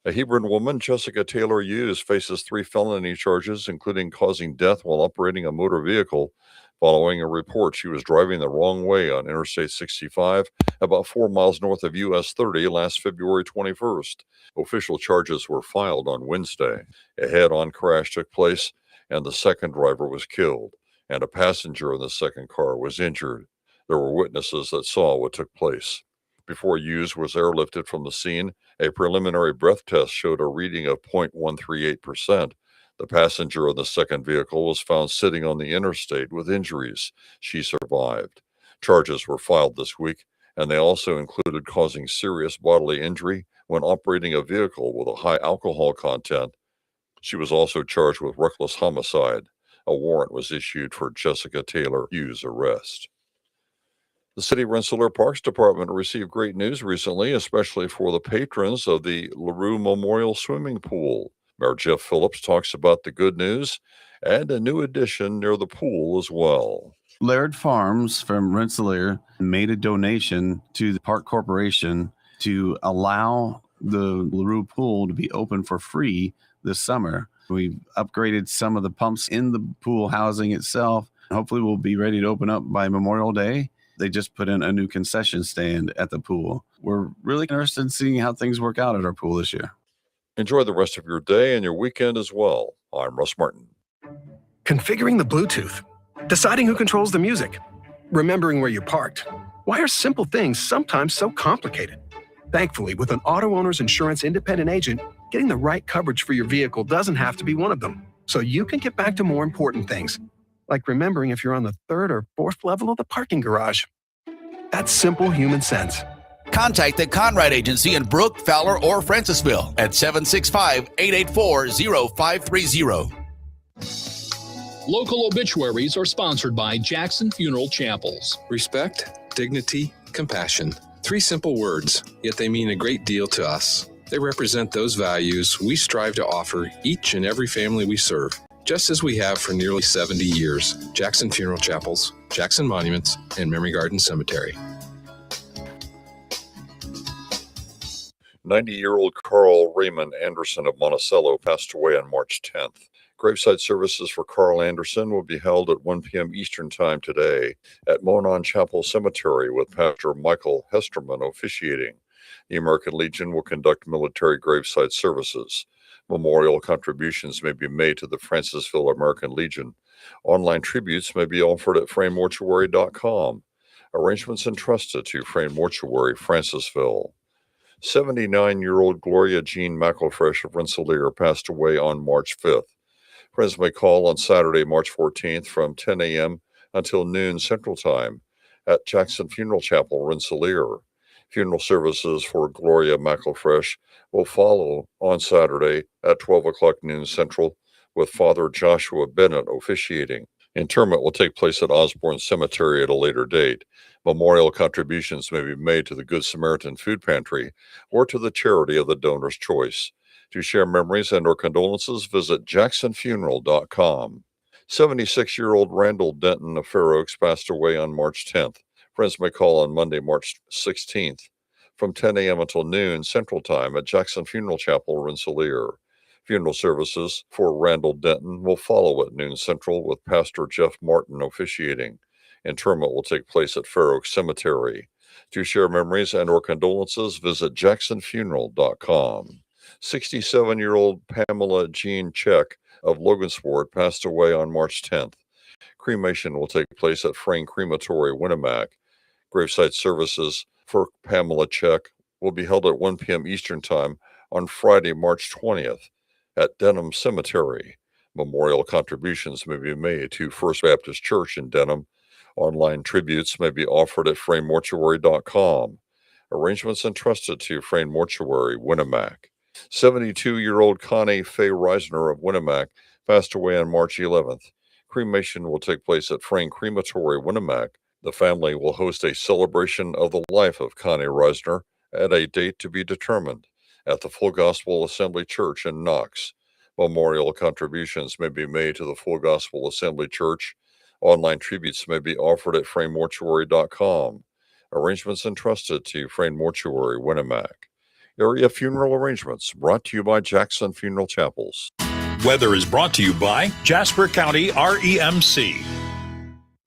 A Hebron woman, Jessica Taylor Hughes, faces 3 felony charges, including causing death while operating a motor vehicle, following a report she was driving the wrong way on Interstate 65, about 4 miles north of US 30 last February 21st. Official charges were filed on Wednesday. A head-on crash took place, and the second driver was killed, and a passenger in the second car was injured. There were witnesses that saw what took place. Before Hughes was airlifted from the scene, a preliminary breath test showed a reading of 0.138%. The passenger in the second vehicle was found sitting on the interstate with injuries. She survived. Charges were filed this week, and they also included causing serious bodily injury when operating a vehicle with a high alcohol content. She was also charged with reckless homicide. A warrant was issued for Jessica Taylor Hughes' arrest. The City Rensselaer Parks Department received great news recently, especially for the patrons of the LaRue Memorial Swimming Pool. Mayor Jeff Phillips talks about the good news and a new addition near the pool as well. Laird Farms from Rensselaer made a donation to the Park Corporation to allow the LaRue Pool to be open for free this summer. We've upgraded some of the pumps in the pool housing itself. Hopefully we'll be ready to open up by Memorial Day. They just put in a new concession stand at the pool. We're really interested in seeing how things work out at our pool this year. Enjoy the rest of your day and your weekend as well. I'm Russ Martin. Configuring the Bluetooth, deciding who controls the music, remembering where you parked. Why are simple things sometimes so complicated? Thankfully, with an auto owner's insurance independent agent, getting the right coverage for your vehicle doesn't have to be one of them. So you can get back to more important things, like remembering if you're on the 3rd or 4th level of the parking garage. That's simple human sense. Contact the Conrad Agency in Brook, Fowler, or Francisville at 765-884-0530. Local obituaries are sponsored by Jackson Funeral Chapels. Respect, dignity, compassion. 3 simple words, yet they mean a great deal to us. They represent those values we strive to offer each and every family we serve, just as we have for nearly 70 years. Jackson Funeral Chapels, Jackson Monuments, and Memory Garden Cemetery. 90-year-old Carl Raymond Anderson of Monticello passed away on March 10th. Graveside services for Carl Anderson will be held at 1 p.m. Eastern Time today at Monon Chapel Cemetery with Pastor Michael Hesterman officiating. The American Legion will conduct military graveside services. Memorial contributions may be made to the Francisville American Legion. Online tributes may be offered at fraynmortuary.com. Arrangements entrusted to Frayn Mortuary, Francisville. 79-year-old Gloria Jean McElfresh of Rensselaer passed away on March 5th. Friends may call on Saturday, March 14th from 10 a.m. until noon Central Time at Jackson Funeral Chapel, Rensselaer. Funeral services for Gloria McElfresh will follow on Saturday at 12 o'clock noon Central with Father Joshua Bennett officiating. Interment will take place at Osborne Cemetery at a later date. Memorial contributions may be made to the Good Samaritan Food Pantry or to the charity of the donor's choice. To share memories and or condolences, visit jacksonfuneral.com. 76-year-old Randall Denton of Fair Oaks passed away on March 10th. Friends may call on Monday, March 16th from 10 a.m. until noon Central Time at Jackson Funeral Chapel, Rensselaer. Funeral services for Randall Denton will follow at noon Central with Pastor Jeff Martin officiating. Interment will take place at Fair Oaks Cemetery. To share memories and or condolences, visit jacksonfuneral.com. 67-year-old Pamela Jean Check of Logansport passed away on March 10th. Cremation will take place at Frayn Crematory, Winnemac. Graveside services for Pamela Check will be held at 1 p.m. Eastern Time on Friday, March 20th at Denham Cemetery. Memorial contributions may be made to First Baptist Church in Denham. Online tributes may be offered at fraynmortuary.com. Arrangements entrusted to Frayne Mortuary, Winnemac. 72-year-old Connie Faye Reisner of Winnemac passed away on March 11th. Cremation will take place at Frayne Crematory, Winnemac. The family will host a celebration of the life of Connie Reisner at a date to be determined at the Full Gospel Assembly Church in Knox. Memorial contributions may be made to the Full Gospel Assembly Church. Online tributes may be offered at fraynmortuary.com. Arrangements entrusted to Frayne Mortuary, Winnemac. Area funeral arrangements brought to you by Jackson Funeral Chapels. Weather is brought to you by Jasper County REMC.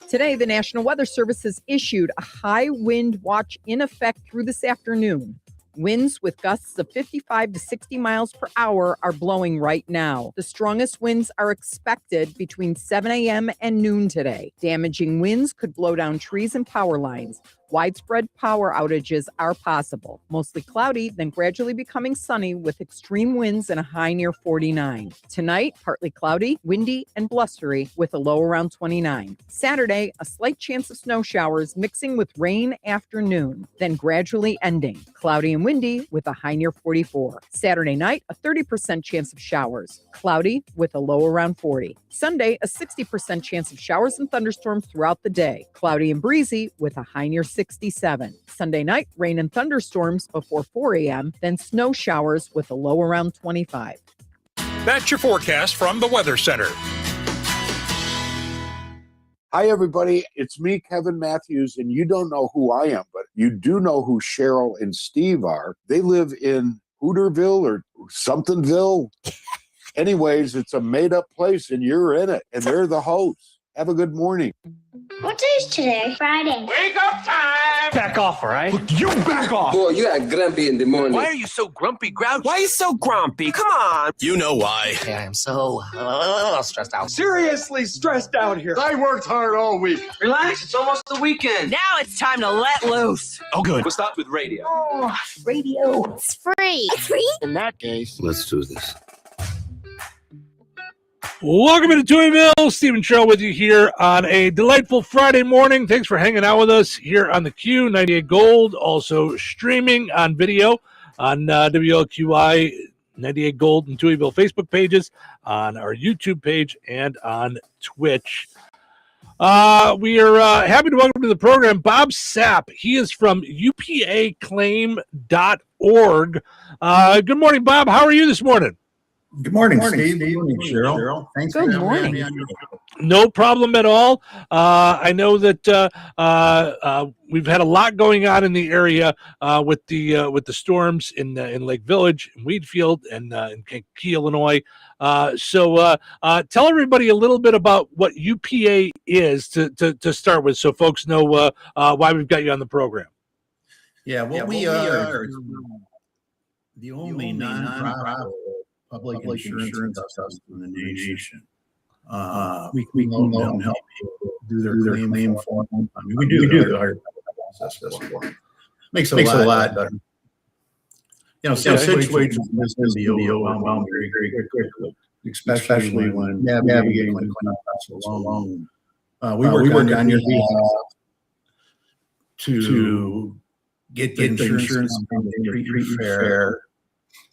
Today, the National Weather Service has issued a high wind watch in effect through this afternoon. Winds with gusts of 55 to 60 miles per hour are blowing right now. The strongest winds are expected between 7 a.m. and noon today. Damaging winds could blow down trees and power lines. Widespread power outages are possible. Mostly cloudy, then gradually becoming sunny with extreme winds and a high near 49. Tonight, partly cloudy, windy, and blustery with a low around 29. Saturday, a slight chance of snow showers mixing with rain afternoon, then gradually ending. Cloudy and windy with a high near 44. Saturday night, a 30% chance of showers. Cloudy with a low around 40. Sunday, a 60% chance of showers and thunderstorms throughout the day. Cloudy and breezy with a high near 67. Sunday night, rain and thunderstorms before 4 a.m., then snow showers with a low around 25. That's your forecast from the Weather Center. Hi, everybody. It's me, Kevin Matthews, and you don't know who I am, but you do know who Cheryl and Steve are. They live in Hooterville or somethingville. Anyways, it's a made-up place, and you're in it, and they're the hosts. Have a good morning. What day is today? Friday. Wake up time! Back off, all right? You back off! Boy, you got grumpy in the morning. Why are you so grumpy, Grouch? Why are you so grumpy? Come on. You know why. I am so stressed out. Seriously stressed out here. I worked hard all week. Relax, it's almost the weekend. Now it's time to let loose. Oh, good. We'll start with radio. Oh, radio. It's free. It's free? In that case, Let's do this. Welcome to Touhyville. Stephen Sherrill with you here on a delightful Friday morning. Thanks for hanging out with us here on the Q 98 Gold, also streaming on video on WLQI 98 Gold and Touhyville Facebook pages, on our YouTube page, and on Twitch. We are happy to welcome to the program Bob Sapp. He is from upaclaim.org. Good morning, Bob. How are you this morning? Good morning, Steve. Good morning, Cheryl. Thanks for having me on your show. No problem at all. I know that we've had a lot going on in the area with the storms in Lake Village, in Wheatfield, and in Kankakee, Illinois. So tell everybody a little bit about what UPA is to start with, so folks know why we've got you on the program. Yeah, we are the only non-profit public insurance trust in the nation. We can help people do their claim form. We do the hard process for them. Makes it a lot better. You know, situations can be overwhelming very quickly, especially when navigating the process alone. We work on your behalf to get the insurance company to treat fair.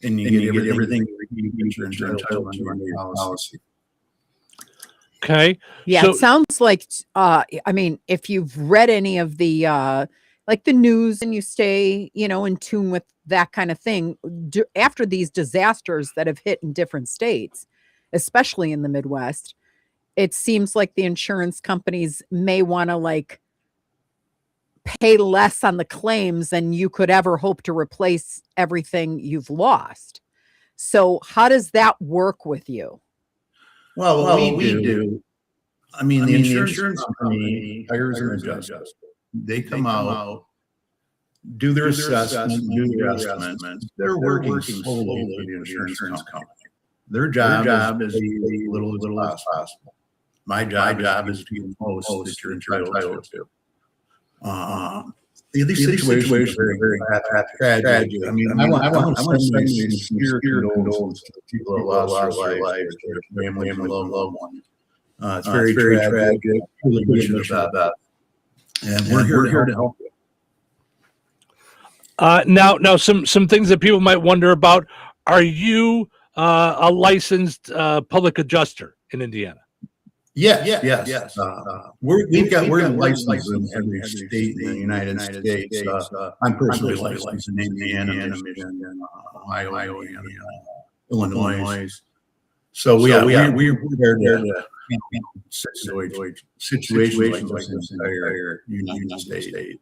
And you get everything you get your insurance policy. Okay. Yeah, so, it sounds like, I mean, if you've read any of the, like the news and you stay, in tune with that kind of thing, after these disasters that have hit in different states, especially in the Midwest, it seems like the insurance companies may want to pay less on the claims than you could ever hope to replace everything you've lost. So how does that work with you? Well, what we do, I mean, the insurance company hires an adjuster. They come out, do their assessment, do their estimates. They're working solely for the insurance company. Their job is to pay as little as possible. My job is to get the most that you're entitled to. these situations are very tragic. I mean, I want to send these sincere condolences to the people that lost their lives, their family and loved ones. It's very tragic. Really wish about that. And we're here to help. Now, some things that people might wonder about: are you a licensed public adjuster in Indiana? Yes. We're licensed in every state in the United States. I'm personally licensed in Indiana, Michigan, Ohio, and Illinois. So we're there to situations like this entire United States.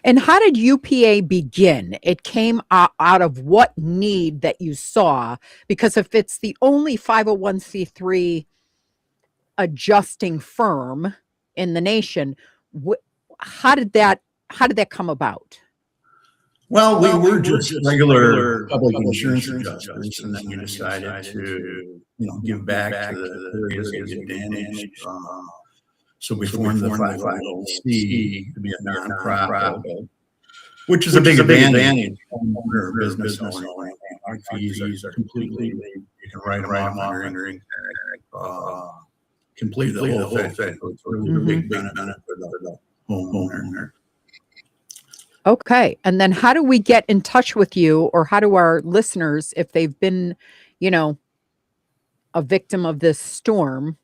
And how did UPA begin? It came out of what need that you saw? Because if it's the only 501c3 adjusting firm in the nation, how did that come about? Well, we were just regular public insurance adjusters, and then we decided to give back to the areas that get damaged. So we formed the 550C to be a nonprofit, which is a big advantage for a business owner. Our fees are completely, you can write them off under completely the whole thing. So it's a really big benefit for the homeowner. Okay. And then how do we get in touch with you, or how do our listeners, if they've been, a victim of this storm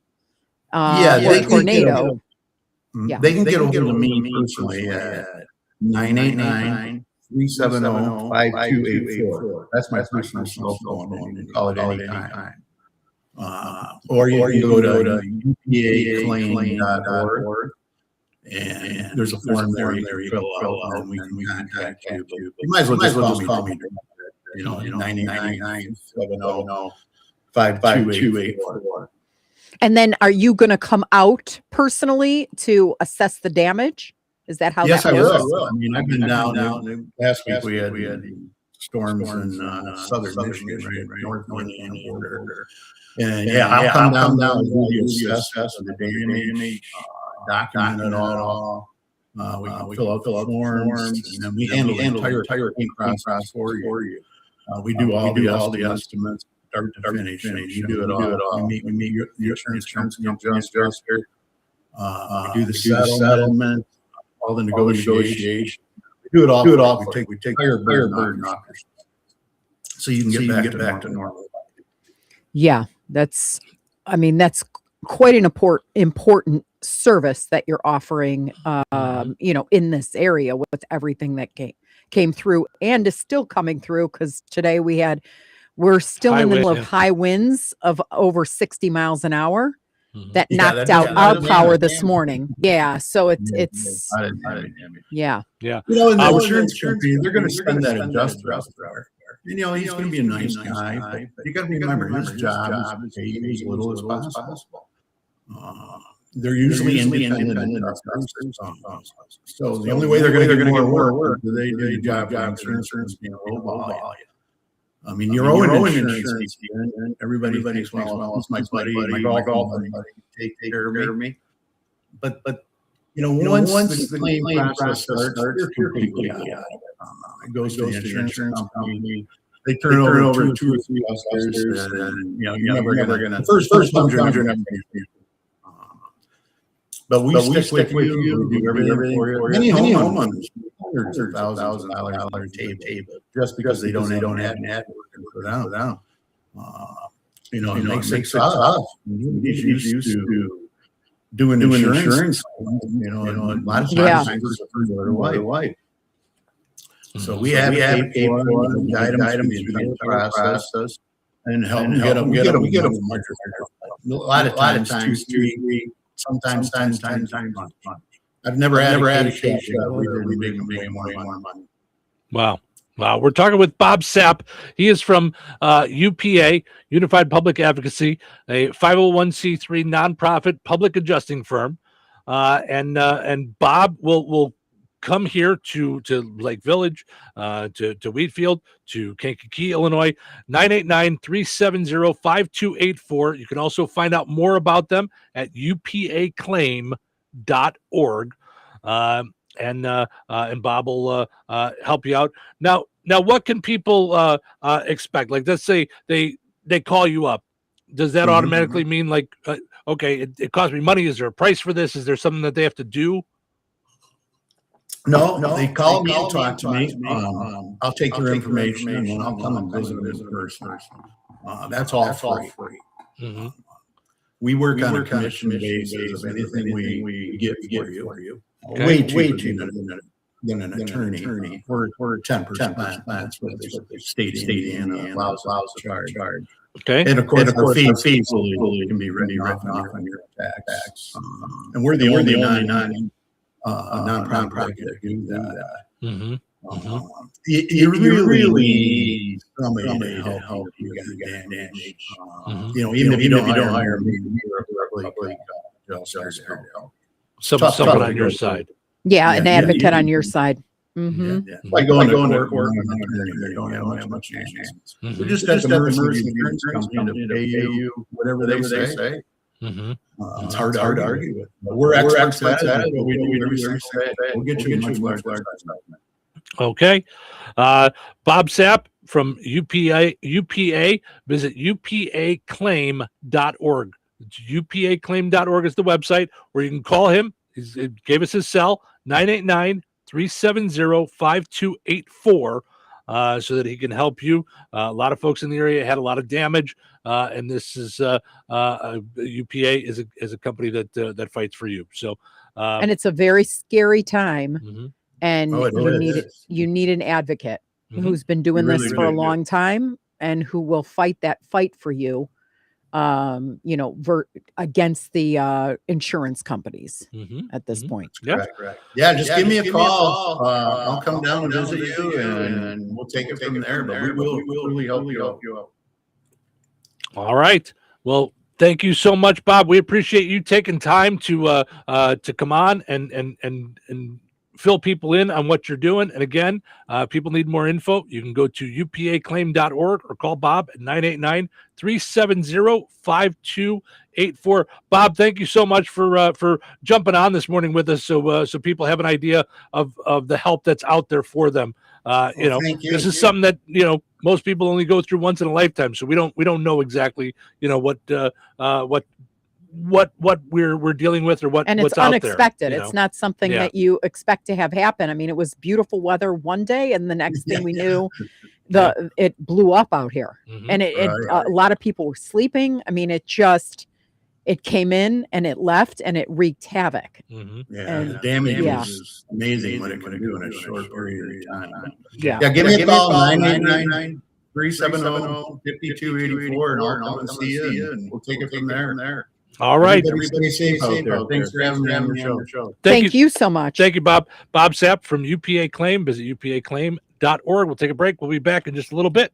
or tornado? They can get a hold of me personally at 989-370-5284. That's my personal cell phone. You can call it anytime. Or you can go to upaclaim.org. And there's a form there you can fill out, and we can contact you. You might as well just call me. 989-370-5284. And then are you going to come out personally to assess the damage? Is that how that works? Yes, I will. I mean, I've been down last week. We had storms in southern Michigan, right, north Indiana border. And I'll come down and do the assessment of the damage, document it all. We fill out forms, and then we handle the entire claim process for you. We do all the estimates, start to finish. You do it all. We meet your insurance adjuster. We do the settlement, all the negotiation. We do it all. We take entire burden off, so you can get back to normal. Yeah, that's quite an important service that you're offering, in this area with everything that came through and is still coming through, because today we're still in the middle of high winds of over 60 miles an hour that knocked out our power this morning. Yeah. So it's yeah. In the insurance company, they're going to send that adjuster out there. He's going to be a nice guy, but you got to remember his job is to pay as little as possible. They're usually independent adjusters. So the only way they're going to get more work is they do the job of insurance being a low volume. I mean, your own insurance, and everybody thinks, well, it's my buddy, my golf buddy, take care of me. But once the claim process starts, you're completely out of it. It goes to the insurance company. They turn over 2 or 3 adjusters, and you're never going to. First times you're never going to. But we stick with you. We do everything for you. Many homeowners, hundreds of thousands of dollars on their table just because they don't have network for them. It makes it tough. He's used to doing insurance. A lot of times it's their wife. So we have to pay for them, guide them through the process, and help them get them. We get them a lot of times 2, 3, sometimes. I've never had a case where we make them way more money. Wow. We're talking with Bob Sapp. He is from UPA, Unified Public Advocacy, a 501c3 nonprofit public adjusting firm. And Bob will come here to Lake Village, to Wheatfield, to Kankakee, Illinois, 989-370-5284. You can also find out more about them at upaclaim.org. and Bob will help you out. Now, what can people expect? Like, let's say they call you up. Does that automatically mean like, okay, it costs me money? Is there a price for this? Is there something that they have to do? No, they call me and talk to me. I'll take their information and then I'll come and visit them in person. That's all free. We work on a commission basis of anything we get for you. Okay. Way cheaper than an attorney. We're 10%. That's what the state of Indiana allows us to charge. Okay. And of course, our fees can be written off on your tax. And we're the only nonprofit that do that. You really need somebody to help you get damaged. Even if you don't hire me, you're a public someone on your side. Yeah, an advocate on your side. Like going to court, they don't have much chance. We're just at the mercy of the insurance company to pay you whatever they say. It's hard to argue with. We're experts at it, but we do research. We'll get you much larger. Okay. Bob Sapp from UPA. Visit upaclaim.org. It's upaclaim.org is the website where you can call him. He gave us his cell, 989-370-5284, so that he can help you. A lot of folks in the area had a lot of damage, and this is UPA is a company that fights for you. So, and it's a very scary time, and you need an advocate who's been doing this for a long time and who will fight that fight for you. Against the insurance companies at this point. Correct. Yeah, just give me a call. I'll come down and visit you, and we'll take it from there. But we will really help you out. All right. Well, thank you so much, Bob. We appreciate you taking time to come on and fill people in on what you're doing. And again, people need more info. You can go to upaclaim.org or call Bob at 989-370-5284. Bob, thank you so much for jumping on this morning with us, so people have an idea of the help that's out there for them. This is something that most people only go through once in a lifetime, so we don't know exactly what we're dealing with or and what's it's out unexpected. there, It's not something that you expect to have happen. I mean, it was beautiful weather one day, and the next thing we knew, it blew up out here, and a lot of people were sleeping. I mean, it came in and it left, and it wreaked havoc. And the damage is amazing what it can do in a short period of time. Yeah, give me a call, 989-370-5284, and I'll come and see you, and we'll take it from there. All right. Everybody safe out there. Thanks for having me on the show. Thank you so much. Thank you, Bob. Bob Sapp from UPA Claim. Visit upaclaim.org. We'll take a break. We'll be back in just a little bit.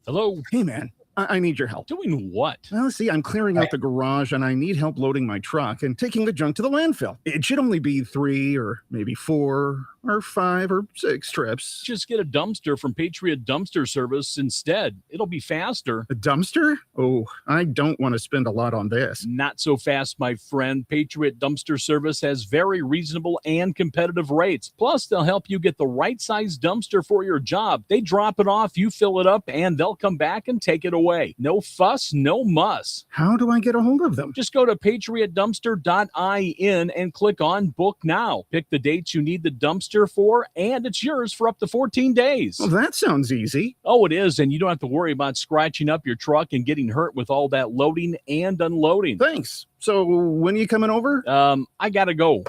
Hello. Hey, man. I need your help. Doing what? Well, see, I'm clearing out the garage and I need help loading my truck and taking the junk to the landfill. It should only be 3 or maybe 4 or 5 or 6 trips. Just get a dumpster from Patriot Dumpster Service instead. It'll be faster. A dumpster? Oh, I don't want to spend a lot on this. Not so fast, my friend. Patriot Dumpster Service has very reasonable and competitive rates. Plus, they'll help you get the right size dumpster for your job. They drop it off, you fill it up, and they'll come back and take it away. No fuss, no muss. How do I get a hold of them? Just go to patriotdumpster.in and click on Book Now. Pick the dates you need the dumpster for, and it's yours for up to 14 days. Well, that sounds easy. Oh, it is, and you don't have to worry about scratching up your truck and getting hurt with all that loading and unloading. Thanks. So when are you coming over? I gotta go.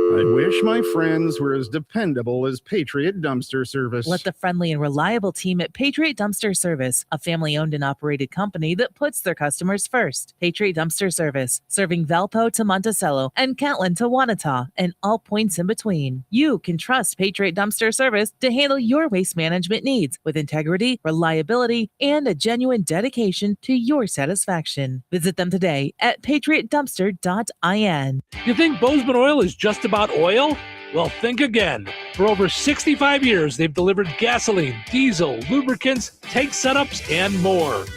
I wish my friends were as dependable as Patriot Dumpster Service. Let the friendly and reliable team at Patriot Dumpster Service, a family-owned and operated company that puts their customers first. Patriot Dumpster Service, serving Valpo to Monticello and Catlin to Wanata and all points in between. You can trust Patriot Dumpster Service to handle your waste management needs with integrity, reliability, and a genuine dedication to your satisfaction. Visit them today at patriotdumpster.in. You think Bozeman Oil is just about oil? Well, think again. For over 65 years, they've delivered gasoline, diesel, lubricants, tank setups, and more.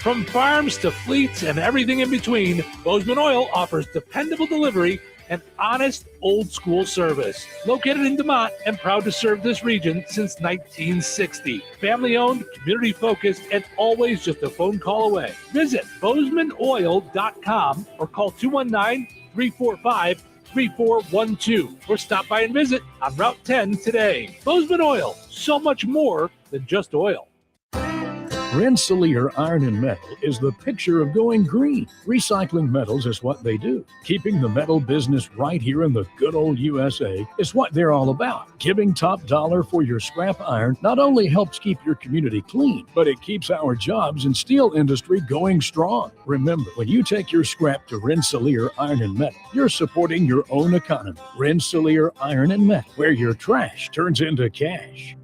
From farms to fleets and everything in between, Bozeman Oil offers dependable delivery and honest old-school service. Located in DeMont and proud to serve this region since 1960. Family-owned, community-focused, and always just a phone call away. Visit BozemanOil.com or call 219-345-3412 or stop by and visit on Route 10 today. Bozeman Oil, so much more than just oil. Rensselaer Iron and Metal is the picture of going green. Recycling metals is what they do. Keeping the metal business right here in the good old USA is what they're all about. Giving top dollar for your scrap iron not only helps keep your community clean, but it keeps our jobs and steel industry going strong. Remember, when you take your scrap to Rensselaer Iron and Metal, you're supporting your own economy. Rensselaer Iron and Metal, where your trash turns into cash.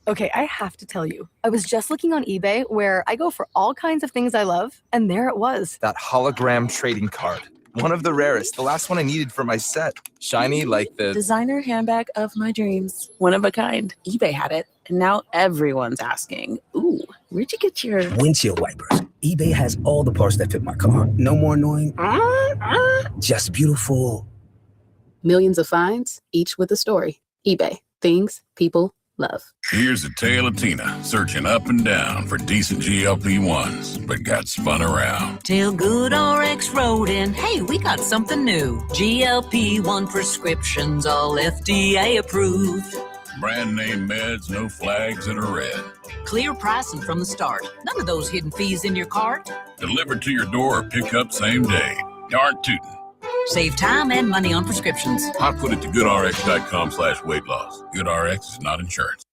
Okay, I have to tell you, I was just looking on eBay where I go for all kinds of things I love, and there it was. That hologram trading card. One of the rarest, the last one I needed for my set. Shiny like the designer handbag of my dreams. One of a kind. eBay had it, and now everyone's asking, ooh, where'd you get your windshield wipers? eBay has all the parts that fit my car. No more annoying, just beautiful. Millions of finds, each with a story. eBay. Things people love. Here's the tale of Tina, searching up and down for decent GLP-1s, but got spun around. Till Good RX rode in, hey, we got something new. GLP-1 prescriptions, all FDA approved. Brand name meds, no flags that are red. Clear pricing from the start. None of those hidden fees in your cart. Delivered to your door or pick up same day. Darn tootin'. Save time and money on prescriptions. I put it to goodrx.com/weight loss. GoodRx is not insurance.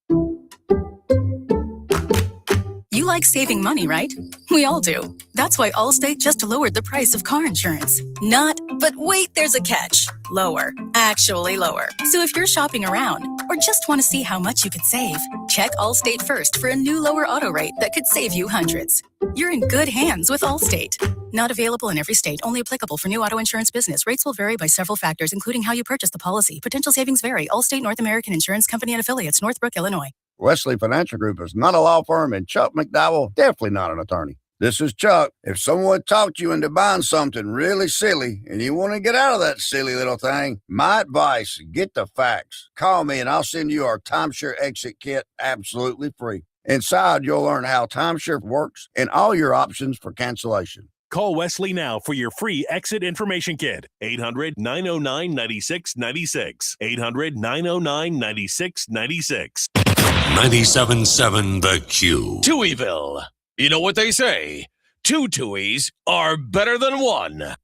You like saving money, right? We all do. That's why Allstate just lowered the price of car insurance. Not, but wait, there's a catch. Lower. Actually lower. So if you're shopping around or just want to see how much you could save, check Allstate first for a new lower auto rate that could save you hundreds. You're in good hands with Allstate. Not available in every state. Only applicable for new auto insurance business. Rates will vary by several factors, including how you purchase the policy. Potential savings vary. Allstate North American Insurance Company and Affiliates, Northbrook, Illinois. Wesley Financial Group is not a law firm, and Chuck McDowell definitely not an attorney. This is Chuck. If someone talked you into buying something really silly and you want to get out of that silly little thing, my advice, get the facts. Call me and I'll send you our timeshare exit kit absolutely free. Inside, you'll learn how timeshare works and all your options for cancellation. Call Wesley now for your free exit information kit. 800-909-9696. 800-909-9696. 97.7 The Q. Touhyville. You know what they say? Two Touhies are better than one.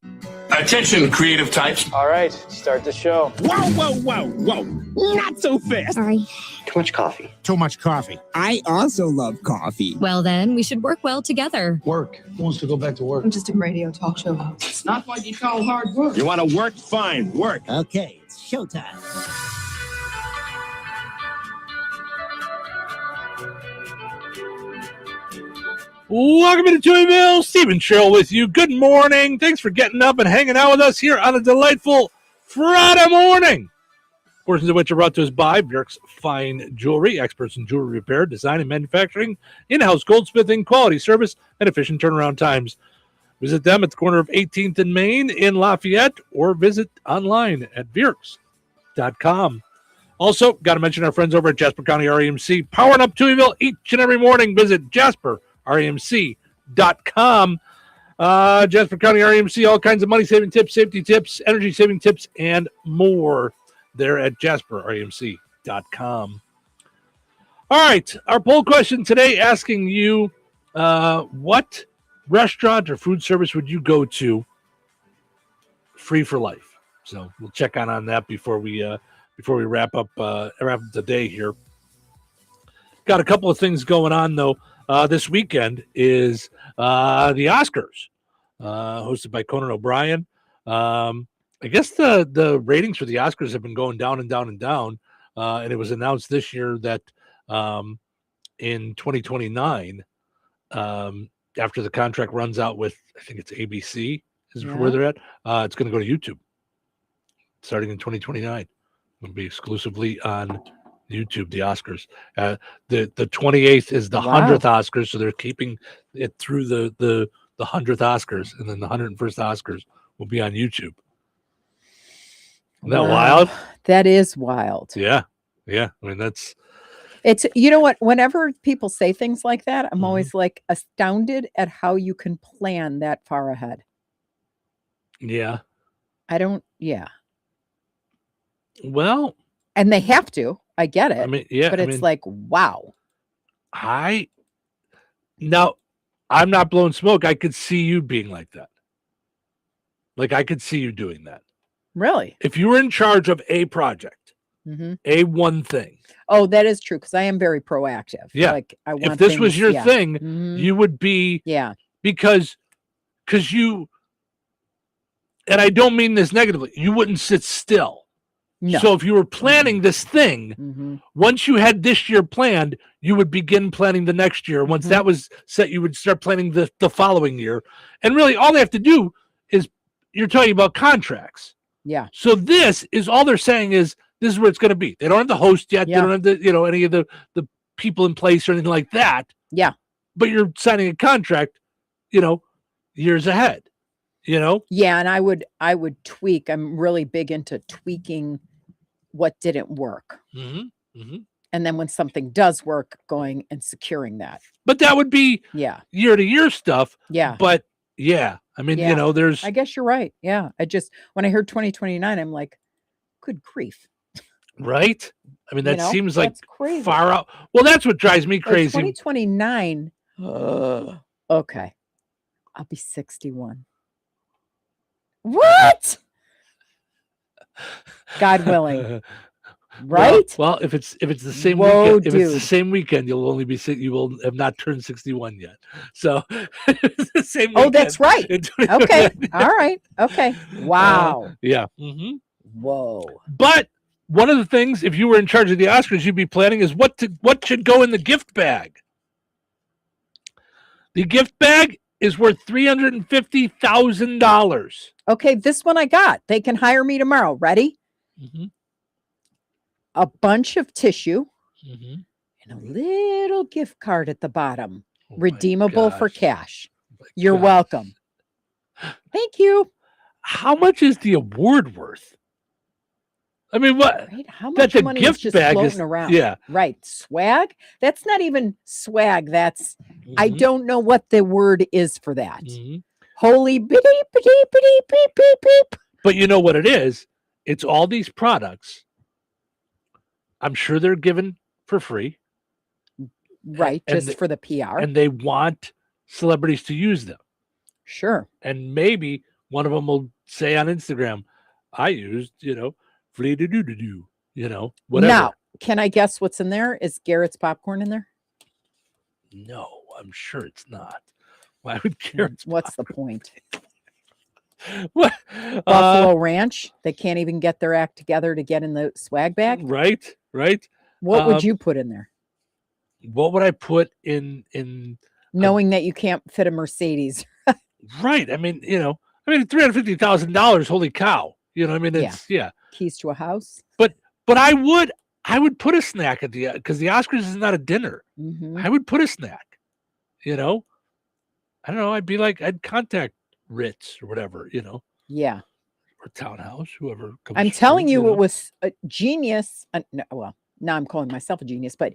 Attention, creative types. All right, start the show. Whoa. Not so fast. Sorry. Too much coffee. Too much coffee. I also love coffee. Well, then, we should work well together. Work. Who wants to go back to work? I'm just a radio talk show host. It's not what you call hard work. You want to work? Fine, work. Okay, it's showtime. Welcome to Touhyville. Stephen Sherrill with you. Good morning. Thanks for getting up and hanging out with us here on a delightful Friday morning. Portions of which are brought to us by Bjork's Fine Jewelry, experts in jewelry repair, design, and manufacturing, in-house goldsmithing, quality service, and efficient turnaround times. Visit them at the corner of 18th and Main in Lafayette, or visit online at bjorks.com. Also, got to mention our friends over at Jasper County REMC, powering up Touhyville each and every morning. Visit JasperREMC.com. Jasper County REMC, all kinds of money-saving tips, safety tips, energy-saving tips, and more there at JasperREMC.com. All right, our poll question today asking you what restaurant or food service would you go to free for life? So we'll check on that before we wrap up the day here. Got a couple of things going on though. This weekend is the Oscars, hosted by Conan O'Brien. I guess the ratings for the Oscars have been going down and down and down, and it was announced this year that in 2029, after the contract runs out with, I think it's ABC is where they're at, it's going to go to YouTube starting in 2029. It'll be exclusively on YouTube, the Oscars. The 28th is the 100th Oscars, so they're keeping it through the 100th Oscars, and then the 101st Oscars will be on YouTube. Isn't that wild? That is wild. Yeah. Yeah. I mean, that's. It's, you know what, whenever people say things like that, I'm always like astounded at how you can plan that far ahead. Yeah. Yeah. Well. And they have to. I get it. I mean, yeah. But it's like, wow. Now, I'm not blowing smoke. I could see you being like that. Like, I could see you doing that. Really? If you were in charge of a project, a one thing. Oh, that is true, because I am very proactive. Yeah. Like, I want if this was your yeah. thing, you would be. Yeah. Because you, and I don't mean this negatively, you wouldn't sit still. No. So if you were planning this thing, once you had this year planned, you would begin planning the next year. Once that was set, you would start planning the following year. And really, all they have to do is, you're talking about contracts. Yeah. So this is all they're saying is, this is where it's going to be. They don't have the host yet. Yeah. They don't have the, any of the people in place or anything like that. Yeah. But you're signing a contract, years ahead, Yeah. And I would tweak. I'm really big into tweaking what didn't work. And then when something does work, going and securing that. But that would be year to year stuff. Yeah. But yeah, I mean, there's. I guess you're right. Yeah. When I heard 2029, I'm like, good grief. Right? I mean, that seems like crazy. Far out. Well, that's what drives me crazy. 2029. Okay. I'll be 61. What? God willing. Right? Well, if it's the same Whoa, weekend, if it's the same weekend, you will have not turned 61 yet. So it's the same weekend. Oh, that's right. Okay. All right. Okay. Wow. Yeah. Whoa. But one of the things, if you were in charge of the Oscars, you'd be planning is what should go in the gift bag. The gift bag is worth $350,000. Okay, this one I got. They can hire me tomorrow. Ready? A bunch of tissue and a little gift card at the bottom, redeemable for cash. You're welcome. Thank you. How much is the award worth? I mean, what? Right? How much money is just floating around? Yeah. Right. Swag? That's not even swag. That's, I don't know what the word is for that. Holy bitty, bitty, bitty, beep, beep, beep. But you know what it is? It's all these products. I'm sure they're given for free. Right. Just for the PR. And they want celebrities to use them. Sure. And maybe one of them will say on Instagram, I used, free to do, whatever. Now, can I guess what's in there? Is Garrett's popcorn in there? No, I'm sure it's not. Why would Garrett's What's the point? What? Buffalo Ranch? They can't even get their act together to get in the swag bag? Right. What would you put in there? What would I put in knowing that you can't fit a Mercedes? Right. I mean, $350,000, holy cow. It's keys to a house. But I would put a snack at because the Oscars is not a dinner. I would put a snack. I don't know. I'd contact Ritz or whatever. Yeah. Or Townhouse, whoever comes. I'm telling you, it was a genius. Now I'm calling myself a genius, but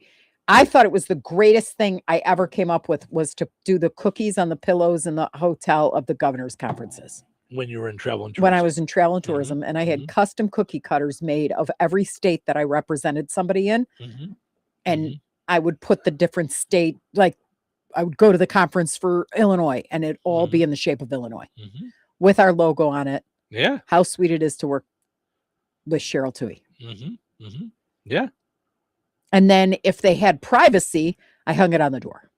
I thought it was the greatest thing I ever came up with was to do the cookies on the pillows in the hotel of the governor's conferences. When you were in travel and tourism. When I was in travel and tourism, and I had custom cookie cutters made of every state that I represented somebody in. And I would put the different state, like I would go to the conference for Illinois and it'd all be in the shape of Illinois with our logo on it. Yeah. How sweet it is to work with Cheryl Touhy. Yeah. And then if they had privacy, I hung it on the door.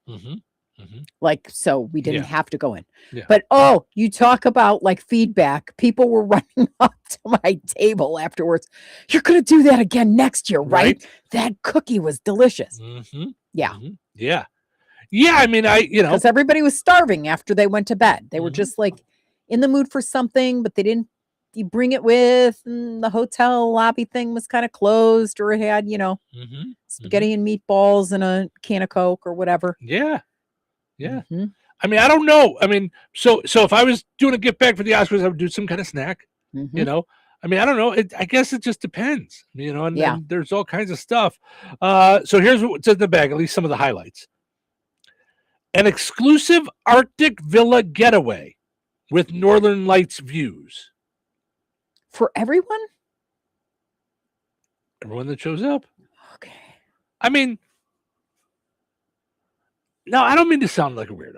Like, so we didn't have to go in. Yeah. But, you talk about like feedback. People were running up to my table afterwards. You're going to do that again next year, right? That cookie was delicious. Yeah. Yeah. Yeah. I mean, because everybody was starving after they went to bed. They were just like in the mood for something, but they didn't bring it with. And the hotel lobby thing was kind of closed, or it had, spaghetti and meatballs and a can of Coke or whatever. Yeah. Yeah. I mean, I don't know. I mean, so if I was doing a gift bag for the Oscars, I would do some kind of snack. I mean, I don't know. I guess it just depends, and Yeah. then there's all kinds of stuff. So here's what's in the bag, at least some of the highlights. An exclusive Arctic villa getaway with Northern Lights views. For everyone? Everyone that shows up. Okay. I mean, no, I don't mean to sound like a weirdo.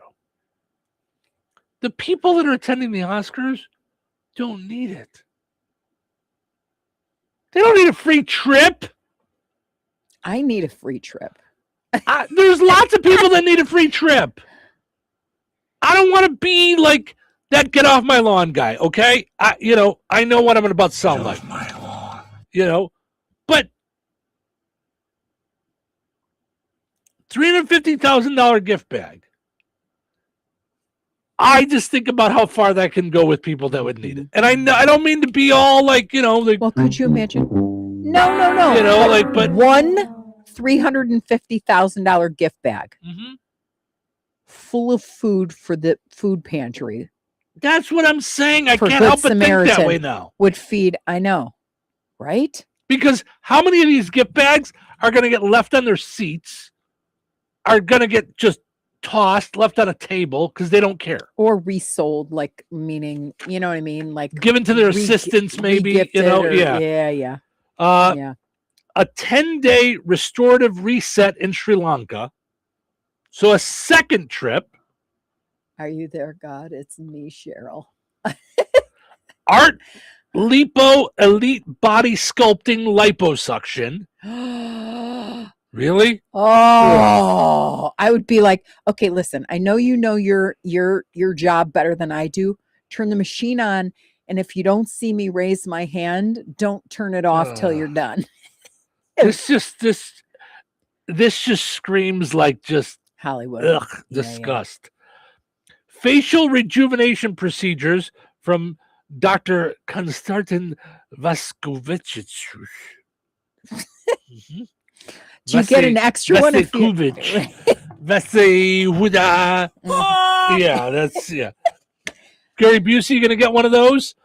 The people that are attending the Oscars don't need it. They don't need a free trip. I need a free trip. There's lots of people that need a free trip. I don't want to be like that get off my lawn guy, okay? I know what I'm about to sound like. My lawn. But $350,000 gift bag. I just think about how far that can go with people that would need it. And I don't mean to be all like, Well, could you imagine? No. But one $350,000 gift bag full of food for the food pantry. That's what I'm saying. I for can't Good help but Samaritan think that way now. Would feed, I know, right? Because how many of these gift bags are going to get left on their seats, are going to get just tossed, left on a table because they don't care, or resold, like meaning, you know what I mean, like given to their assistants, maybe. Yeah. A 10-day restorative reset in Sri Lanka. So a second trip. Are you there, God? It's me, Cheryl. Art Lipo Elite Body Sculpting Liposuction. Really? Oh, I would be like, okay, listen, I know your job better than I do. Turn the machine on, and if you don't see me raise my hand, don't turn it off till you're done. This just screams like just Hollywood. Ugh, disgust. Facial rejuvenation procedures from Dr. Konstantin Vaskovich. Do you get an extra one if you... Yeah, that's Gary Busey, gonna get one of those?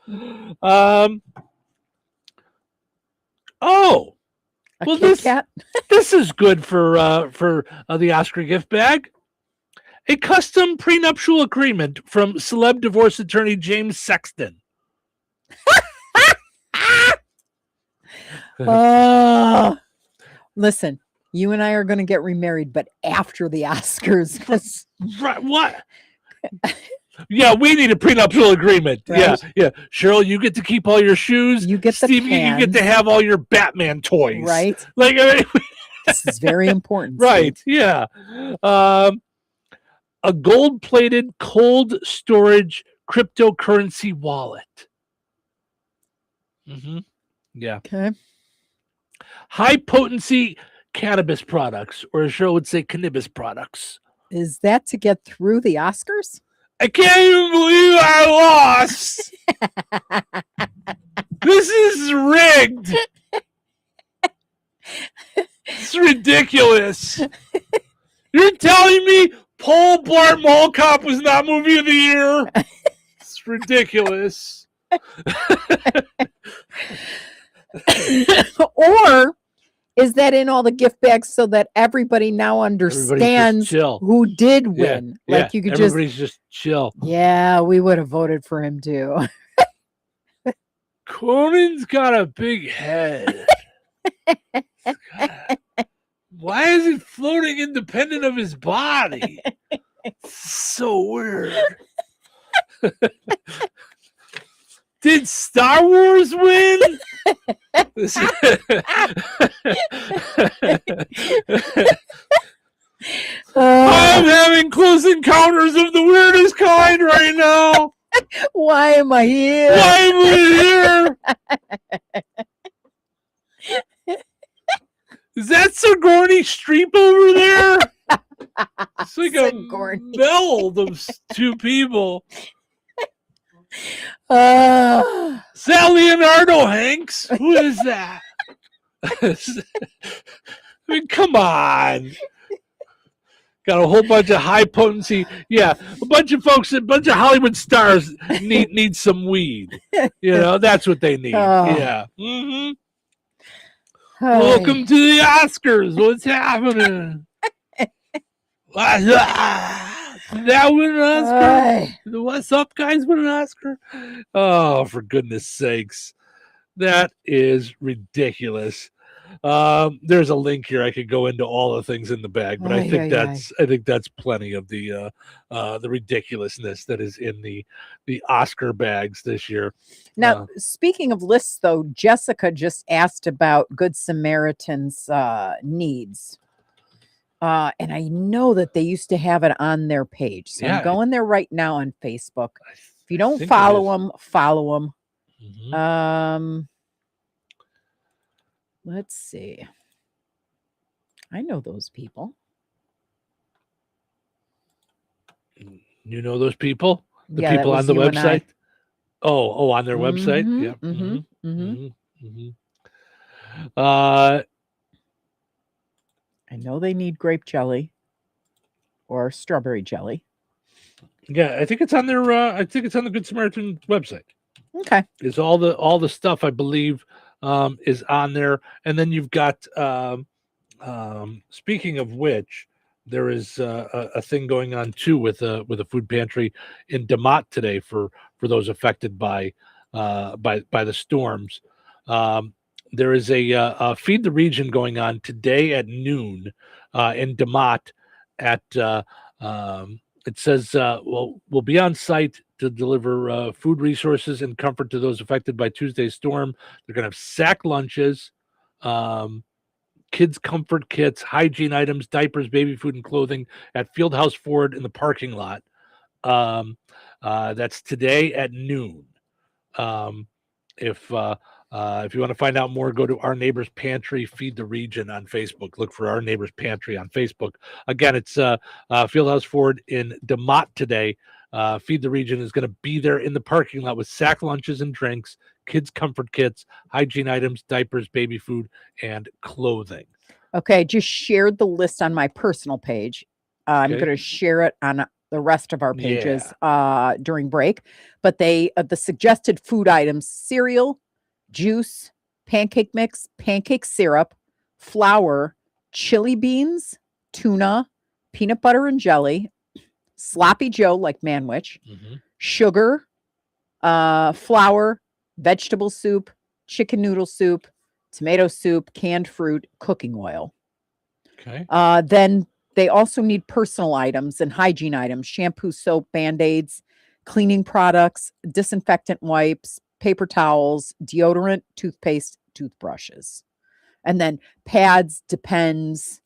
This is good for the Oscar gift bag. A custom prenuptial agreement from celeb divorce attorney James Sexton. Listen, you and I are going to get remarried, but after the Oscars. Right? What? Yeah, we need a prenuptial agreement. Right? Yeah. Cheryl, you get to keep all your shoes. You get Steve, you get to have all your Batman toys. Right? Like, this is very important. Right? Steve. Yeah. A gold-plated cold storage cryptocurrency wallet. Yeah. Okay. High potency cannabis products, or as Cheryl would say, cannabis products. Is that to get through the Oscars? I can't even believe I lost. This is rigged. It's ridiculous. You're telling me Paul Blart Mall Cop was not movie of the year? It's ridiculous. Or is that in all the gift bags so that everybody now understands who did win? Like you could everybody's just chill. Yeah, we would have voted for him too. Conan's got a big head. Why is it floating independent of his body? So weird. Did Star Wars win? I'm having close encounters of the weirdest kind right now. Why am I here? Why am I here? Is that Sigourney Streep over there? It's like a meld of two people. Is that Leonardo Hanks? Who is that? I mean, come on. Got a whole bunch of high potency. Yeah, a bunch of folks, a bunch of Hollywood stars need some weed. That's what they need. Yeah. Mm-hmm. Welcome to the Oscars. What's happening? That win an Oscar? The What's Up guys win an Oscar? Oh, for goodness sakes. That is ridiculous. There's a link here. I could go into all the things in the bag, but I think that's plenty of the ridiculousness that is in the Oscar bags this year. Now, speaking of lists, though, Jessica just asked about Good Samaritan's needs. And I know that they used to have it on their page. So I'm going there right now on Facebook. If you don't follow them, follow them. Mm-hmm. Let's see. I know those people. You know those people? The people on the website? Oh, on their website? Yeah. I know they need grape jelly or strawberry jelly. Yeah, I think it's on their the Good Samaritan website. Okay. It's all the stuff I believe is on there. And then you've got speaking of which, there is a thing going on too with a food pantry in DeMott today for those affected by the storms. There is a Feed the Region going on today at noon in DeMott. It says we'll be on site to deliver food resources and comfort to those affected by Tuesday's storm. They're going to have sack lunches, kids comfort kits, hygiene items, diapers, baby food, and clothing at Fieldhouse Ford in the parking lot. That's today at noon. If you want to find out more, go to Our Neighbors Pantry, Feed the Region on Facebook. Look for Our Neighbors Pantry on Facebook. Again, it's Fieldhouse Ford in DeMott today. Feed the Region is going to be there in the parking lot with sack lunches and drinks, kids comfort kits, hygiene items, diapers, baby food, and clothing. Okay, I just shared the list on my personal page. I'm going to share it on the rest of our pages during break. But the suggested food items: cereal, juice, pancake mix, pancake syrup, flour, chili beans, tuna, peanut butter and jelly, sloppy Joe like Manwich, sugar, flour, vegetable soup, chicken noodle soup, tomato soup, canned fruit, cooking oil. Okay. Then they also need personal items and hygiene items: shampoo, soap, Band-Aids, cleaning products, disinfectant wipes, paper towels, deodorant, toothpaste, toothbrushes, and then pads, Depends,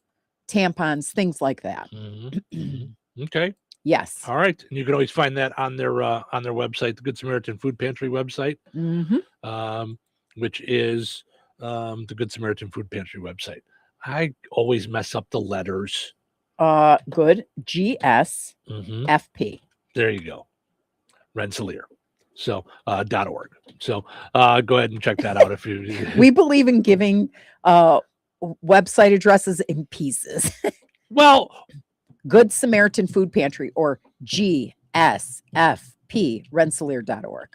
tampons, things like that. Okay. Yes. All right. And you can always find that on their website, the Good Samaritan Food Pantry website, which is the Good Samaritan Food Pantry website. I always mess up the letters. Good. GSFP. There you go. Rensselaer. So .org. So go ahead and check that out if you. We believe in giving website addresses in pieces. Well, Good Samaritan Food Pantry, or GSFP, Rensselaer.org.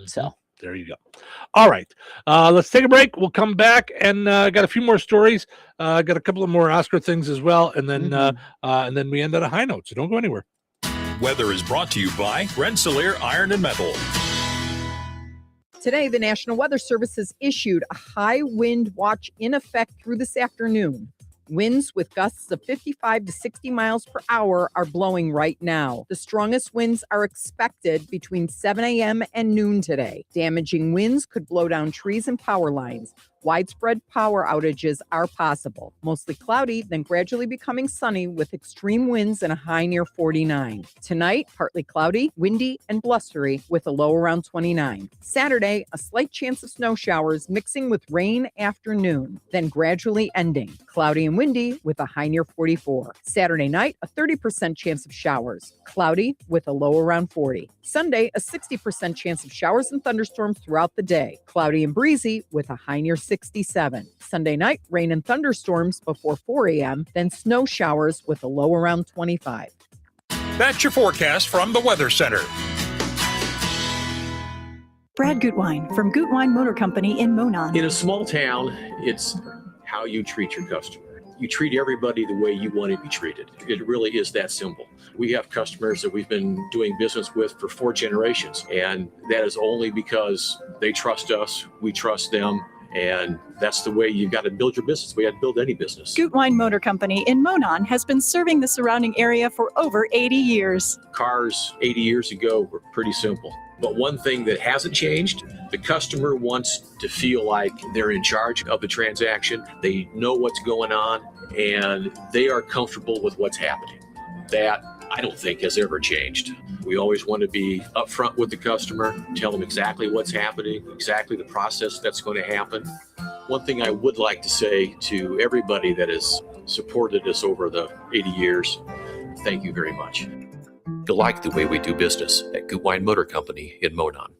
So there you go. All right. Let's take a break. We'll come back and got a few more stories. Got a couple of more Oscar things as well. And then we end on a high note. So don't go anywhere. Weather is brought to you by Rensselaer Iron and Metal. Today, the National Weather Service has issued a high wind watch in effect through this afternoon. Winds with gusts of 55 to 60 miles per hour are blowing right now. The strongest winds are expected between 7 a.m. and noon today. Damaging winds could blow down trees and power lines. Widespread power outages are possible. Mostly cloudy, then gradually becoming sunny with extreme winds and a high near 49. Tonight, partly cloudy, windy, and blustery with a low around 29. Saturday, a slight chance of snow showers mixing with rain afternoon, then gradually ending. Cloudy and windy with a high near 44. Saturday night, a 30% chance of showers. Cloudy with a low around 40. Sunday, a 60% chance of showers and thunderstorms throughout the day. Cloudy and breezy with a high near 60. 67. Sunday night, rain and thunderstorms before 4 a.m., then snow showers with a low around 25. That's your forecast from the Weather Center. Brad Gutwein from Gutwein Motor Company in Monon. In a small town, it's how you treat your customer. You treat everybody the way you want to be treated. It really is that simple. We have customers that we've been doing business with for 4 generations, and that is only because they trust us, we trust them, and that's the way you've got to build your business. We have to build any business. Gutwein Motor Company in Monon has been serving the surrounding area for over 80 years. Cars 80 years ago were pretty simple. But one thing that hasn't changed, the customer wants to feel like they're in charge of the transaction. They know what's going on, and they are comfortable with what's happening. That, I don't think, has ever changed. We always want to be upfront with the customer, tell them exactly what's happening, exactly the process that's going to happen. One thing I would like to say to everybody that has supported us over the 80 years, thank you very much. You like the way we do business at Gutwein Motor Company in Monon.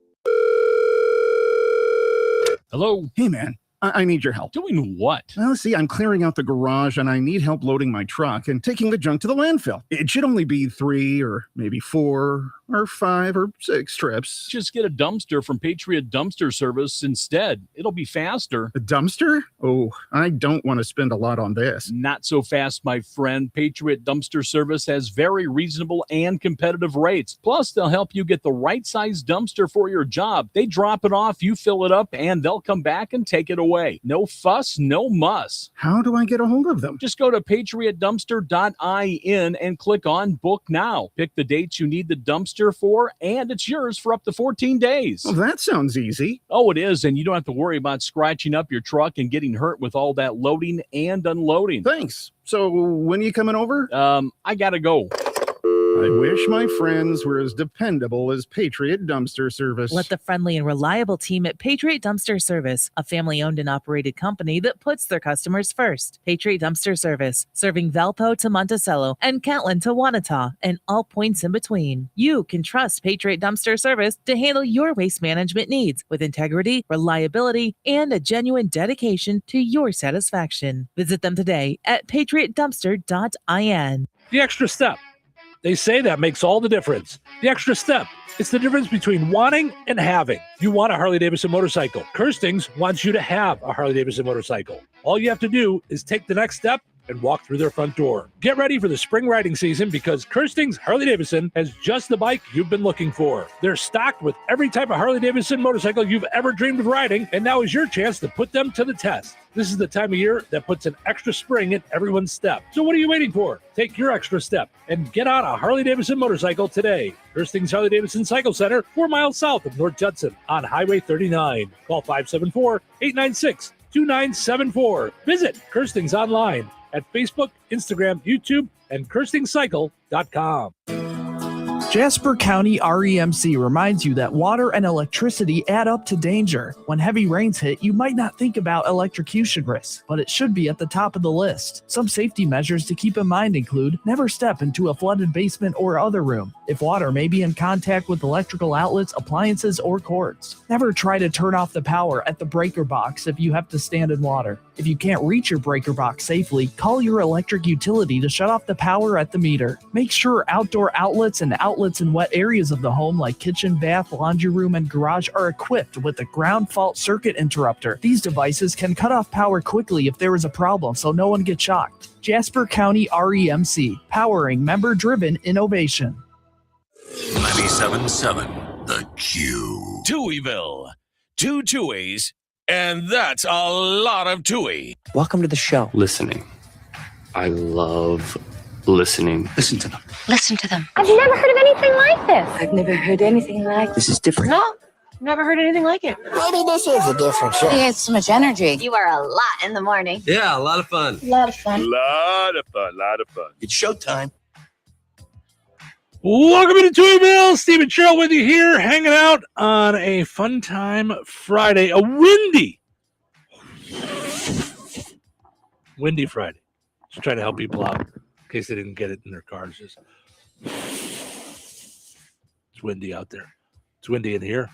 Hello? Hey, man. I need your help. Doing what? Well, see, I'm clearing out the garage and I need help loading my truck and taking the junk to the landfill. It should only be 3 or maybe 4 or 5 or 6 trips. Just get a dumpster from Patriot Dumpster Service instead. It'll be faster. A dumpster? Oh, I don't want to spend a lot on this. Not so fast, my friend. Patriot Dumpster Service has very reasonable and competitive rates. Plus, they'll help you get the right size dumpster for your job. They drop it off, you fill it up, and they'll come back and take it away. No fuss, no muss. How do I get a hold of them? Just go to patriotdumpster.in and click on Book Now. Pick the dates you need the dumpster for, and it's yours for up to 14 days. Well, that sounds easy. Oh, it is, and you don't have to worry about scratching up your truck and getting hurt with all that loading and unloading. Thanks. So when are you coming over? I gotta go. I wish my friends were as dependable as Patriot Dumpster Service. Let the friendly and reliable team at Patriot Dumpster Service, a family-owned and operated company that puts their customers first. Patriot Dumpster Service, serving Valpo to Monticello and Catlin to Wanata and all points in between. You can trust Patriot Dumpster Service to handle your waste management needs with integrity, reliability, and a genuine dedication to your satisfaction. Visit them today at patriotdumpster.in. The extra step. They say that makes all the difference. The extra step. It's the difference between wanting and having. You want a Harley-Davidson motorcycle. Kirstings wants you to have a Harley-Davidson motorcycle. All you have to do is take the next step and walk through their front door. Get ready for the spring riding season because Kirstings Harley-Davidson has just the bike you've been looking for. They're stocked with every type of Harley-Davidson motorcycle you've ever dreamed of riding, and now is your chance to put them to the test. This is the time of year that puts an extra spring in everyone's step. So what are you waiting for? Take your extra step and get on a Harley-Davidson motorcycle today. Kirstings Harley-Davidson Cycle Center, 4 miles south of North Judson on Highway 39. Call 574-896-2974. Visit Kirstings online at Facebook, Instagram, YouTube, and KirstingCycle.com. Jasper County REMC reminds you that water and electricity add up to danger. When heavy rains hit, you might not think about electrocution risks, but it should be at the top of the list. Some safety measures to keep in mind include never step into a flooded basement or other room if water may be in contact with electrical outlets, appliances, or cords. Never try to turn off the power at the breaker box if you have to stand in water. If you can't reach your breaker box safely, call your electric utility to shut off the power at the meter. Make sure outdoor outlets and outlets in wet areas of the home like kitchen, bath, laundry room, and garage are equipped with a ground fault circuit interrupter. These devices can cut off power quickly if there is a problem so no one gets shocked. Jasper County REMC, powering member-driven innovation. 97.7 The Q. Touhyville. 2 Touhies, and that's a lot of Touhy. Welcome to the show. Listening. I love listening. Listen to them. Listen to them. I've never heard of anything like this. I've never heard anything like This is different. No, never heard anything like it. Maybe this is a different show. He has so much energy. You are a lot in the morning. Yeah, a lot of fun. A lot of fun. Lot of fun. It's showtime. Welcome to Touhyville. Steve and Cheryl with you here, hanging out on a fun time Friday. A windy Friday. Just trying to help people out in case they didn't get it in their cars. It's windy out there. It's windy in here.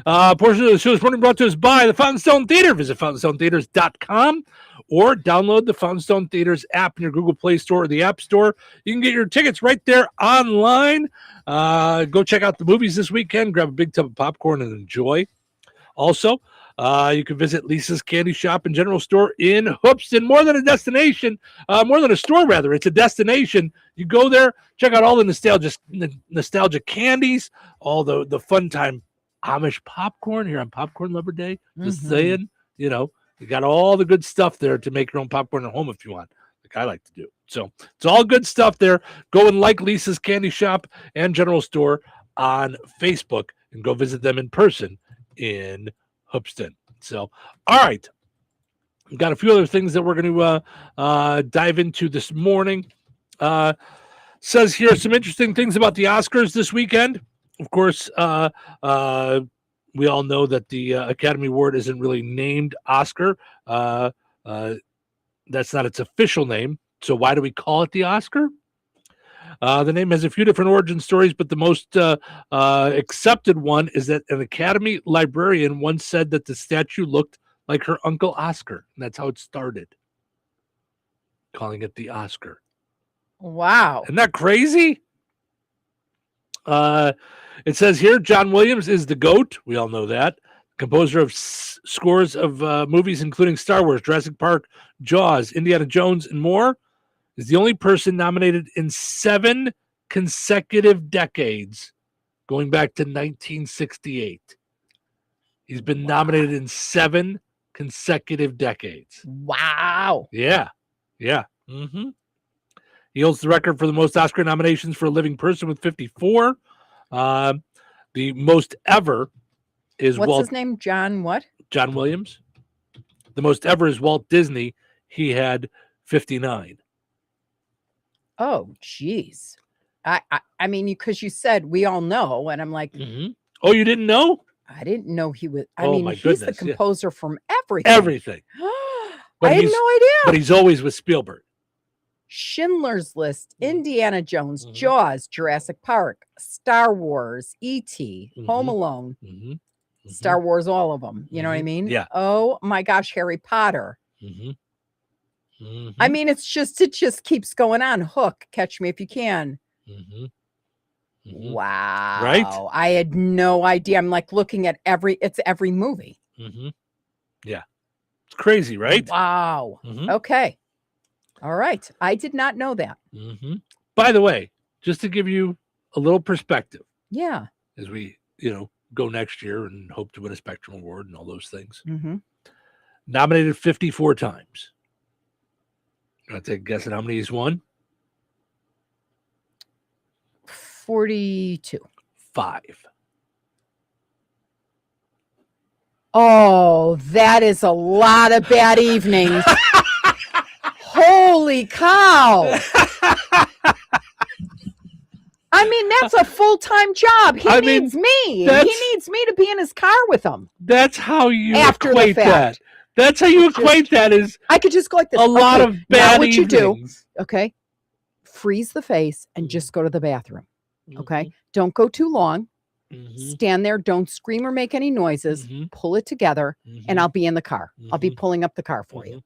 Portion of the show is brought to us by the Fountain Stone Theater. Visit fountainstonetheaters.com or download the Fountain Stone Theaters app in your Google Play Store or the App Store. You can get your tickets right there online. Go check out the movies this weekend. Grab a big tub of popcorn and enjoy. Also, you can visit Lisa's Candy Shop and General Store in Hoopston. More than a destination, more than a store, rather. It's a destination. You go there, check out all the nostalgic candies, all the fun time Amish popcorn here on Popcorn Lover Day. Just saying, you got all the good stuff there to make your own popcorn at home if you want, like I like to do. So it's all good stuff there. Go and like Lisa's Candy Shop and General Store on Facebook and go visit them in person in Hoopston. So, all right. We've got a few other things that we're going to dive into this morning. Says here some interesting things about the Oscars this weekend. Of course, we all know that the Academy Award isn't really named Oscar. That's not its official name. So why do we call it the Oscar? The name has a few different origin stories, but the most accepted one is that an Academy librarian once said that the statue looked like her Uncle Oscar. And that's how it started, calling it the Oscar. Wow. Isn't that crazy? It says here, John Williams is the GOAT. We all know that. Composer of scores of movies, including Star Wars, Jurassic Park, Jaws, Indiana Jones, and more, is the only person nominated in 7 consecutive decades, going back to 1968. He's been nominated in 7 consecutive decades. Wow. Yeah. He holds the record for the most Oscar nominations for a living person with 54. The most ever is what's his name? John what? John Williams. The most ever is Walt Disney. He had 59. Oh, geez. I mean, because you said we all know, and I'm like, oh, you didn't know? I didn't know he was. I Oh, mean, my he's goodness, the composer from everything. Everything. I had no idea. But he's always with Spielberg. Schindler's List, Indiana Jones, Jaws, Jurassic Park, Star Wars, E.T., Home Alone, Star Wars, all of them. You know what I mean? Yeah. Oh my gosh, Harry Potter. I mean, it just keeps going on. Hook, Catch Me If You Can. Wow. Right? I had no idea. I'm like looking at every movie. Yeah. It's crazy, right? Wow. Okay. All right. I did not know that. By the way, just to give you a little perspective. Yeah. As we, go next year and hope to win a Spectrum Award and all those things. Nominated 54 times. You want to take a guess at how many he's won? 42. 5. Oh, that is a lot of bad evenings. Holy cow. I mean, that's a full-time job. He needs me. He needs me to be in his car with him. That's how you After equate the fact. that. That's how you equate that is I could just go like this. a lot of bad now what you do, evenings. okay, freeze the face and just go to the bathroom. Okay. Don't go too long. Stand there. Don't scream or make any noises. Pull it together and I'll be in the car. I'll be pulling up the car for you.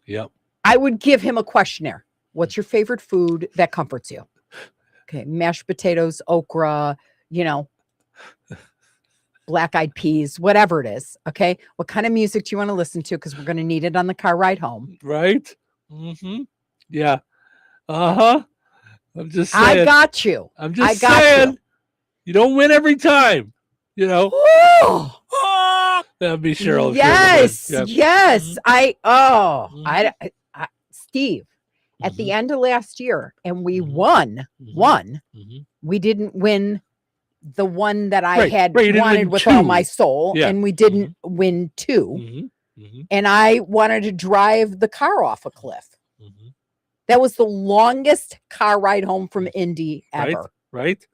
Yep. I would give him a questionnaire. What's your favorite food that comforts you? Okay. Mashed potatoes, okra, black-eyed peas, whatever it is. Okay. What kind of music do you want to listen to? Because we're going to need it on the car ride home. Right? Yeah. I'm just saying. I got you. I'm just saying. You don't win every time. That'd be Cheryl. Yes. Yes. Steve, at the end of last year, and we won. We didn't win the one that I had wanted with all my soul, and we didn't win 2. And I wanted to drive the car off a cliff. That was the longest car ride home from Indy ever. Right.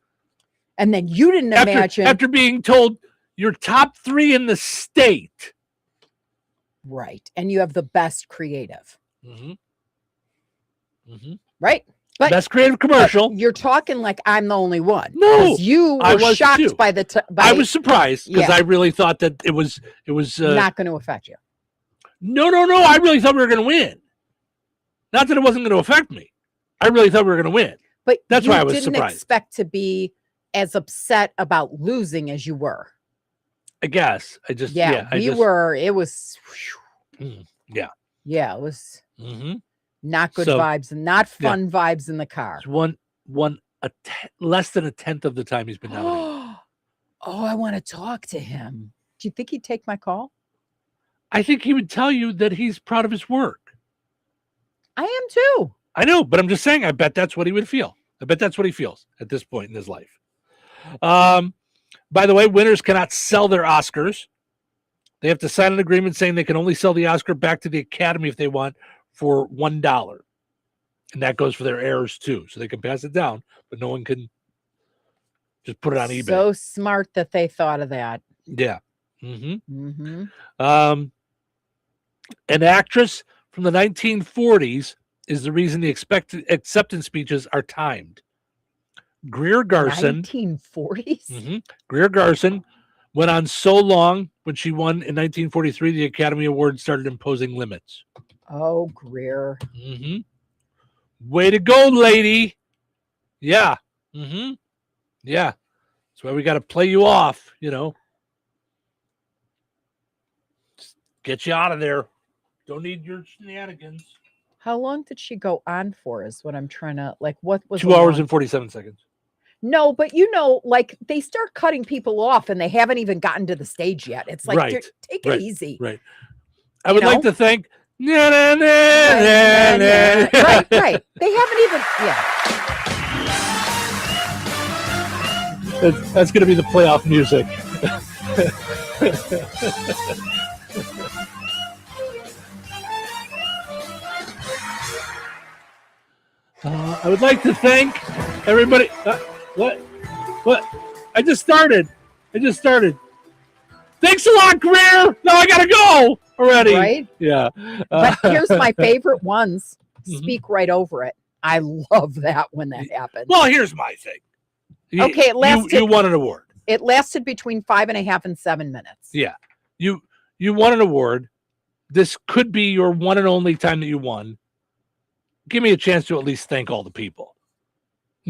And then you didn't imagine. After being told you're top 3 in the state. Right. And you have the best creative. Right. Best creative commercial. You're talking like I'm the only one. No, 'Cause you I were was shocked too. by the. I was surprised because Yeah. I really thought that it was not going to affect you. No. I really thought we were going to win. Not that it wasn't going to affect me. I really thought we were going to win. But that's you why I was didn't surprised. expect to be as upset about losing as you were. I guess I just were. It was. Yeah. Yeah, it was Mm-hmm. not good vibes and not fun vibes in the car. Less than a tenth of the time he's been nominated. Oh, I want to talk to him. Do you think he'd take my call? I think he would tell you that he's proud of his work. I am too. I know, but I'm just saying, I bet that's what he would feel. I bet that's what he feels at this point in his life. By the way, winners cannot sell their Oscars. They have to sign an agreement saying they can only sell the Oscar back to the Academy if they want for $1. And that goes for their heirs too. So they can pass it down, but no one can just put it on eBay. So smart that they thought of that. Yeah. Mm-hmm. Mm-hmm. An actress from the 1940s is the reason the acceptance speeches are timed. Greer Garson. 1940s? Mm-hmm. Greer Garson went on so long when she won in 1943, the Academy Award started imposing limits. Oh, Greer. Mm-hmm. Way to go, lady. Yeah. Mm-hmm. Yeah. That's why we got to play you off, Just get you out of there. Don't need your shenanigans. How long did she go on for is what I'm trying to, what was 2 hours and 47 seconds. No, but they start cutting people off and they haven't even gotten to the stage yet. It's like, Right. take it easy. Right. I would like to thank. Right. They haven't even, That's going to be the playoff music. I would like to thank everybody. What? I just started. Thanks a lot, Greer. Now I gotta go already. Right? Yeah. But here's my favorite ones. Speak right over it. I love that when that happens. Well, here's my thing. Okay, it lasted. You won an award. It lasted between 5.5 and 7 minutes. Yeah. You won an award. This could be your one and only time that you won. Give me a chance to at least thank all the people.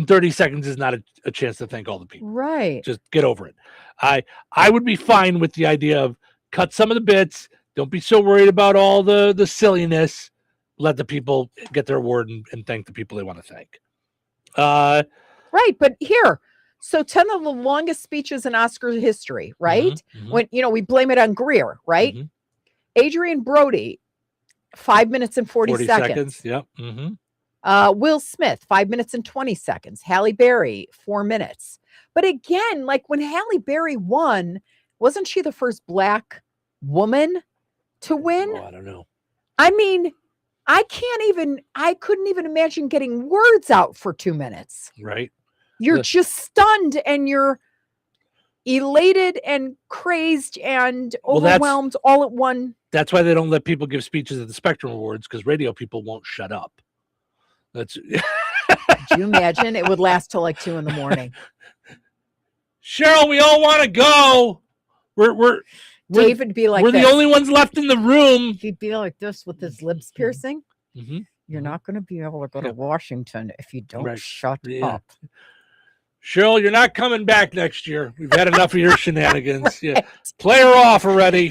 30 seconds is not a chance to thank all the people. Right. Just get over it. I would be fine with the idea of cut some of the bits. Don't be so worried about all the silliness. Let the people get their award and thank the people they want to thank. Right. But here, so 10 of the longest speeches in Oscar history, right? Mm-hmm. When, we blame it on Greer, right? Mm-hmm. Adrian Brody, 5 minutes and 40 seconds. Yep. Mm-hmm. Will Smith, 5 minutes and 20 seconds. Halle Berry, 4 minutes. But again, when Halle Berry won, wasn't she the first Black woman to win? Oh, I don't know. I mean, I couldn't even imagine getting words out for 2 minutes. Right. You're just stunned and you're elated and crazed and overwhelmed all at one. That's why they don't let people give speeches at the Spectrum Awards, because radio people won't shut up. That's. Could you imagine? It would last till 2 a.m. Cheryl, we all want to go. David would be like, we're the only ones left in the room. He'd be like this with his lips piercing. Mm-hmm. You're not going to be able to go to Washington if you don't shut up. Cheryl, you're not coming back next year. We've had enough of your shenanigans. Yeah. Play her off already,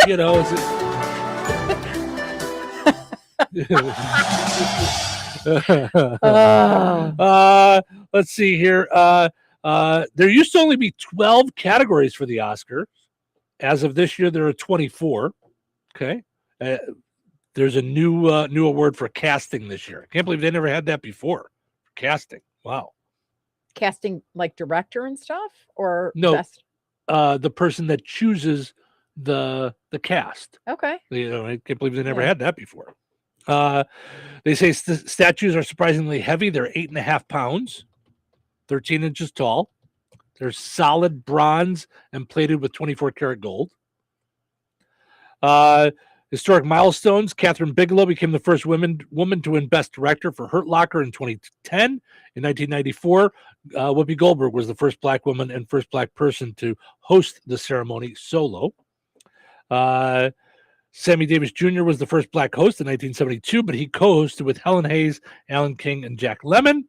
Let's see here. There used to only be 12 categories for the Oscars. As of this year, there are 24. Okay. There's a new award for casting this year. I can't believe they never had that before. Casting. Wow. Casting director and stuff, or no, best? The person that chooses the cast. Okay. I can't believe they never had that before. They say statues are surprisingly heavy. They're 8.5 pounds, 13 inches tall. They're solid bronze and plated with 24 karat gold. Historic milestones. Catherine Bigelow became the first woman to win Best Director for Hurt Locker in 2010. In 1994, Whoopi Goldberg was the first black woman and first black person to host the ceremony solo. Sammy Davis Jr. was the first black host in 1972, but he co-hosted with Helen Hayes, Alan King, and Jack Lemmon.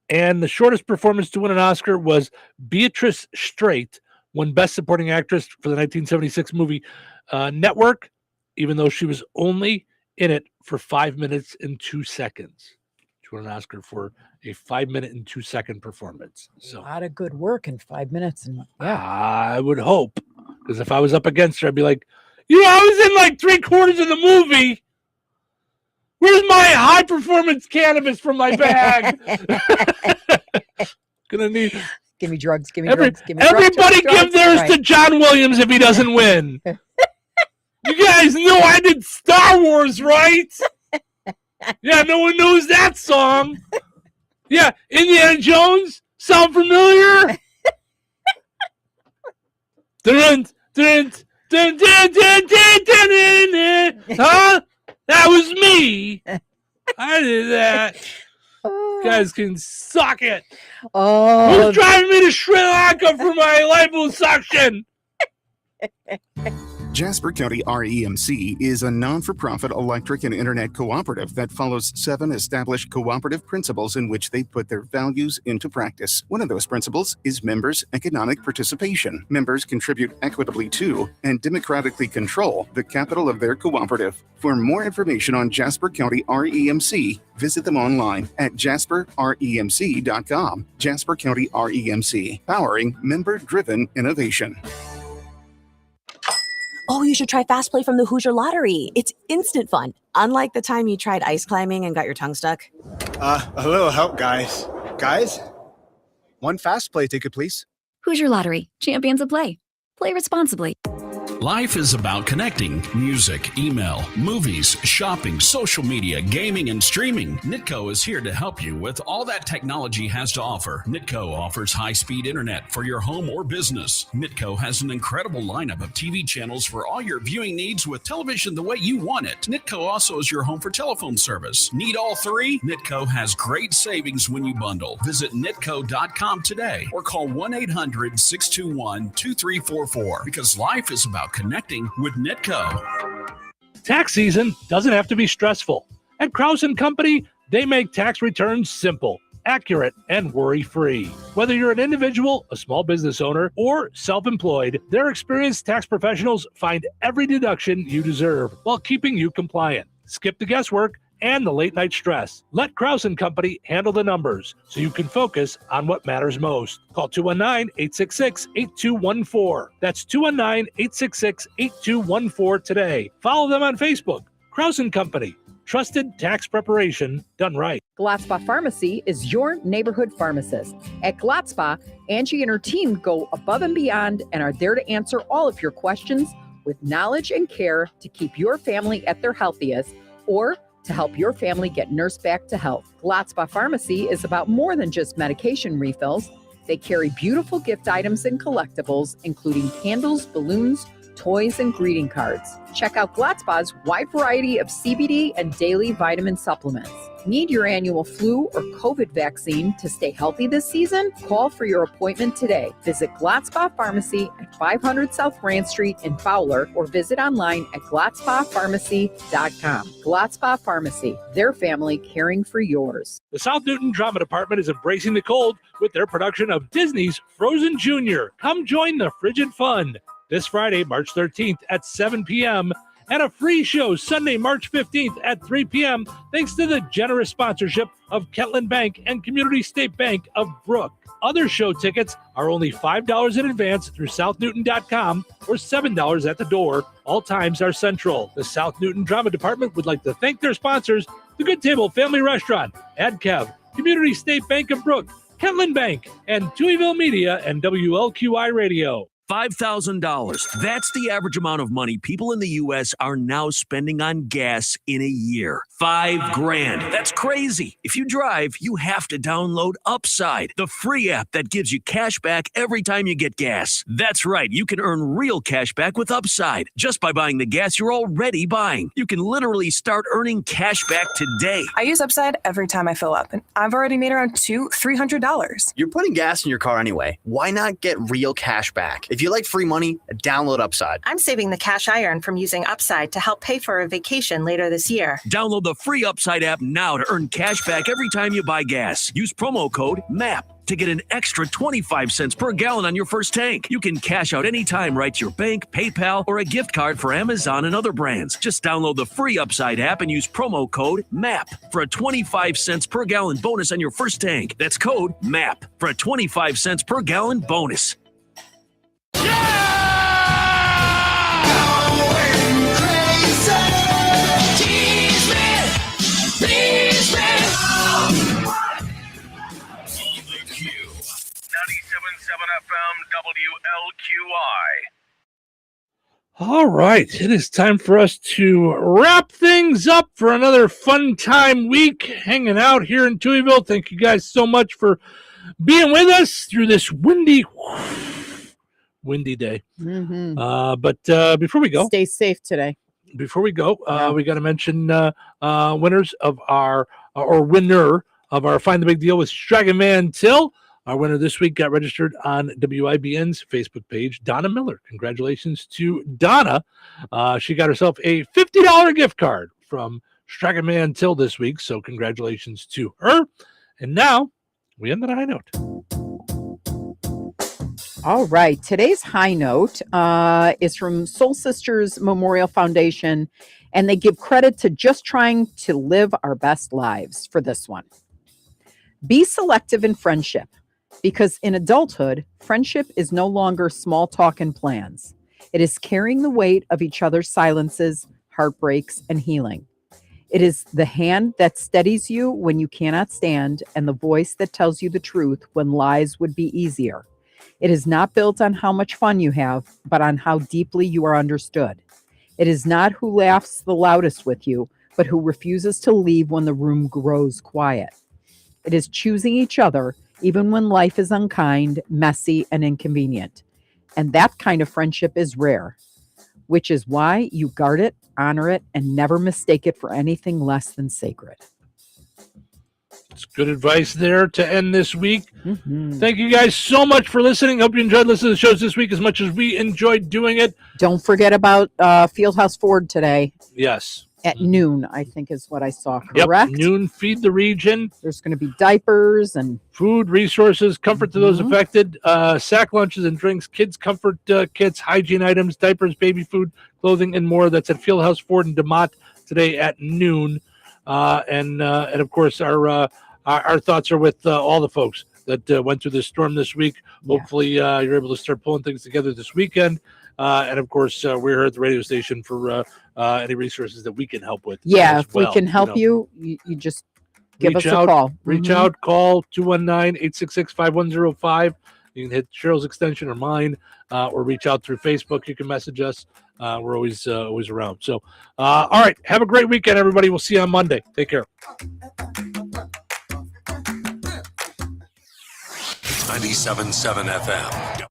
And the shortest performance to win an Oscar was Beatrice Straight, won Best Supporting Actress for the 1976 movie Network, even though she was only in it for 5 minutes and 2 seconds. She won an Oscar for a 5 minute and 2 second performance. So a lot of good work in 5 minutes. And I would hope, because if I was up against her, I'd be like, I was in like 3/4 of the movie. Where's my high performance cannabis from my bag? Gonna need. Give me drugs. Give me drugs. Give me everybody drugs, give theirs to John Williams if he doesn't win. You guys know I did Star Wars, right? Yeah, no one knows that song. Yeah, Indiana Jones. Sound familiar? Dun, dun, dun, dun, dun, dun, dun, dun, dun. Huh? That was me. I did that. You guys can suck it. Oh, who's driving me to Sri Lanka for my liposuction? Jasper County REMC is a non-for-profit electric and internet cooperative that follows 7 established cooperative principles in which they put their values into practice. One of those principles is members' economic participation. Members contribute equitably to and democratically control the capital of their cooperative. For more information on Jasper County REMC, visit them online at jasperremc.com. Jasper County REMC, powering member-driven innovation. Oh, you should try Fast Play from the Hoosier Lottery. It's instant fun. Unlike the time you tried ice climbing and got your tongue stuck. A little help, guys. Guys? One Fast Play ticket, please. Hoosier Lottery. Champions of play. Play responsibly. Life is about connecting. Music, email, movies, shopping, social media, gaming, and streaming. Nitco is here to help you with all that technology has to offer. Nitco offers high-speed internet for your home or business. Nitco has an incredible lineup of TV channels for all your viewing needs with television the way you want it. Nitco also is your home for telephone service. Need all three? Nitco has great savings when you bundle. Visit nitco.com today or call 1-800-621-2344 because life is about connecting with Nitco. Tax season doesn't have to be stressful. At Krause & Company, they make tax returns simple, accurate, and worry-free. Whether you're an individual, a small business owner, or self-employed, their experienced tax professionals find every deduction you deserve while keeping you compliant. Skip the guesswork and the late-night stress. Let Krause & Company handle the numbers so you can focus on what matters most. Call 219-866-8214. That's 219-866-8214 today. Follow them on Facebook. Krause & Company. Trusted tax preparation done right. Glatzpa Pharmacy is your neighborhood pharmacist. At Glatzpa, Angie and her team go above and beyond and are there to answer all of your questions with knowledge and care to keep your family at their healthiest or to help your family get nursed back to health. Glatzpa Pharmacy is about more than just medication refills. They carry beautiful gift items and collectibles, including candles, balloons, toys, and greeting cards. Check out Glatzpa's wide variety of CBD and daily vitamin supplements. Need your annual flu or COVID vaccine to stay healthy this season? Call for your appointment today. Visit Glatzpa Pharmacy at 500 South Grand Street in Fowler or visit online at glatzpapharmacy.com. Glatzpa Pharmacy, their family caring for yours. The South Newton Drama Department is embracing the cold with their production of Disney's Frozen Jr. Come join the frigid fun this Friday, March 13th at 7 p.m. and a free show Sunday, March 15th at 3 p.m. thanks to the generous sponsorship of Kentland Bank and Community State Bank of Brook. Other show tickets are only $5 in advance through southnewton.com or $7 at the door. All times are central. The South Newton Drama Department would like to thank their sponsors, the Good Table Family Restaurant, AdKev, Community State Bank of Brook, Kentland Bank, and Touhyville Media and WLQI Radio. $5,000. That's the average amount of money people in the U.S. are now spending on gas in a year. $5,000. That's crazy. If you drive, you have to download Upside, the free app that gives you cash back every time you get gas. That's right. You can earn real cash back with Upside just by buying the gas you're already buying. You can literally start earning cash back today. I use Upside every time I fill up, and I've already made around $200-$300. You're putting gas in your car anyway. Why not get real cash back? If you like free money, download Upside. I'm saving the cash I earn from using Upside to help pay for a vacation later this year. Download the free Upside app now to earn cash back every time you buy gas. Use promo code MAP to get an extra 25 cents per gallon on your first tank. You can cash out anytime right to your bank, PayPal, or a gift card for Amazon and other brands. Just download the free Upside app and use promo code MAP for a 25 cents per gallon bonus on your first tank. That's code MAP for a 25 cents per gallon bonus. All right, it is time for us to wrap things up for another fun time week hanging out here in Touhyville. Thank you guys so much for being with us through this windy day. But before we go, stay safe today. Before we go, we got to mention winners of our winner of our Find the Big Deal with Stragan Man Till. Our winner this week got registered on WIBN's Facebook page, Donna Miller. Congratulations to Donna. She got herself a $50 gift card from Stragan Man Till this week, so congratulations to her. And now we end on a high note. All right. Today's high note is from Soul Sisters Memorial Foundation, and they give credit to just trying to live our best lives for this one. Be selective in friendship, because in adulthood, friendship is no longer small talk and plans. It is carrying the weight of each other's silences, heartbreaks, and healing. It is the hand that steadies you when you cannot stand, and the voice that tells you the truth when lies would be easier. It is not built on how much fun you have, but on how deeply you are understood. It is not who laughs the loudest with you, but who refuses to leave when the room grows quiet. It is choosing each other, even when life is unkind, messy, and inconvenient. And that kind of friendship is rare, which is why you guard it, honor it, and never mistake it for anything less than sacred. It's good advice there to end this week. Thank you guys so much for listening. Hope you enjoyed listening to the shows this week as much as we enjoyed doing it. Don't forget about Fieldhouse Ford today. Yes. At noon, I think is what I saw, correct? Yep, noon, feed the region. There's going to be diapers and food, resources, comfort to those affected, sack lunches and drinks, kids' comfort kits, hygiene items, diapers, baby food, clothing, and more. That's at Fieldhouse Ford in DeMott today at noon. And of course, our thoughts are with all the folks that went through this storm this week. Hopefully, you're able to start pulling things together this weekend. And of course, we're here at the radio station for any resources that we can help with. Yeah, if we can help you just give us a call. Reach out, call 219-866-5105. You can hit Cheryl's extension or mine, or reach out through Facebook. You can message us. We're always around. So, all right, have a great weekend, everybody. We'll see you on Monday. Take care. 97.7 FM.